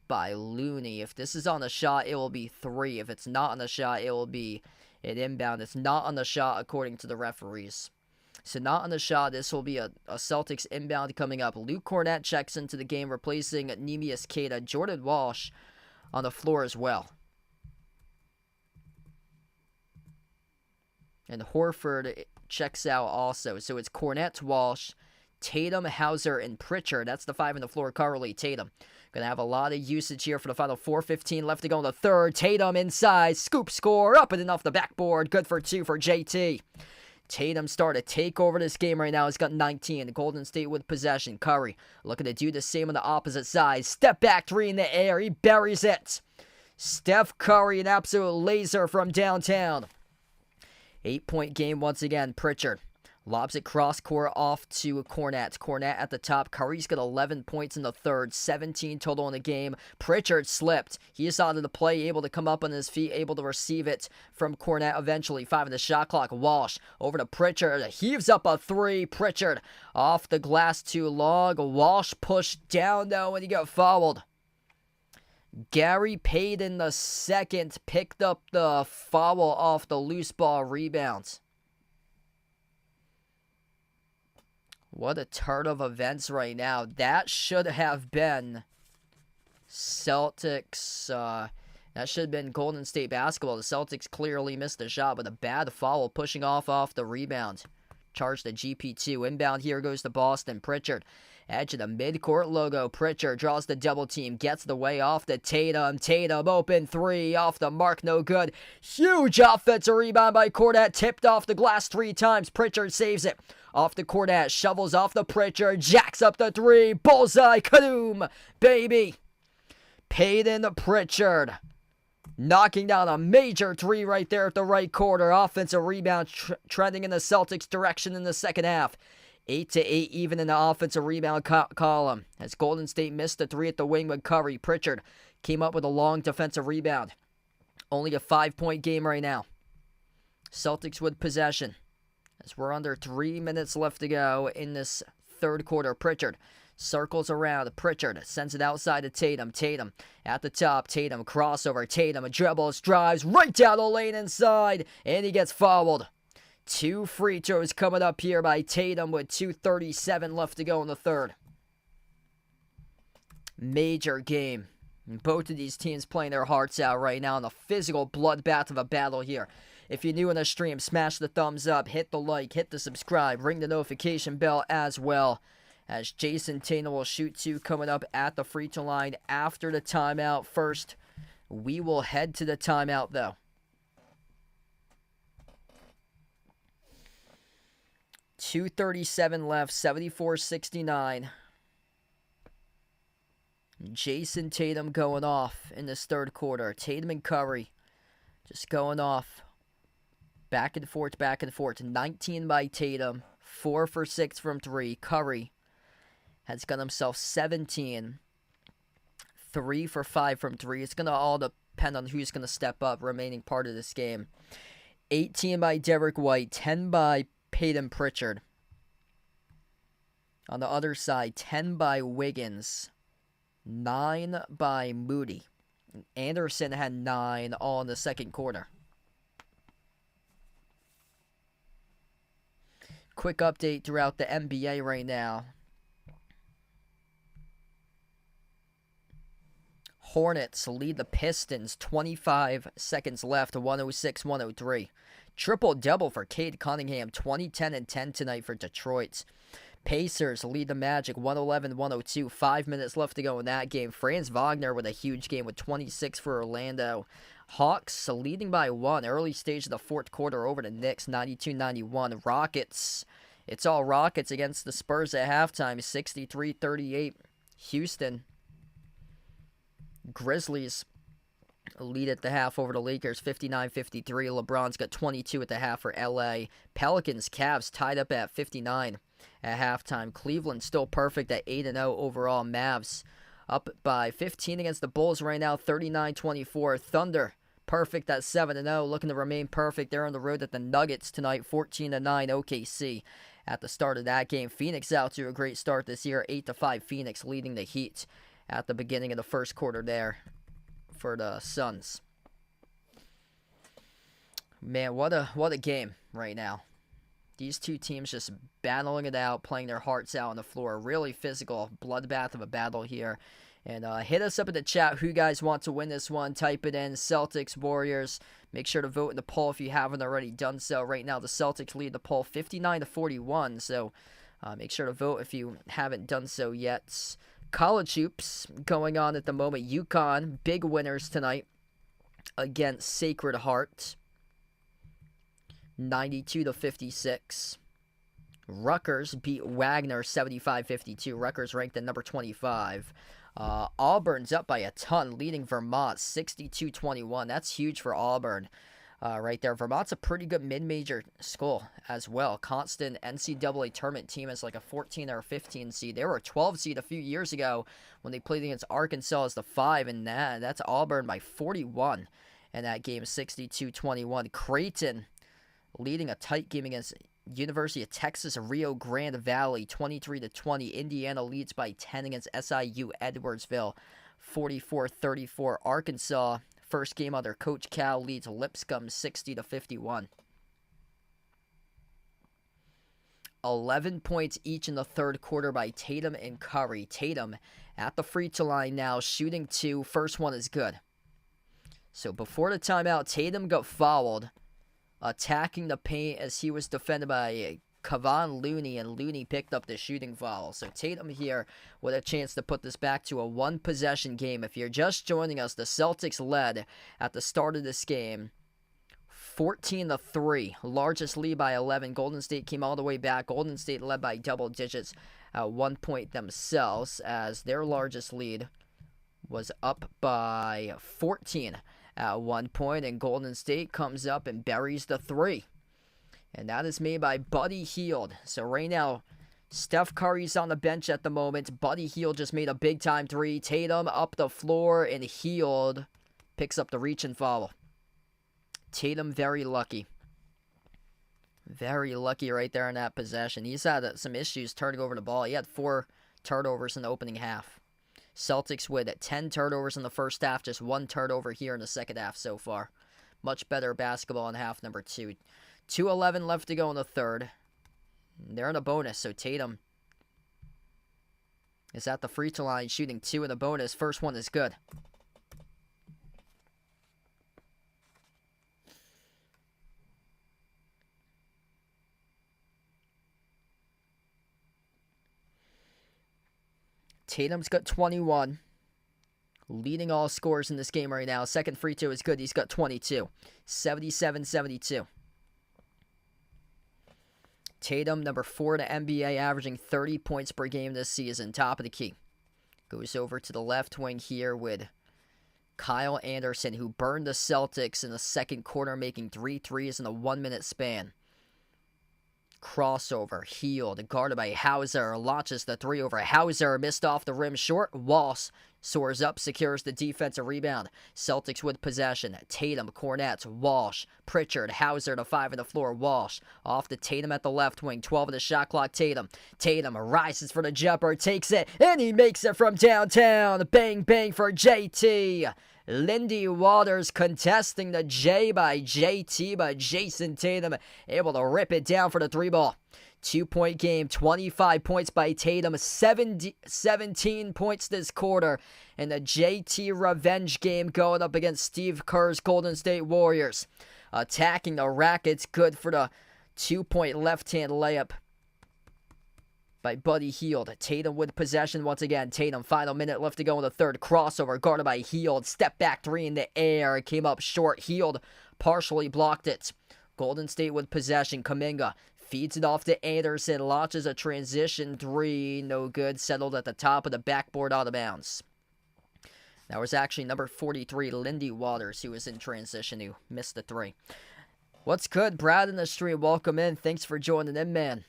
by Looney. If this is on the shot, it will be 3. If it's not on the shot, it will be an inbound. It's not on the shot, according to the referees. So not on the shot. This will be a Celtics inbound coming up. Luke Cornett checks into the game, replacing Neemias Queta. Jordan Walsh on the floor as well. And Horford checks out also. So it's Cornett, Walsh, Tatum, Hauser, and Pritchard. That's the 5 on the floor currently. Tatum going to have a lot of usage here for the final 4:15 left to go in the third. Tatum inside. Scoop score. Up and off the backboard. Good for 2 for JT. Tatum started to take over this game right now. He's got 19. Golden State with possession. Curry looking to do the same on the opposite side. Step back 3 in the air. He buries it. Steph Curry, an absolute laser from downtown. 8-point game once again. Pritchard lobs it cross court off to Cornett. Cornett at the top. Curry's got 11 points in the third. 17 total in the game. Pritchard slipped. He is out of the play, able to come up on his feet, able to receive it from Cornett eventually. 5 on the shot clock. Walsh over to Pritchard. Heaves up a 3. Pritchard off the glass too long. Walsh pushed down though and he got fouled. Gary Payton the second picked up the foul off the loose ball rebounds. What a turn of events right now. That should have been Celtics. That should have been Golden State basketball. The Celtics clearly missed the shot, but a bad foul pushing off the rebound. Charge to GP2. Inbound here goes to Boston. Pritchard. Edge of the midcourt logo. Pritchard draws the double team. Gets the way off to Tatum. Tatum open 3. Off the mark. No good. Huge offensive rebound by Cornett. Tipped off the glass 3 times. Pritchard saves it. Off the Cornett. Shovels off the Pritchard. Jacks up the 3. Bullseye. Kadoom. Baby. Payton Pritchard. Knocking down a major 3 right there at the right corner. Offensive rebound trending in the Celtics' direction in the second half. 8-8 even in the offensive rebound column. As Golden State missed the 3 at the wing with Curry. Pritchard came up with a long defensive rebound. Only a 5-point game right now. Celtics with possession. As we're under 3 minutes left to go in this third quarter. Pritchard circles around. Pritchard sends it outside to Tatum. Tatum at the top. Tatum crossover. Tatum dribbles, drives right down the lane inside. And he gets fouled. 2 free throws coming up here by Tatum with 2:37 left to go in the third. Major game. Both of these teams playing their hearts out right now in a physical bloodbath of a battle here. If you're new on the stream, smash the thumbs up, hit the like, hit the subscribe, ring the notification bell as well. As Jason Tatum will shoot 2 coming up at the free throw line after the timeout. First, we will head to the timeout though. .237 left, 74-69. Jason Tatum going off in this third quarter. Tatum and Curry just going off. Back and forth, back and forth. 19 by Tatum. 4 for 6 from 3. Curry has got himself 17. 3 for 5 from 3. It's going to all depend on who's going to step up remaining part of this game. 18 by Derek White. 10 by Pritchard. On the other side, 10 by Wiggins. 9 by Moody. Anderson had 9 all in the second quarter. Quick update throughout the NBA right now. Hornets lead the Pistons, 25 seconds left, 106-103. Triple-double for Cade Cunningham, 20, 10, and 10 tonight for Detroit. Pacers lead the Magic, 111-102. 5 minutes left to go in that game. Franz Wagner with a huge game with 26 for Orlando. Hawks leading by 1. Early stage of the fourth quarter over the Knicks, 92-91. Rockets, it's all Rockets against the Spurs at halftime, 63-38. Houston. Grizzlies lead at the half over the Lakers, 59-53. LeBron's got 22 at the half for LA. Pelicans, Cavs tied up at 59 at halftime. Cleveland still perfect at 8-0 overall. Mavs up by 15 against the Bulls right now, 39-24. Thunder perfect at 7-0, looking to remain perfect. They're on the road at the Nuggets tonight, 14-9 OKC. At the start of that game, Phoenix out to a great start this year, 8-5 Phoenix leading the Heat at the beginning of the first quarter there for the Suns. Man, what a game right now. These two teams just battling it out, playing their hearts out on the floor. Really physical, bloodbath of a battle here. And hit us up in the chat who you guys want to win this one. Type it in, Celtics, Warriors. Make sure to vote in the poll if you haven't already done so. Right now, the Celtics lead the poll 59-41. So make sure to vote if you haven't done so yet. College hoops going on at the moment. UConn, big winners tonight against Sacred Heart. 92-56. Rutgers beat Wagner 75-52. Rutgers ranked at number 25. Auburn's up by a ton, leading Vermont 62-21. That's huge for Auburn right there. Vermont's a pretty good mid-major school as well. Constant NCAA tournament team is like a 14 or 15 seed. They were a 12 seed a few years ago when they played against Arkansas as the 5, and that's Auburn by 41 in that game, 62-21. Creighton leading a tight game against University of Texas Rio Grande Valley, 23-20. Indiana leads by 10 against SIU Edwardsville, 44-34. Arkansas, first game under Coach Cal, leads Lipscomb 60-51. 11 points each in the third quarter by Tatum and Curry. Tatum at the free throw line now, shooting 2. First one is good. So before the timeout, Tatum got fouled, attacking the paint as he was defended by Kevon Looney, and Looney picked up the shooting foul. So Tatum here with a chance to put this back to a one-possession game. If you're just joining us, the Celtics led at the start of this game 14-3, largest lead by 11. Golden State came all the way back. Golden State led by double digits at 1 point themselves, as their largest lead was up by 14 at 1 point, and Golden State comes up and buries the 3. And that is made by Buddy Hield. So right now, Steph Curry's on the bench at the moment. Buddy Hield just made a big-time 3. Tatum up the floor, and Hield picks up the reach and foul. Tatum very lucky. Very lucky right there in that possession. He's had some issues turning over the ball. He had 4 turnovers in the opening half. Celtics with 10 turnovers in the first half, just 1 turnover here in the second half so far. Much better basketball in half number 2. 2:11 left to go in the third. They're in a bonus, so Tatum is at the free throw line shooting 2 in the bonus. First one is good. Tatum's got 21. Leading all scores in this game right now. Second free throw is good. He's got 22. 77-72. Tatum, number 4 in the NBA, averaging 30 points per game this season. Top of the key. Goes over to the left wing here with Kyle Anderson, who burned the Celtics in the second quarter, making 3 threes in a 1-minute span. Crossover, Healed, guarded by Hauser, launches the 3 over Hauser, missed off the rim short. Walsh soars up, secures the defensive rebound. Celtics with possession. Tatum, Cornette, Walsh, Pritchard, Hauser to 5 on the floor. Walsh off to Tatum at the left wing. 12 of the shot clock. Tatum rises for the jumper, takes it, and he makes it from downtown. Bang, bang for JT. Lindy Waters contesting the J by JT, but Jason Tatum able to rip it down for the 3-ball. 2-point game, 25 points by Tatum, 17 points this quarter in the JT revenge game going up against Steve Kerr's Golden State Warriors. Attacking the rack, it's good for the 2-point left-hand layup by Buddy Hield. Tatum with possession once again. Tatum, final minute left to go in the third. Crossover, guarded by Hield. Step back 3 in the air. It came up short. Hield partially blocked it. Golden State with possession. Kuminga feeds it off to Anderson. Launches a transition 3. No good. Settled at the top of the backboard, out of bounds. That was actually number 43, Lindy Waters, who was in transition, who missed the 3. What's good? Brad in the stream. Welcome in. Thanks for joining in, man.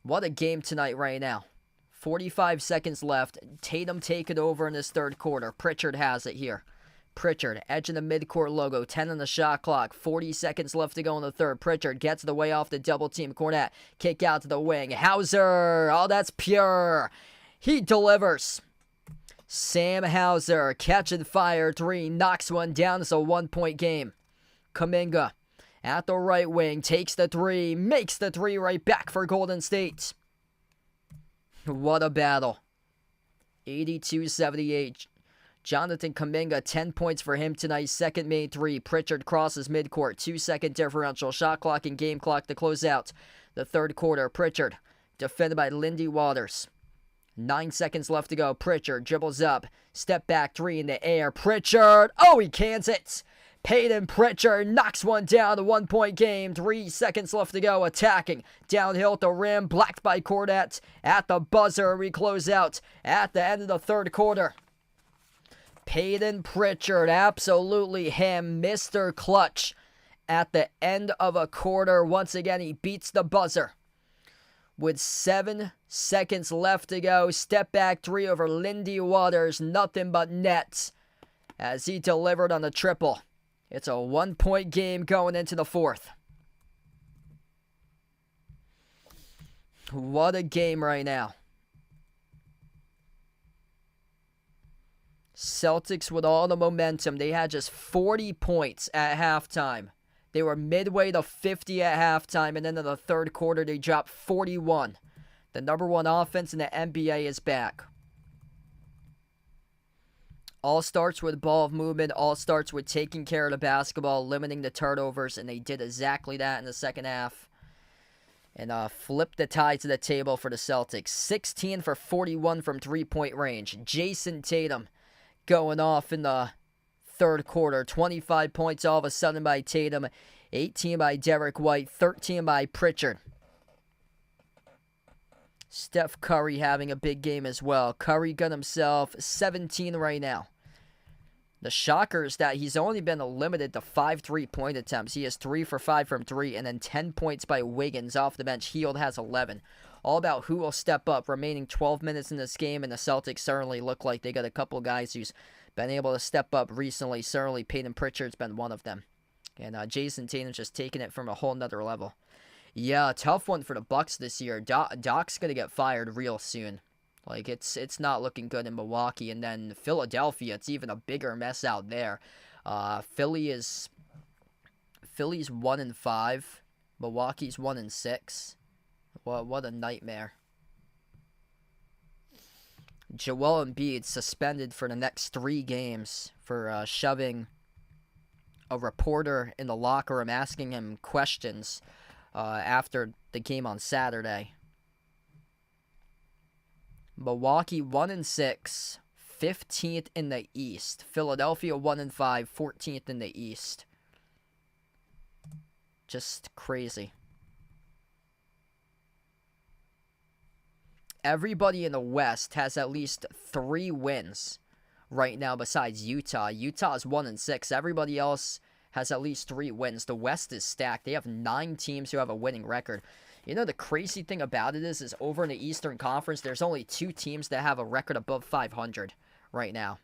What a game tonight right now. 45 seconds left. Tatum taking over in this third quarter. Pritchard has it here. Pritchard, edge of the midcourt logo. 10 on the shot clock. 40 seconds left to go in the third. Pritchard gets the way off the double team. Cornette, kick out to the wing. Hauser, oh, that's pure. He delivers. Sam Hauser, catching fire 3. Knocks one down. It's a 1-point game. Kuminga at the right wing, takes the 3, makes the 3 right back for Golden State. What a battle. 82-78. Jonathan Kuminga, 10 points for him tonight. Second made 3. Pritchard crosses midcourt. 2-second differential. Shot clock and game clock to close out the third quarter. Pritchard, defended by Lindy Waters. 9 seconds left to go. Pritchard dribbles up. Step back 3 in the air. Pritchard, oh, he cans it. Peyton Pritchard knocks one down. A 1-point game. 3 seconds left to go. Attacking. Downhill at the rim. Blocked by Cornette. At the buzzer. We close out at the end of the third quarter. Peyton Pritchard. Absolutely him. Mr. Clutch. At the end of a quarter. Once again, he beats the buzzer. With 7 seconds left to go. Step back 3 over Lindy Waters. Nothing but nets. As he delivered on the triple. It's a 1-point game going into the fourth. What a game right now. Celtics with all the momentum. They had just 40 points at halftime. They were midway to 50 at halftime, and then in the third quarter they dropped 41. The number 1 offense in the NBA is back. All starts with ball movement. All starts with taking care of the basketball, limiting the turnovers, and they did exactly that in the second half. And flipped the tide to the table for the Celtics. 16 for 41 from 3-point range. Jason Tatum going off in the third quarter. 25 points all of a sudden by Tatum. 18 by Derek White. 13 by Pritchard. Steph Curry having a big game as well. Curry got himself 17 right now. The shocker is that he's only been limited to 5 3-point attempts. He has 3 for 5 from 3, and then 10 points by Wiggins off the bench. Hield has 11. All about who will step up. Remaining 12 minutes in this game, and the Celtics certainly look like they got a couple guys who's been able to step up recently. Certainly Peyton Pritchard's been one of them. And Jason Tatum's just taking it from a whole nother level. Yeah, tough one for the Bucks this year. Doc's going to get fired real soon. Like, it's not looking good in Milwaukee. And then Philadelphia, it's even a bigger mess out there. Philly's 1-5. Milwaukee's 1-6. What a nightmare. Joel Embiid suspended for the next 3 games for shoving a reporter in the locker room, asking him questions after the game on Saturday. Milwaukee 1-6, 15th in the East. Philadelphia 1-5, 14th in the East. Just crazy. Everybody in the West has at least 3 wins right now besides Utah. Utah's 1-6. Everybody else has at least 3 wins. The West is stacked. They have 9 teams who have a winning record. You know, the crazy thing about it is over in the Eastern Conference, there's only 2 teams that have a record above 500 right now.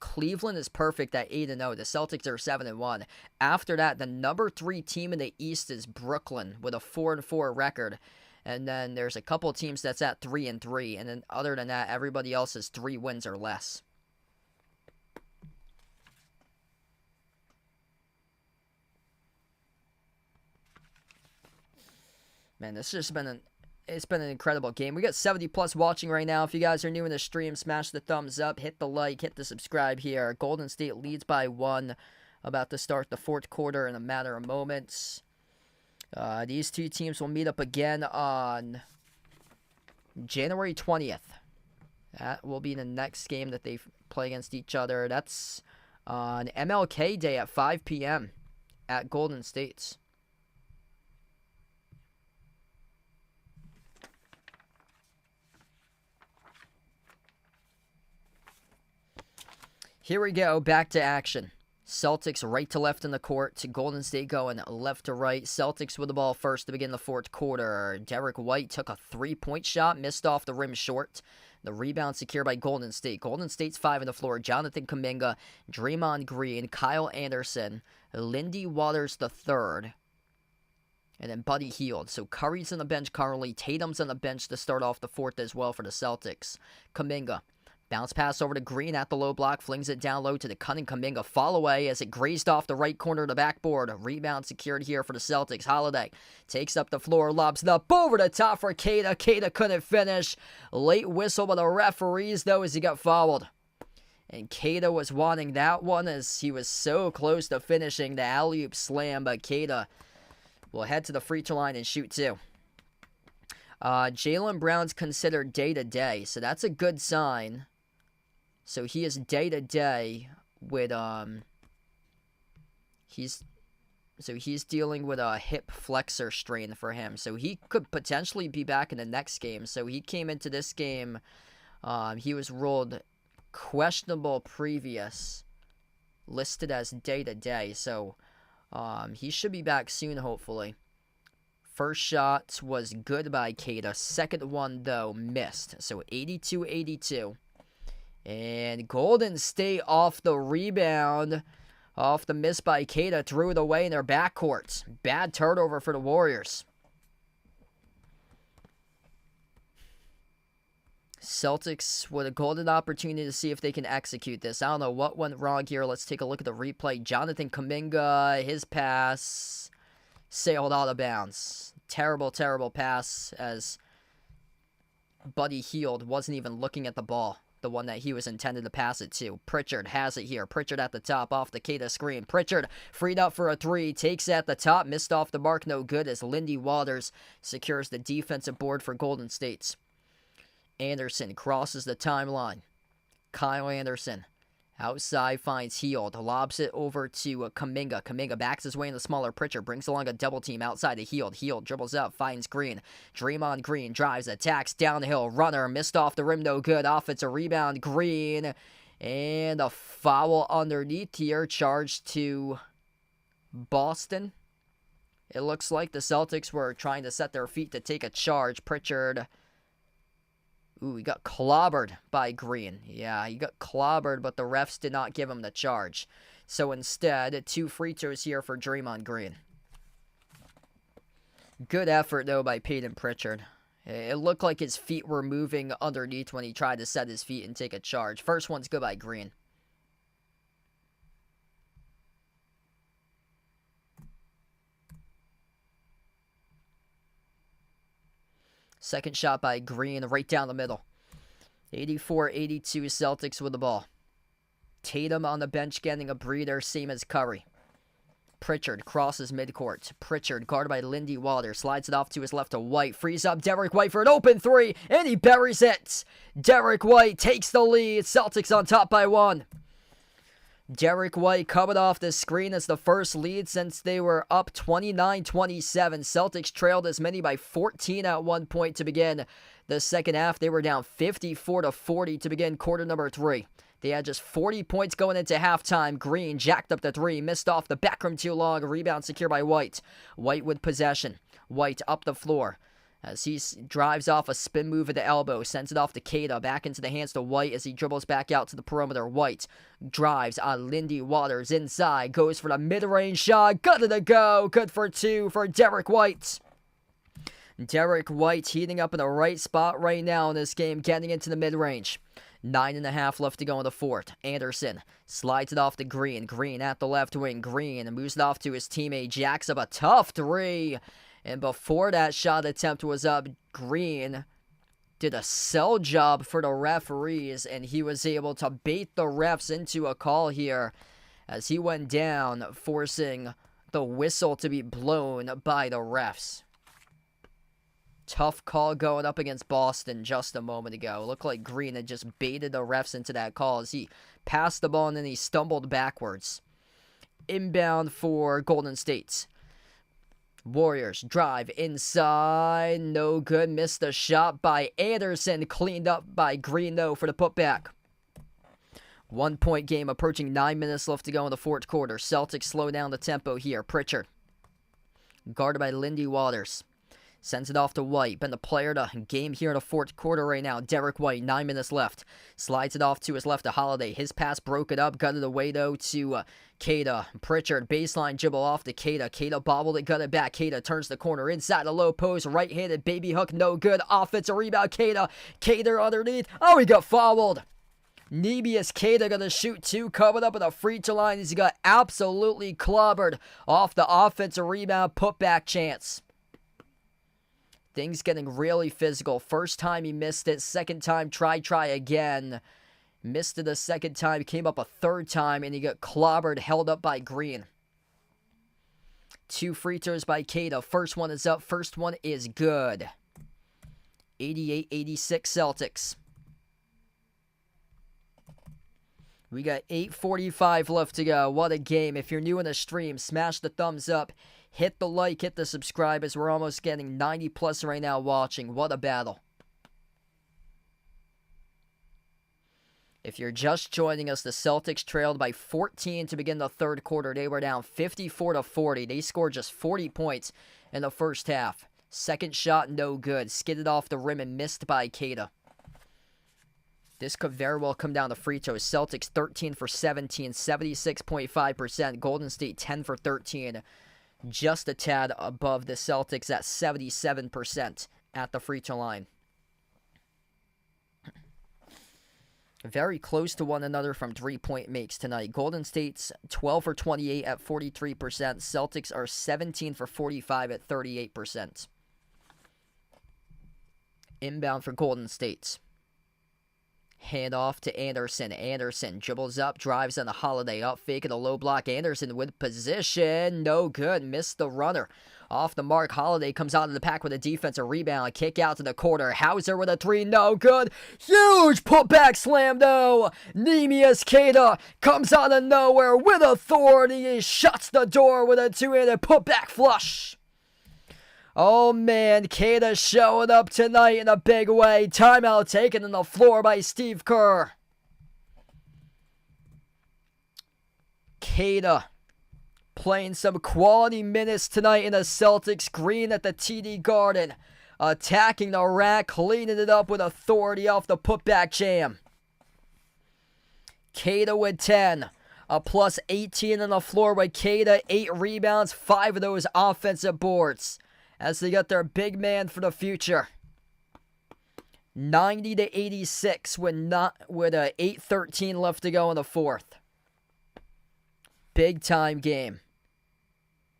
Cleveland is perfect at 8-0. The Celtics are 7-1. After that, the number 3 team in the East is Brooklyn with a 4-4 record. And then there's a couple teams that's at 3-3. And then other than that, everybody else is 3 wins or less. Man, this has just been it's been an incredible game. We got 70 plus watching right now. If you guys are new in the stream, smash the thumbs up, hit the like, hit the subscribe here. Golden State leads by 1, about to start the 4th quarter in a matter of moments. These 2 teams will meet up again on January 20th. That will be the next game that they play against each other. That's on MLK Day at 5 p.m. at Golden State's. Here we go, back to action. Celtics right to left in the court. Golden State going left to right. Celtics with the ball first to begin the 4th quarter. Derek White took a 3-point shot, missed off the rim short. The rebound secured by Golden State. Golden State's 5 on the floor. Jonathan Kuminga, Draymond Green, Kyle Anderson, Lindy Waters III, and then Buddy Hield. So Curry's on the bench currently. Tatum's on the bench to start off the 4th as well for the Celtics. Kuminga. Bounce pass over to Green at the low block, flings it down low to the cunning Kuminga. Fall away as it grazed off the right corner of the backboard. Rebound secured here for the Celtics. Holiday takes up the floor, lobs it up over the top for Queta. Queta couldn't finish. Late whistle by the referees, though, as he got fouled. And Queta was wanting that one as he was so close to finishing the alley-oop slam, but Queta will head to the free throw line and shoot 2. Jaylen Brown's considered day-to-day, so that's a good sign. So he is day-to-day with, he's dealing with a hip flexor strain for him. So he could potentially be back in the next game. So he came into this game, he was ruled questionable previous, listed as day-to-day. So he should be back soon, hopefully. First shot was good by Queta. Second one, though, missed. So 82-82. And Golden State off the rebound, off the miss by Queta, threw it away in their backcourt. Bad turnover for the Warriors. Celtics with a golden opportunity to see if they can execute this. I don't know what went wrong here. Let's take a look at the replay. Jonathan Kuminga, his pass sailed out of bounds. Terrible, terrible pass as Buddy Hield wasn't even looking at the ball. The one that he was intended to pass it to. Pritchard has it here. Pritchard at the top off the Queta screen. Pritchard freed up for a 3. Takes at the top. Missed off the mark. No good as Lindy Waters secures the defensive board for Golden State's. Anderson crosses the timeline. Kyle Anderson outside finds Hield. Lobs it over to Kuminga. Kuminga backs his way in the smaller Pritchard. Brings along a double team outside to Hield. Hield dribbles up. Finds Green. Draymond Green drives. Attacks downhill. Runner missed off the rim. No good. Offensive rebound. Green. And a foul underneath here. Charged to Boston. It looks like the Celtics were trying to set their feet to take a charge. Pritchard. Ooh, he got clobbered by Green. Yeah, he got clobbered, but the refs did not give him the charge. So instead, 2 free throws here for Draymond Green. Good effort, though, by Peyton Pritchard. It looked like his feet were moving underneath when he tried to set his feet and take a charge. First one's good by Green. Second shot by Green, right down the middle. 84-82 Celtics with the ball. Tatum on the bench getting a breather, same as Curry. Pritchard crosses midcourt. Pritchard, guarded by Lindy Waters, slides it off to his left to White. Frees up Derek White for an open three, and he buries it. Derek White takes the lead. Celtics on top by 1. Derek White coming off the screen as the first lead since they were up 29-27. Celtics trailed as many by 14 at one point to begin the second half. They were down 54-40 to begin quarter number 3. They had just 40 points going into halftime. Green jacked up the 3, missed off the back rim too long. Rebound secured by White. White with possession. White up the floor as he drives off a spin move at the elbow, sends it off to Keita, back into the hands to White as he dribbles back out to the perimeter. White drives on Lindy Waters inside, goes for the mid-range shot, good to go, good for 2 for Derek White. Derek White heating up in the right spot right now in this game, getting into the mid-range. 9.5 left to go in the fourth. Anderson slides it off to Green. Green at the left wing. Green moves it off to his teammate, jacks up a tough 3. And before that shot attempt was up, Green did a sell job for the referees, and he was able to bait the refs into a call here as he went down, forcing the whistle to be blown by the refs. Tough call going up against Boston just a moment ago. It looked like Green had just baited the refs into that call as he passed the ball and then he stumbled backwards. Inbound for Golden State. Warriors drive inside, no good, missed the shot by Anderson, cleaned up by Green though for the putback. 1 point game approaching 9 minutes left to go in the fourth quarter. Celtics slow down the tempo here. Pritchard, guarded by Lindy Waters, sends it off to White. Been the player to game here in the fourth quarter right now. Derek White, 9 minutes left. Slides it off to his left to Holiday. His pass broke it up. Got it away though to Keita. Pritchard, baseline dribble off to Keita. Keita bobbled it, got it back. Keita turns the corner inside the low post. Right-handed baby hook, no good. Offensive rebound, Keita. Keita underneath. Oh, he got fouled. Neemias Queta going to shoot 2, coming up with a free throw line. He got absolutely clobbered off the offensive rebound putback chance. Things getting really physical. First time he missed it. Second time, try again. Missed it a second time. Came up a third time, and he got clobbered, held up by Green. 2 free throws by Keita. First one is up. First one is good. 88-86 Celtics. We got 8:45 left to go. What a game. If you're new in the stream, smash the thumbs up. Hit the like, hit the subscribe, as we're almost getting 90 plus right now watching. What a battle. If you're just joining us, the Celtics trailed by 14 to begin the third quarter. They were down 54-40. They scored just 40 points in the first half. Second shot, no good. Skidded off the rim and missed by Keita. This could very well come down to free throws. Celtics 13 for 17, 76.5%. Golden State 10 for 13. Just a tad above the Celtics at 77% at the free throw line. Very close to one another from 3-point makes tonight. Golden State's 12 for 28 at 43%. Celtics are 17 for 45 at 38%. Inbound for Golden State. Hand off to Anderson. Anderson dribbles up, drives on a Holiday. Up fake at a low block. Anderson with position. No good. Missed the runner. Off the mark. Holiday comes out of the pack with a defensive rebound. Kick out to the corner. Hauser with a 3. No good. Huge putback slam though. Neemias Queta comes out of nowhere with authority. He shuts the door with a 2-handed putback flush. Oh man, Queta showing up tonight in a big way. Timeout taken on the floor by Steve Kerr. Queta playing some quality minutes tonight in the Celtics. Green at the TD Garden. Attacking the rack, cleaning it up with authority off the putback jam. Queta with 10. A plus 18 on the floor with Queta. 8 rebounds, 5 of those offensive boards, as they got their big man for the future. 90-86 with a 8:13 left to go in the fourth. Big time game.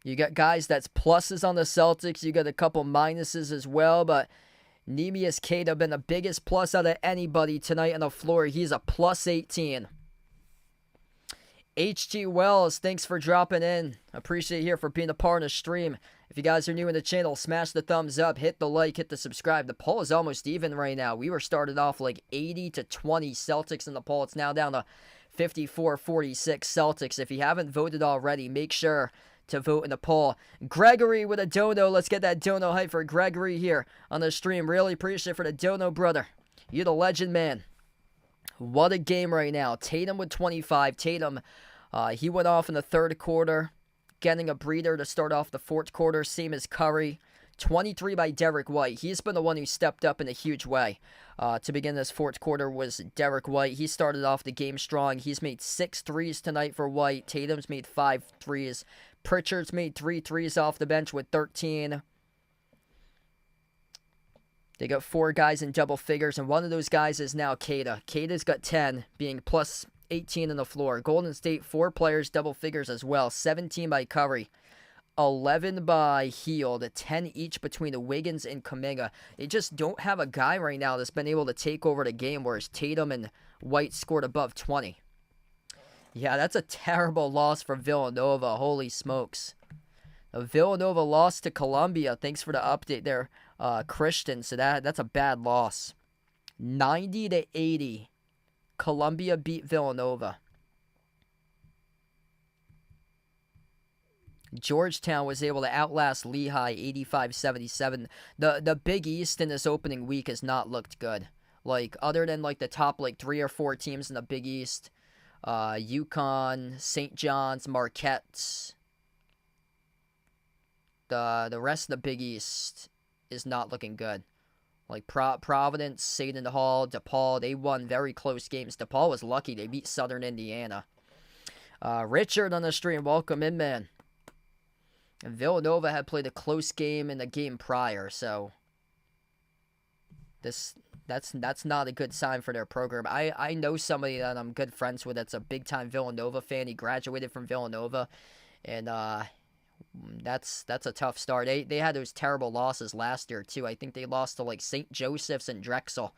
You got guys that's pluses on the Celtics. You got a couple minuses as well, but Neemias Queta been the biggest plus out of anybody tonight on the floor. He's a plus 18. HG Wells, thanks for dropping in. Appreciate you for being a part of the stream. If you guys are new in the channel, smash the thumbs up, hit the like, hit the subscribe. The poll is almost even right now. We were started off like 80-20 Celtics in the poll. It's now down to 54-46 Celtics. If you haven't voted already, make sure to vote in the poll. Gregory with a dono. Let's get that dono hype for Gregory here on the stream. Really appreciate it for the dono, brother. You're the legend, man. What a game right now. Tatum with 25. Tatum, he went off in the third quarter, getting a breather to start off the fourth quarter, same as Curry. 23 by Derek White. He's been the one who stepped up in a huge way. To begin this fourth quarter was Derek White. He started off the game strong. He's made 6 threes tonight for White. Tatum's made 5 threes. Pritchard's made 3 threes off the bench with 13. They got 4 guys in double figures, and one of those guys is now Kata. Kata's got 10, being plus 18 on the floor. Golden State, 4 players, double figures as well. 17 by Curry, 11 by Hield, 10 each between the Wiggins and Kuminga. They just don't have a guy right now that's been able to take over the game, whereas Tatum and White scored above 20. Yeah, that's a terrible loss for Villanova. Holy smokes. Villanova lost to Columbia. Thanks for the update there, Christian. So that's a bad loss. 90-80. Columbia beat Villanova. Georgetown was able to outlast Lehigh 85-77. The Big East in this opening week has not looked good. Like, other than like the top like 3 or 4 teams in the Big East, UConn, St. John's, Marquette. The rest of the Big East is not looking good. Like Providence, Seton Hall, DePaul, they won very close games. DePaul was lucky. They beat Southern Indiana. Richard on the stream, welcome in, man. And Villanova had played a close game in the game prior, so that's not a good sign for their program. I know somebody that I'm good friends with that's a big-time Villanova fan. He graduated from Villanova, and that's a tough start. They had those terrible losses last year too. I think they lost to like St. Joseph's and Drexel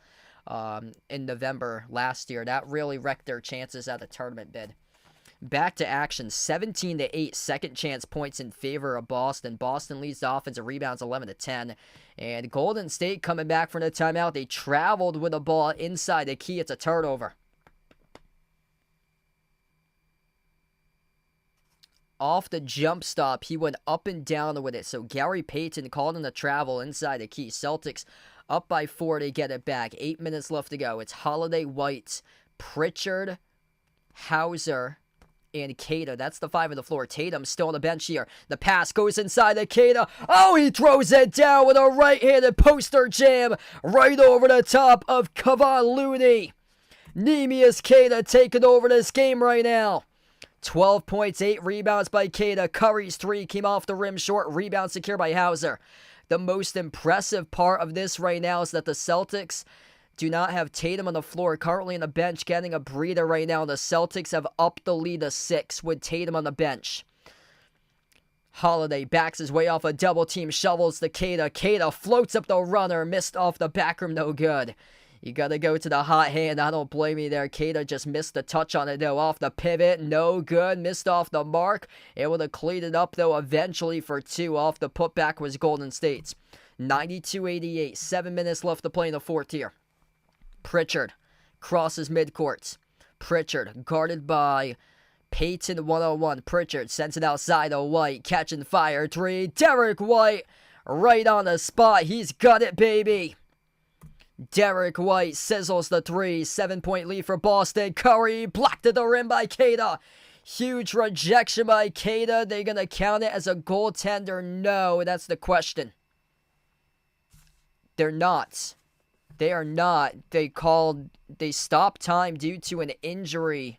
in November last year. That really wrecked their chances at the tournament bid. Back to action, 17-8, second chance points in favor of Boston. Boston leads the offensive rebounds 11-10. And Golden State coming back from the timeout. They traveled with the ball inside the key. It's a turnover. Off the jump stop, he went up and down with it. So Gary Payton called in the travel inside the key. Celtics up by 4 to get it back. 8 minutes left to go. It's Holiday, White, Pritchard, Hauser, and Kata. That's the 5 on the floor. Tatum still on the bench here. The pass goes inside the Kata. Oh, he throws it down with a right-handed poster jam right over the top of Kevon Looney. Neemias Kata taking over this game right now. 12 points, 8 rebounds by Kata. Curry's 3 came off the rim short. Rebound secure by Hauser. The most impressive part of this right now is that the Celtics do not have Tatum on the floor, currently on the bench, getting a breather right now. The Celtics have upped the lead to 6 with Tatum on the bench. Holiday backs his way off a double team, shovels to Kata. Kata floats up the runner, missed off the back rim, no good. You gotta go to the hot hand. I don't blame you there. Kata just missed the touch on it, though. Off the pivot, no good. Missed off the mark. Able to clean it up, though, eventually for 2. Off the putback was Golden State's. 92-88. 7 minutes left to play in the fourth here. Pritchard crosses midcourt. Pritchard guarded by Payton 101. Pritchard sends it outside to White. Catching fire. 3. Derek White right on the spot. He's got it, baby. Derek White sizzles the 3. 7-point lead for Boston. Curry blocked at the rim by Kata. Huge rejection by Kata. They gonna count it as a goaltender? No, that's the question. They're not. They are not. They stopped time due to an injury.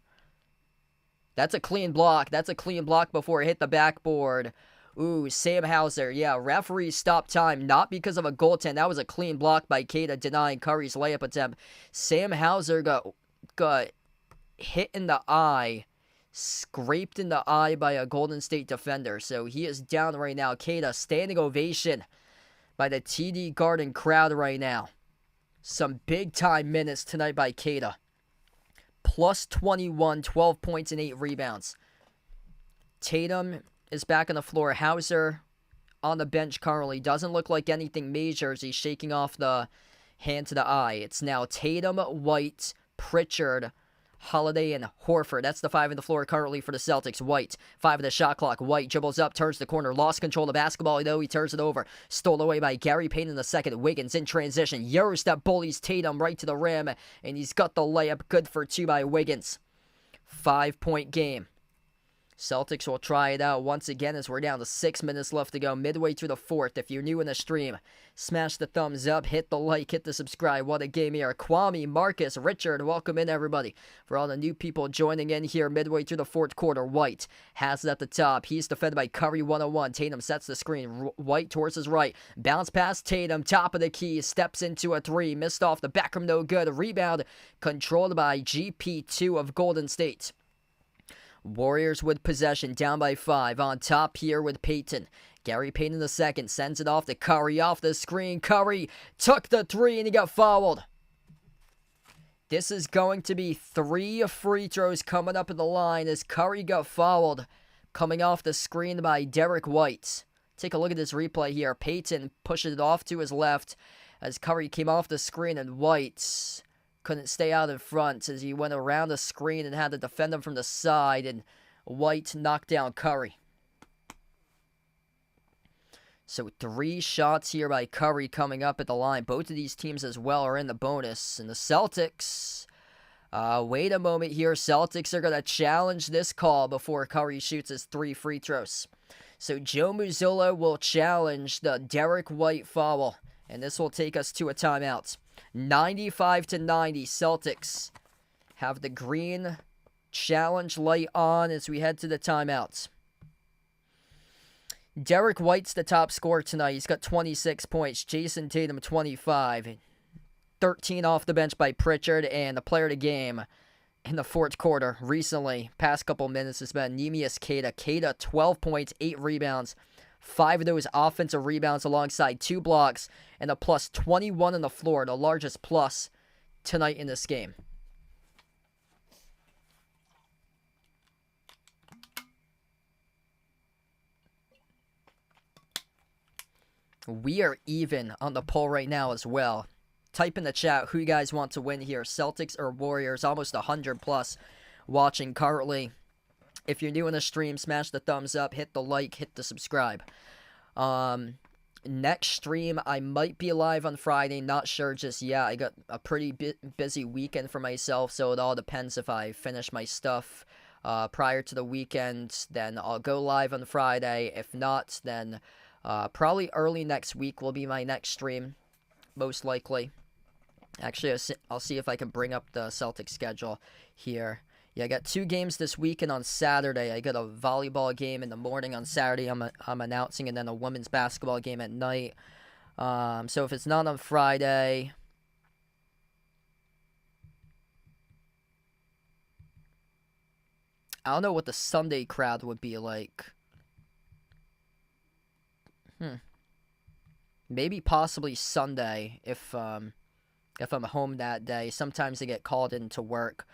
That's a clean block. That's a clean block before it hit the backboard. Ooh, Sam Hauser. Yeah, referee stopped time, not because of a goaltend. That was a clean block by Kata denying Curry's layup attempt. Sam Hauser got hit in the eye, scraped in the eye by a Golden State defender. So he is down right now. Kata, standing ovation by the TD Garden crowd right now. Some big-time minutes tonight by Kata. plus 21, 12 points and 8 rebounds. Tatum is back on the floor. Hauser on the bench currently. Doesn't look like anything major as he's shaking off the hand to the eye. It's now Tatum, White, Pritchard, Holiday, and Horford. That's the 5 on the floor currently for the Celtics. White, 5 of the shot clock. White dribbles up, turns the corner, lost control of the basketball, though he turns it over. Stole away by Gary Payton in the second. Wiggins in transition. Yours that bullies Tatum right to the rim, and he's got the layup. Good for 2 by Wiggins. 5-point game. Celtics will try it out once again as we're down to 6 minutes left to go, midway through the fourth. If you're new in the stream, smash the thumbs up, hit the like, hit the subscribe. What a game here. Kwame, Marcus, Richard, welcome in, everybody. For all the new people joining in here midway through the fourth quarter, White has it at the top. He's defended by Curry 101. Tatum sets the screen. White towards his right. Bounce past Tatum, top of the key, steps into a 3. Missed off the back rim, no good. Rebound controlled by GP2 of Golden State. Warriors with possession, down by 5. On top here with Payton. Gary Payton in the second, sends it off to Curry, off the screen. Curry took the 3 and he got fouled. This is going to be 3 free throws coming up at the line as Curry got fouled. Coming off the screen by Derek White. Take a look at this replay here. Payton pushes it off to his left as Curry came off the screen, and White couldn't stay out in front as he went around the screen and had to defend him from the side, and White knocked down Curry. So 3 shots here by Curry coming up at the line. Both of these teams as well are in the bonus. And the Celtics, wait a moment here. Celtics are going to challenge this call before Curry shoots his 3 free throws. So Joe Mazzulla will challenge the Derek White foul, and this will take us to a timeout. 95-90, Celtics have the green challenge light on as we head to the timeouts. Derek White's the top scorer tonight. He's got 26 points. Jason Tatum, 25. 13 off the bench by Pritchard, and the player of the game in the fourth quarter recently, past couple minutes, has been Neemias Queta. Queta, 12 points, 8 rebounds. 5 of those offensive rebounds alongside 2 blocks and a plus 21 on the floor, the largest plus tonight in this game. We are even on the poll right now as well. Type in the chat who you guys want to win here, Celtics or Warriors. Almost 100 plus watching currently. If you're new in the stream, smash the thumbs up, hit the like, hit the subscribe. Next stream, I might be live on Friday. Not sure just yet. I got a pretty busy weekend for myself, so it all depends if I finish my stuff prior to the weekend. Then I'll go live on Friday. If not, then probably early next week will be my next stream, most likely. Actually, I'll see if I can bring up the Celtics schedule here. Yeah, I got 2 games this weekend on Saturday. I got a volleyball game in the morning on Saturday I'm announcing, and then a women's basketball game at night. So if it's not on Friday, I don't know what the Sunday crowd would be like. Maybe possibly Sunday if I'm home that day. Sometimes I get called into work.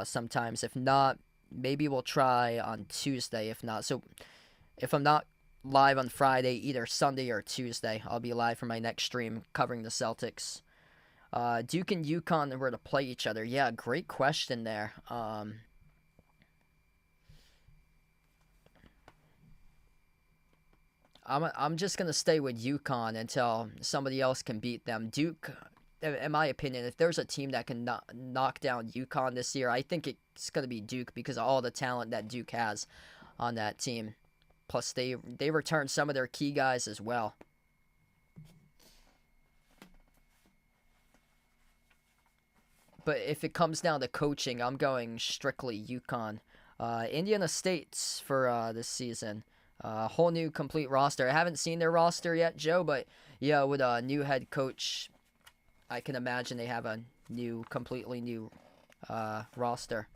Sometimes. If not, maybe we'll try on Tuesday. If not, so if I'm not live on Friday, either Sunday or Tuesday, I'll be live for my next stream covering the Celtics. Duke and UConn were to play each other. Yeah, great question there. I'm just gonna stay with UConn until somebody else can beat them. Duke, in my opinion, if there's a team that can knock down UConn this year, I think it's going to be Duke because of all the talent that Duke has on that team. Plus, they returned some of their key guys as well. But if it comes down to coaching, I'm going strictly UConn. Indiana State's for this season. Whole new complete roster. I haven't seen their roster yet, Joe, but yeah, with a new head coach, I can imagine they have a completely new roster.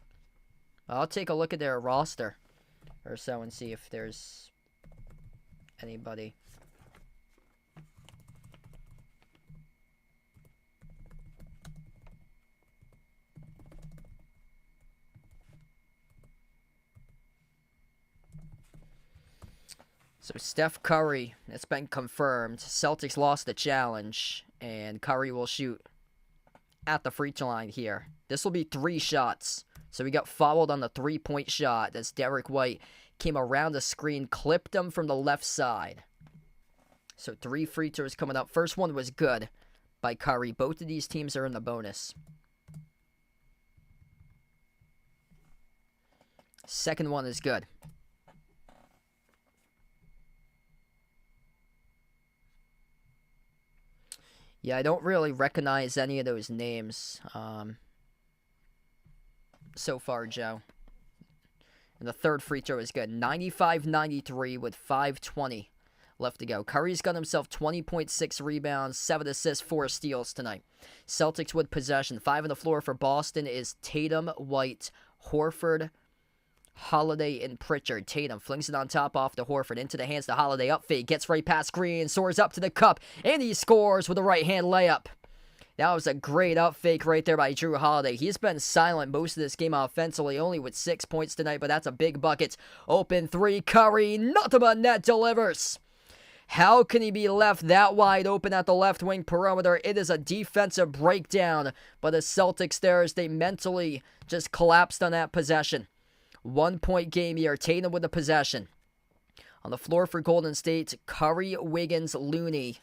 I'll take a look at their roster or so and see if there's anybody. So Steph Curry, it's been confirmed. Celtics lost the challenge, and Curry will shoot at the free throw line here. This will be 3 shots. So he got fouled on the 3-point shot as Derek White came around the screen, clipped him from the left side. So 3 free throws coming up. First one was good by Curry. Both of these teams are in the bonus. Second one is good. Yeah, I don't really recognize any of those names so far, Joe. And the third free throw is good. 95-93 with 5:20 left to go. Curry's got himself 20.6 rebounds, 7 assists, 4 steals tonight. Celtics with possession. 5 on the floor for Boston is Tatum, White, Horford, Holiday, and Pritchard. Tatum flings it on top off to Horford. Into the hands to Holiday. Up fade. Gets right past Green. Soars up to the cup. And he scores with a right-hand layup. That was a great up fake right there by Jrue Holiday. He's been silent most of this game offensively, only with 6 points tonight, but that's a big bucket. Open 3. Curry. Nothing but net delivers. How can he be left that wide open at the left wing perimeter? It is a defensive breakdown by the Celtics there as they mentally just collapsed on that possession. 1-point game here. Tatum with the possession. On the floor for Golden State, Curry, Wiggins, Looney,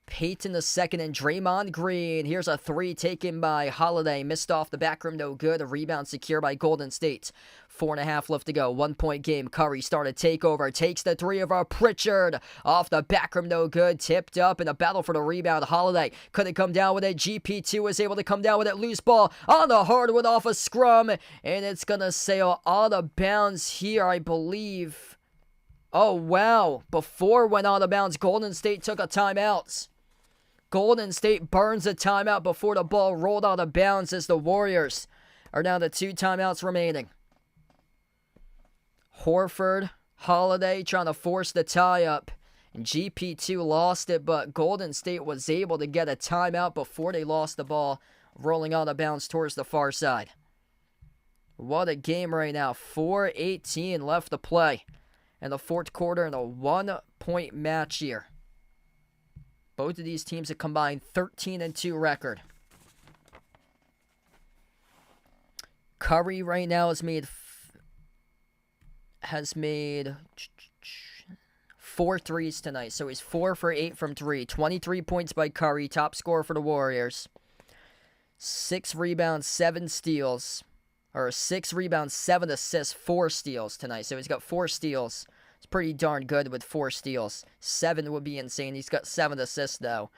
Payton the second, and Draymond Green. Here's a 3 taken by Holiday. Missed off the back rim, no good. A rebound secure by Golden State. 4.5 left to go. 1-point game. Curry started takeover. Takes the 3 of our Pritchard. Off the back rim, no good. Tipped up in a battle for the rebound. Holiday couldn't come down with it. GP2 was able to come down with it. Loose ball on the hardwood off a scrum. And it's going to sail out of bounds here, I believe. Oh, wow. Before it went out of bounds, Golden State took a timeout. Golden State burns a timeout before the ball rolled out of bounds as the Warriors are down to 2 timeouts remaining. Horford, Holiday trying to force the tie-up. And GP2 lost it, but Golden State was able to get a timeout before they lost the ball, rolling out of bounds towards the far side. What a game right now. 4:18 left to play in the fourth quarter in a 1-point match here. Both of these teams have combined 13-2 record. Curry right now has made 4 threes tonight. So he's 4 for 8 from 3. 23 points by Curry, top scorer for the Warriors. 6 rebounds, 7 steals. Or 6 rebounds, 7 assists, 4 steals tonight. So he's got 4 steals. It's pretty darn good with 4 steals. 7 would be insane. He's got 7 assists, though.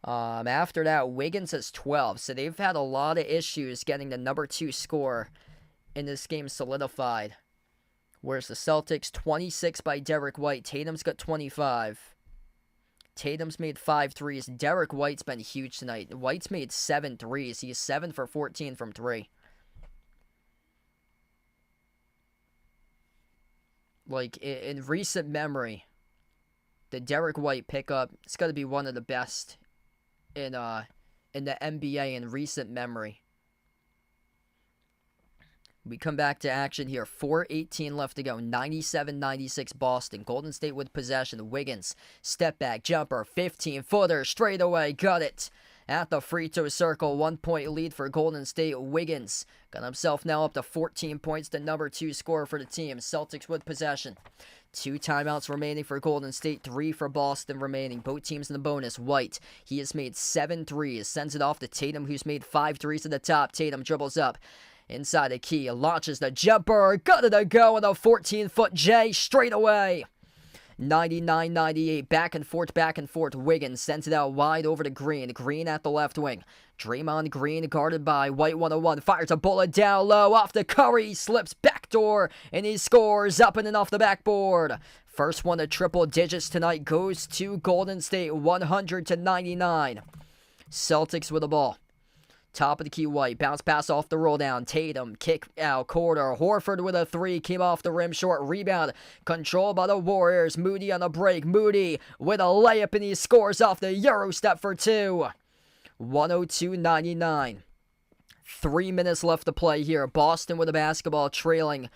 After that, Wiggins has 12. So they've had a lot of issues getting the number 2 score in this game solidified. Whereas the Celtics, 26 by Derek White. Tatum's got 25. Tatum's made 5 threes. Derek White's been huge tonight. White's made 7 threes. He's 7 for 14 from 3. Like, in recent memory, the Derek White pickup, it's got to be one of the best in the NBA in recent memory. We come back to action here. 4:18 left to go. 97-96 Boston. Golden State with possession. Wiggins, step back, jumper, 15-footer, straight away, got it. At the free throw circle, 1-point lead for Golden State. Wiggins got himself now up to 14 points, the number 2 scorer for the team. Celtics with possession. 2 timeouts remaining for Golden State, 3 for Boston remaining. Both teams in the bonus. White, he has made 7 threes. Sends it off to Tatum, who's made 5 threes at the top. Tatum dribbles up. Inside the key, launches the jumper. Got it to go with a 14-foot J straight away. 99-98, back and forth. Wiggins sends it out wide over to Green. Green at the left wing. Draymond Green guarded by White 101. Fires a bullet down low off the Curry. Slips backdoor and he scores up and off the backboard. First one to triple digits tonight goes to Golden State, 100-99. Celtics with the ball. Top of the key, White. Bounce pass off the roll down. Tatum, kick out, corner. Horford with a 3. Came off the rim short. Rebound. Controlled by the Warriors. Moody on the break. Moody with a layup and he scores off the Euro step for 2. 102-99. 3 minutes left to play here. Boston with the basketball trailing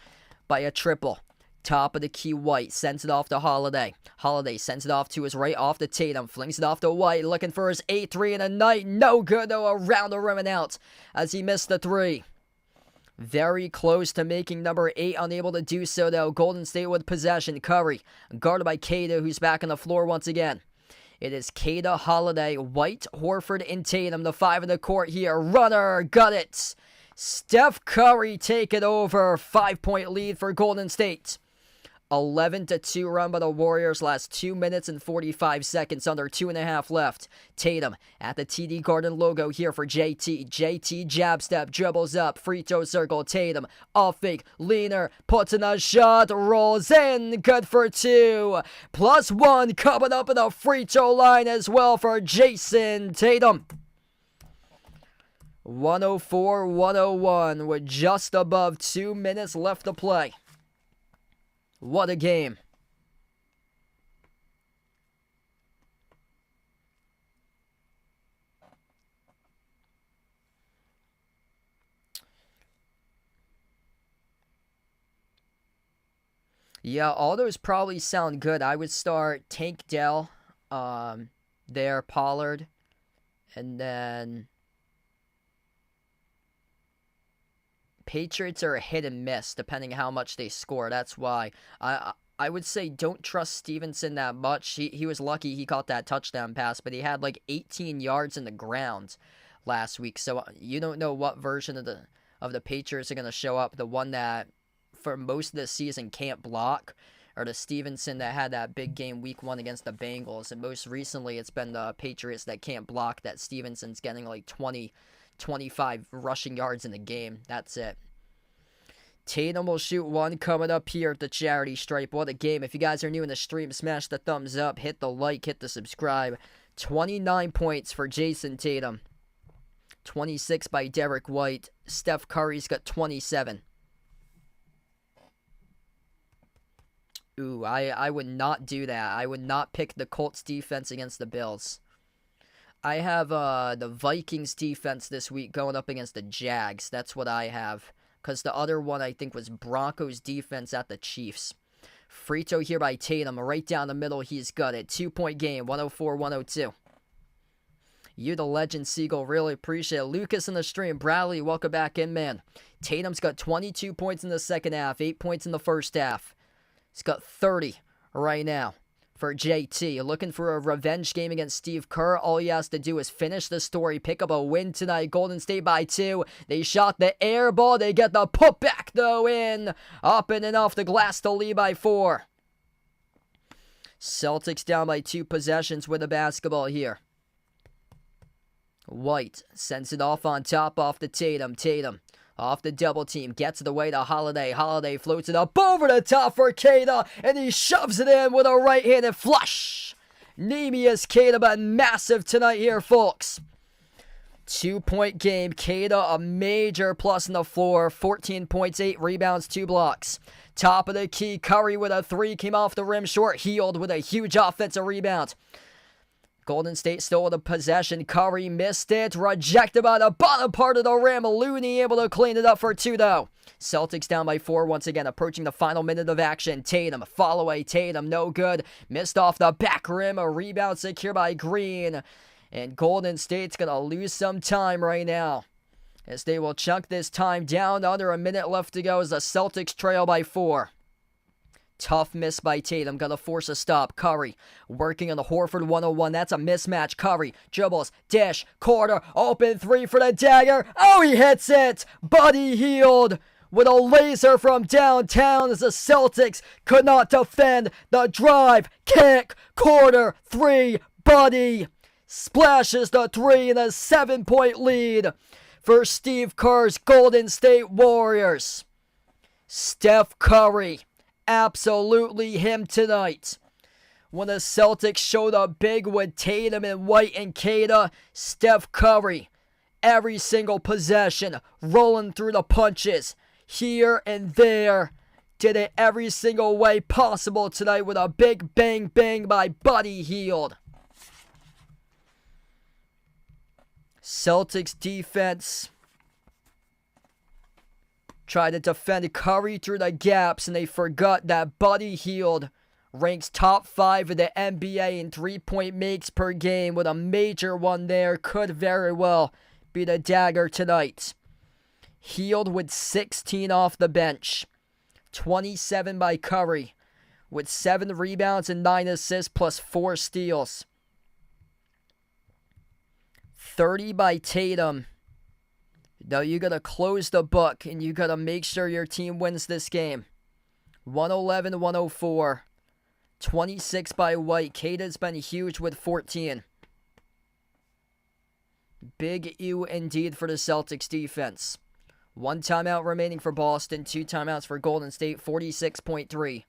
by a triple. Top of the key, White sends it off to Holiday. Holiday sends it off to his right, off to Tatum. Flings it off to White, looking for his 8-3 in a night. No good, though, around the rim and out as he missed the 3. Very close to making number 8, unable to do so, though. Golden State with possession. Curry, guarded by Kata, who's back on the floor once again. It is Kata, Holiday, White, Horford, and Tatum. The 5 in the court here. Runner, got it. Steph Curry take it over. 5-point lead for Golden State. 11-2 run by the Warriors. Last 2 minutes and 45 seconds. Under 2.5 left. Tatum at the TD Garden logo here for JT. JT jab step, dribbles up, free throw circle. Tatum off fake, leaner, puts in a shot, rolls in, good for 2. +1 coming up in the free throw line as well for Jason Tatum. 104-101 with just above 2 minutes left to play. What a game. Yeah, all those probably sound good. I would start Tank Dell, there, Pollard, and then Patriots are a hit and miss depending how much they score. That's why I would say don't trust Stevenson that much. He was lucky he caught that touchdown pass, but he had like 18 yards in the ground last week. So you don't know what version of the Patriots are going to show up. The one that for most of the season can't block, or the Stevenson that had that big game week 1 against the Bengals. And most recently it's been the Patriots that can't block, that Stevenson's getting like 25 rushing yards in the game. That's it. Tatum will shoot 1 coming up here at the charity stripe. What a game. If you guys are new in the stream, smash the thumbs up, hit the like, hit the subscribe. 29 points for Jason Tatum. 26 by Derek White. Steph Curry's got 27. Ooh, I would not do that. I would not pick the Colts defense against the Bills. I have the Vikings defense this week going up against the Jags. That's what I have. Because the other one I think was Broncos defense at the Chiefs. Free throw here by Tatum. Right down the middle, he's got it. 2-point game, 104-102. You, the legend, Siegel, really appreciate it. Lucas in the stream. Bradley, welcome back in, man. Tatum's got 22 points in the second half, 8 points in the first half. He's got 30 right now for JT. Looking for a revenge game against Steve Kerr. All he has to do is finish the story, pick up a win tonight. Golden State by 2. They shot the air ball. They get the putback, though, in. Up and off the glass to lead by 4. Celtics down by 2 possessions with the basketball here. White sends it off on top, off to Tatum. Tatum off the double team, gets it away to Holiday. Holiday floats it up over the top for Kata, and he shoves it in with a right-handed flush. Neemius Kata, but massive tonight here, folks. 2-point game. Kata, a major plus on the floor. 14 points, 8 rebounds, 2 blocks. Top of the key, Curry with a 3, came off the rim short. Healed with a huge offensive rebound. Golden State still with a possession. Curry missed it. Rejected by the bottom part of the rim. Looney able to clean it up for 2, though. Celtics down by 4 once again. Approaching the final minute of action. Tatum, fall away. Tatum, no good. Missed off the back rim. A rebound secure by Green. And Golden State's going to lose some time right now, as they will chunk this time down. Under a minute left to go as the Celtics trail by 4. Tough miss by Tatum. Gonna force a stop. Curry working on the Horford 101. That's a mismatch. Curry dribbles, dish, quarter, open 3 for the dagger. Oh, he hits it. Buddy Hield with a laser from downtown as the Celtics could not defend the drive. Kick, quarter, 3. Buddy splashes the 3 in a 7-point lead for Steve Kerr's Golden State Warriors. Steph Curry, absolutely him tonight. When the Celtics showed up big with Tatum and White and Kata, Steph Curry, every single possession, rolling through the punches, here and there, did it every single way possible tonight with a big bang bang by Buddy Hield. Celtics defense Try to defend Curry through the gaps, and they forgot that Buddy Hield ranks top 5 of the NBA in three-point makes per game, with a major one there. Could very well be the dagger tonight. Hield with 16 off the bench. 27 by Curry, with 7 rebounds and 9 assists plus 4 steals. 30 by Tatum. Now you got to close the book, and you got to make sure your team wins this game. 111-104. 26 by White. Kata's been huge with 14. Big U indeed for the Celtics defense. 1 timeout remaining for Boston. 2 timeouts for Golden State. 46.3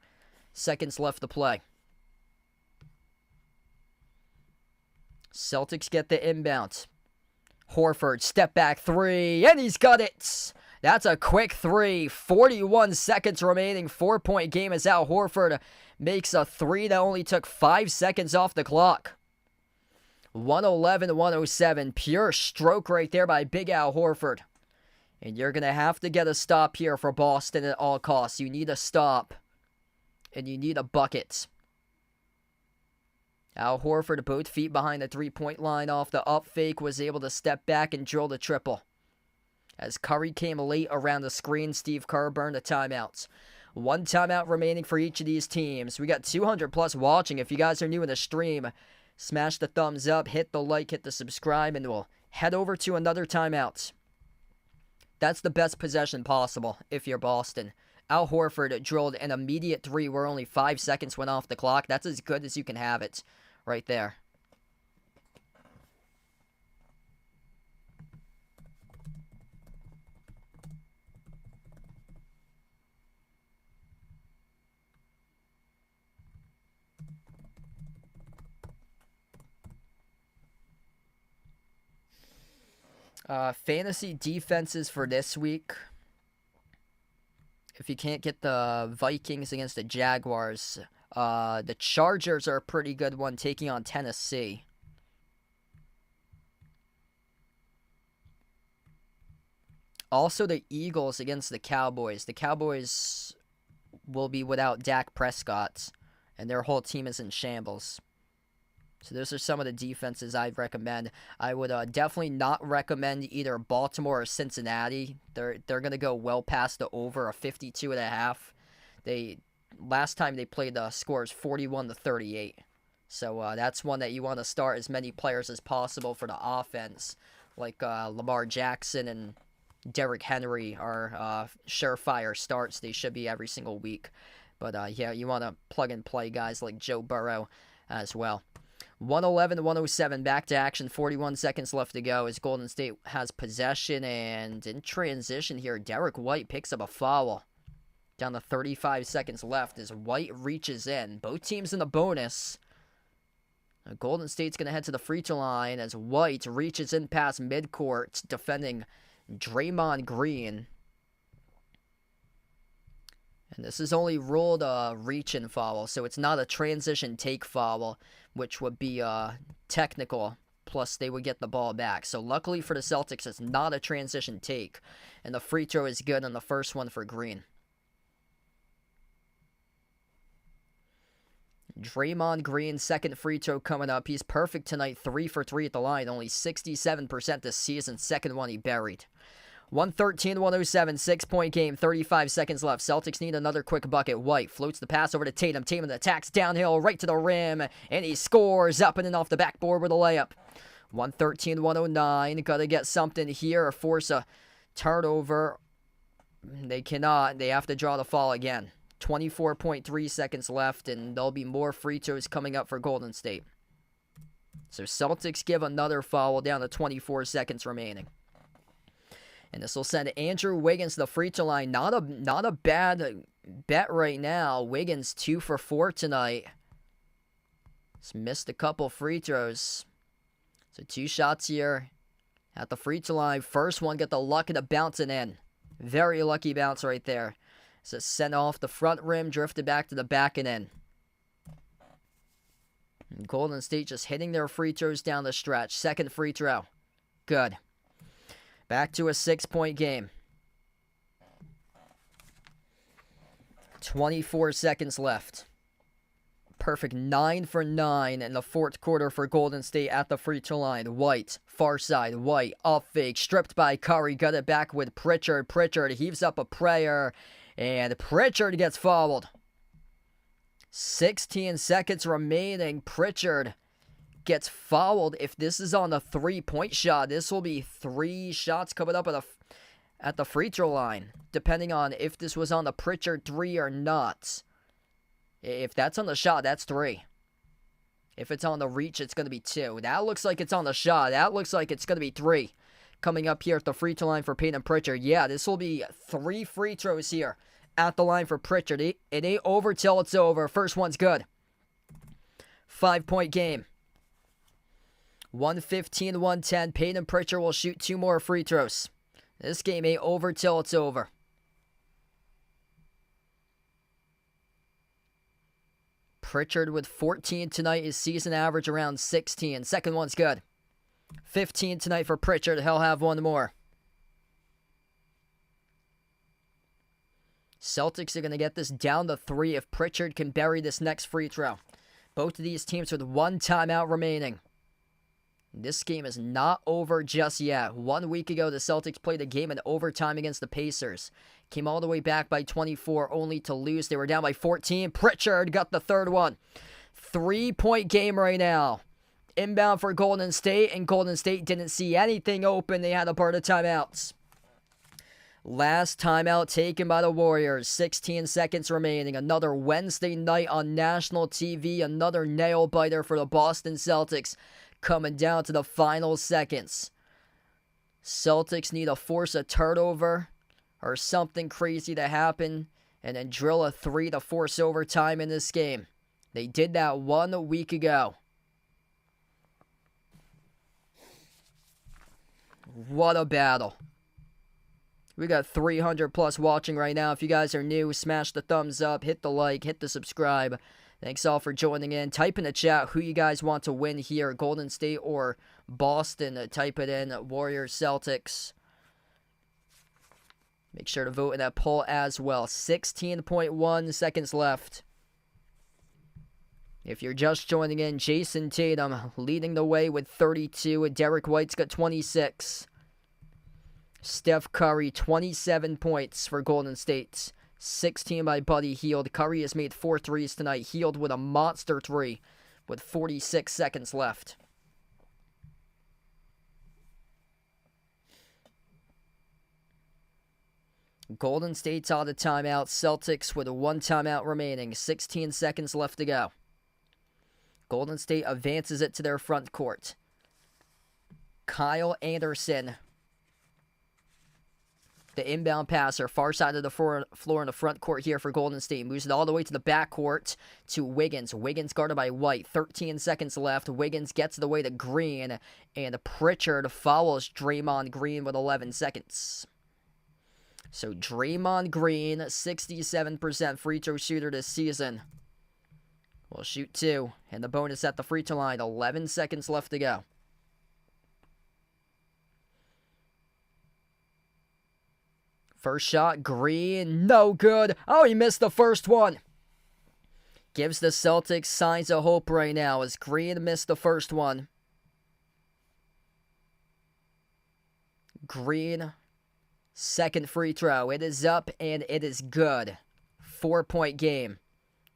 seconds left to play. Celtics get the inbound. Horford, step back 3, and he's got it. That's a quick 3. 41 seconds remaining. 4-point game is out. Horford makes a 3 that only took 5 seconds off the clock. 111-107. Pure stroke right there by Big Al Horford. And you're going to have to get a stop here for Boston at all costs. You need a stop. And you need a bucket. Al Horford, both feet behind the three-point line off the up fake, was able to step back and drill the triple. As Curry came late around the screen, Steve Kerr burned the timeouts. 1 timeout remaining for each of these teams. We got 200 plus watching. If you guys are new in the stream, smash the thumbs up, hit the like, hit the subscribe, and we'll head over to another timeout. That's the best possession possible if you're Boston. Al Horford drilled an immediate 3 where only 5 seconds went off the clock. That's as good as you can have it right there. Fantasy defenses for this week. If you can't get the Vikings against the Jaguars, the Chargers are a pretty good one, taking on Tennessee. Also, the Eagles against the Cowboys. The Cowboys will be without Dak Prescott, and their whole team is in shambles. So those are some of the defenses I'd recommend. I would definitely not recommend either Baltimore or Cincinnati. They're going to go well past the over a 52.5. Last time they played, the score is 41-38. So that's one that you want to start as many players as possible for the offense, like Lamar Jackson and Derrick Henry are surefire starts. They should be every single week. But yeah, you want to plug and play guys like Joe Burrow as well. 111-107, back to action, 41 seconds left to go as Golden State has possession, and in transition here, Derek White picks up a foul. Down to 35 seconds left as White reaches in. Both teams in the bonus. Golden State's going to head to the free throw line as White reaches in past midcourt, defending Draymond Green. And this is only ruled a reach-in foul, so it's not a transition take foul, which would be technical, plus they would get the ball back. So luckily for the Celtics, it's not a transition take, and the free throw is good on the first one for Green. Draymond Green, second free throw coming up. He's perfect tonight, 3 for 3 at the line, only 67% this season. Second one he buried. 113-107, 6-point game, 35 seconds left. Celtics need another quick bucket. White floats the pass over to Tatum. Tatum attacks downhill right to the rim, and he scores up and in off the backboard with a layup. 113-109, gotta get something here or force a turnover. They cannot. They have to draw the foul again. 24.3 seconds left, and there'll be more free throws coming up for Golden State. So Celtics give another foul down to 24 seconds remaining. And this will send Andrew Wiggins to the free throw line. Not a bad bet right now. Wiggins 2 for 4 tonight. He's missed a couple free throws. So 2 shots here at the free throw line. First one, get the luck of the bouncing in. Very lucky bounce right there. So sent off the front rim, drifted back to the back and in. And Golden State just hitting their free throws down the stretch. Second free throw. Good. Back to a 6-point game. 24 seconds left. Perfect 9 for 9 in the fourth quarter for Golden State at the free throw line. White, far side, White, off fake, stripped by Curry, got it back with Pritchard. Pritchard heaves up a prayer, and Pritchard gets fouled. 16 seconds remaining. Pritchard gets fouled. If this is on the three-point shot, this will be 3 shots coming up at the free throw line, depending on if this was on the Pritchard 3 or not. If that's on the shot, that's 3. If it's on the reach, it's going to be 2. That looks like it's on the shot. That looks like it's going to be 3. Coming up here at the free throw line for Peyton Pritchard. Yeah, this will be 3 free throws here at the line for Pritchard. It ain't over till it's over. First one's good. 5-point game. 115-110. Peyton Pritchard will shoot 2 more free throws. This game ain't over till it's over. Pritchard with 14 tonight. His season average around 16. Second one's good. 15 tonight for Pritchard. He'll have 1 more. Celtics are going to get this down to 3 if Pritchard can bury this next free throw. Both of these teams with 1 timeout remaining. This game is not over just yet. 1 week ago, the Celtics played a game in overtime against the Pacers. Came all the way back by 24, only to lose. They were down by 14. Pritchard got the third one. 3-point game right now. Inbound for Golden State, and Golden State didn't see anything open. They had a part of timeouts. Last timeout taken by the Warriors. 16 seconds remaining. Another Wednesday night on national TV. Another nail-biter for the Boston Celtics. Coming down to the final seconds. Celtics need to force a turnover or something crazy to happen and then drill a 3 to force overtime in this game. They did that 1 week ago. What a battle. We got 300 plus watching right now. If you guys are new, smash the thumbs up, hit the like, hit the subscribe. Thanks all for joining in. Type in the chat who you guys want to win here, Golden State or Boston. Type it in, Warriors, Celtics. Make sure to vote in that poll as well. 16.1 seconds left. If you're just joining in, Jason Tatum leading the way with 32. And Derek White's got 26. Steph Curry, 27 points for Golden State. 16 by Buddy Hield. Curry has made 4 threes tonight. Hield with a monster 3 with 46 seconds left. Golden State's out of timeout. Celtics with 1 timeout remaining. 16 seconds left to go. Golden State advances it to their front court. Kyle Anderson, the inbound passer, far side of the floor in the front court here for Golden State. Moves it all the way to the backcourt to Wiggins. Wiggins guarded by White. 13 seconds left. Wiggins gets the way to Green, and Pritchard follows Draymond Green with 11 seconds. So Draymond Green, 67% free throw shooter this season, will shoot 2, and the bonus at the free throw line. 11 seconds left to go. First shot, Green, no good. Oh, he missed the first one. Gives the Celtics signs of hope right now as Green missed the first one. Green, second free throw. It is up and it is good. 4-point game.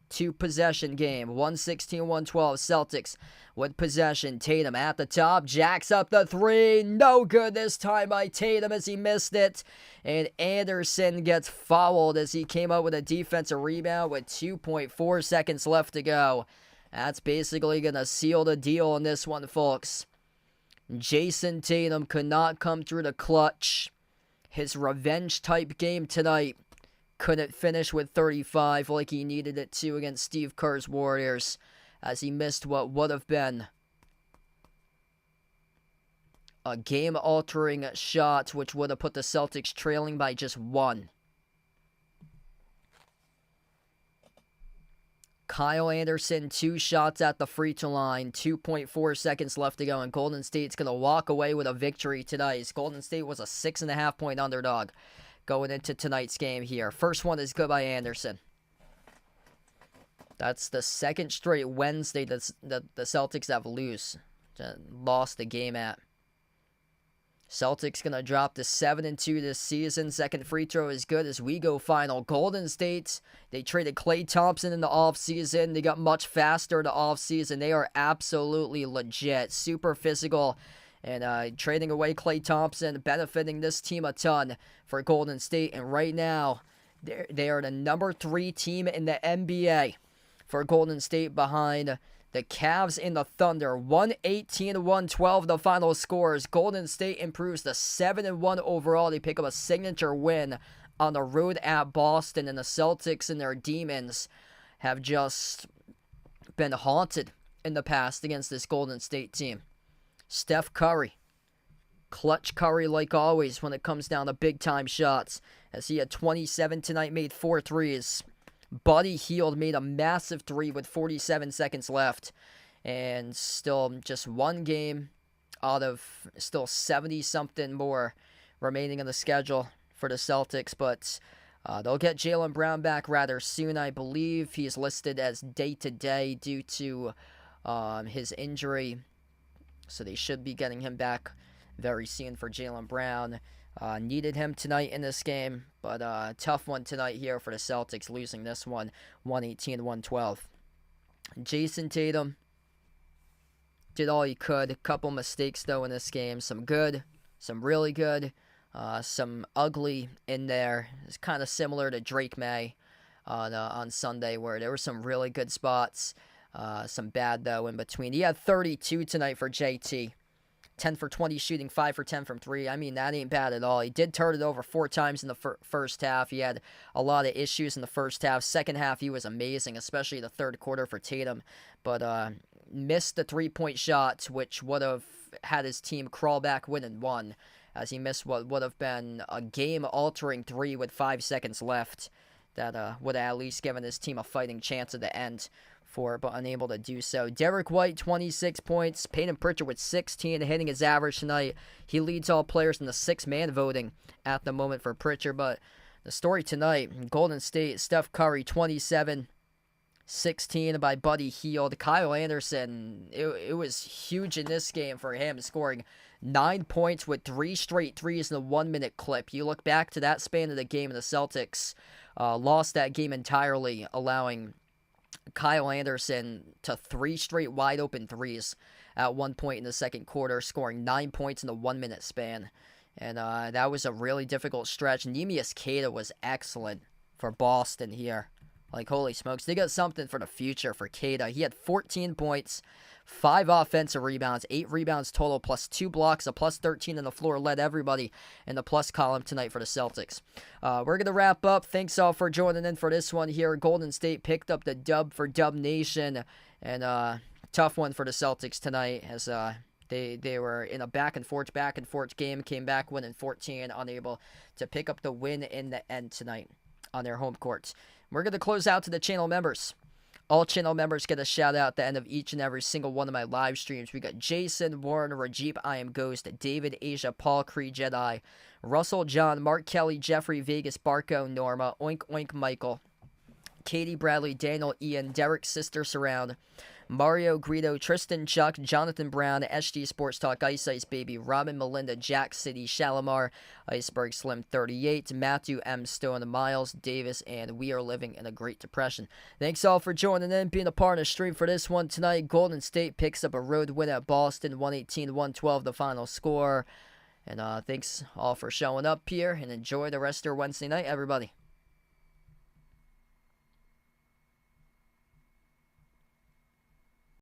2-possession game. 116-112 Celtics with possession. Tatum at the top. Jacks up the 3. No good this time by Tatum as he missed it. And Anderson gets fouled as he came up with a defensive rebound with 2.4 seconds left to go. That's basically going to seal the deal in this one, folks. Jason Tatum could not come through the clutch. His revenge-type game tonight couldn't finish with 35 like he needed it to against Steve Kerr's Warriors, as he missed what would have been a game-altering shot, which would have put the Celtics trailing by just 1. Kyle Anderson, 2 shots at the free throw line, 2.4 seconds left to go, and Golden State's going to walk away with a victory tonight. Golden State was a 6.5-point underdog going into tonight's game here. First one is good by Anderson. That's the second straight Wednesday that the Celtics have lost the game at. Celtics going to drop to 7-2 this season. Second free throw is good as we go final. Golden State, they traded Klay Thompson in the offseason. They got much faster in the offseason. They are absolutely legit. Super physical. And trading away Klay Thompson, benefiting this team a ton for Golden State. And right now, they are the number 3 team in the NBA for Golden State behind the Cavs and the Thunder. 118-112 the final scores. Golden State improves to 7-1 overall. They pick up a signature win on the road at Boston. And the Celtics and their demons have just been haunted in the past against this Golden State team. Steph Curry. Clutch Curry like always when it comes down to big-time shots. As he had 27 tonight, made 4 threes. Buddy Hield made a massive 3 with 47 seconds left. And still just one game out of still 70-something more remaining on the schedule for the Celtics. But they'll get Jaylen Brown back rather soon, I believe. He is listed as day-to-day due to his injury. So they should be getting him back very soon for Jaylen Brown. Needed him tonight in this game, but tough one tonight here for the Celtics, losing this one 118-112. Jason Tatum did all he could. A couple mistakes, though, in this game. Some good, some really good, some ugly in there. It's kind of similar to Drake May on Sunday, where there were some really good spots, some bad, though, in between. He had 32 tonight for JT. 10 for 20 shooting, 5 for 10 from 3. I mean, that ain't bad at all. He did turn it over 4 times in the first half. He had a lot of issues in the first half. Second half, he was amazing, especially the third quarter for Tatum. But missed the three-point shot, which would have had his team crawl back, win, and won, as he missed what would have been a game-altering 3 with 5 seconds left. That would have at least given his team a fighting chance at the end. But unable to do so. Derek White, 26 points. Peyton Pritchard with 16, hitting his average tonight. He leads all players in the 6-man voting at the moment for Pritchard. But the story tonight, Golden State, Steph Curry, 27, 16 by Buddy Hield. Kyle Anderson, it was huge in this game for him, scoring 9 points with 3 straight threes in a 1-minute clip. You look back to that span of the game, and the Celtics lost that game entirely, allowing Kyle Anderson to 3 straight wide open threes at one point in the second quarter, scoring 9 points in a 1-minute span. And that was a really difficult stretch. Neemias Queta was excellent for Boston here. Like, holy smokes, they got something for the future for Queta. He had 14 points, 5 offensive rebounds, 8 rebounds total, plus 2 blocks, a plus 13 on the floor. Led everybody in the plus column tonight for the Celtics. We're going to wrap up. Thanks all for joining in for this one here. Golden State picked up the dub for Dub Nation. And tough one for the Celtics tonight, as they were in a back and forth game, came back winning 14, unable to pick up the win in the end tonight on their home courts. We're going to close out to the channel members. All channel members get a shout out at the end of each and every single one of my live streams. We got Jason, Warren, Rajeep, I Am Ghost, David, Asia, Paul, Cree, Jedi, Russell, John, Mark, Kelly, Jeffrey, Vegas, Barco, Norma, Oink, Oink, Michael, Katie, Bradley, Daniel, Ian, Derek, Sister Surround, Mario, Greedo, Tristan, Chuck, Jonathan Brown, SG Sports Talk, Ice Ice Baby, Robin, Melinda, Jack City, Shalimar, Iceberg Slim 38, Matthew M. Stone, Miles, Davis, and We Are Living in a Great Depression. Thanks all for joining in, being a part of the stream for this one tonight. Golden State picks up a road win at Boston, 118-112 the final score. And thanks all for showing up here, and enjoy the rest of your Wednesday night, everybody.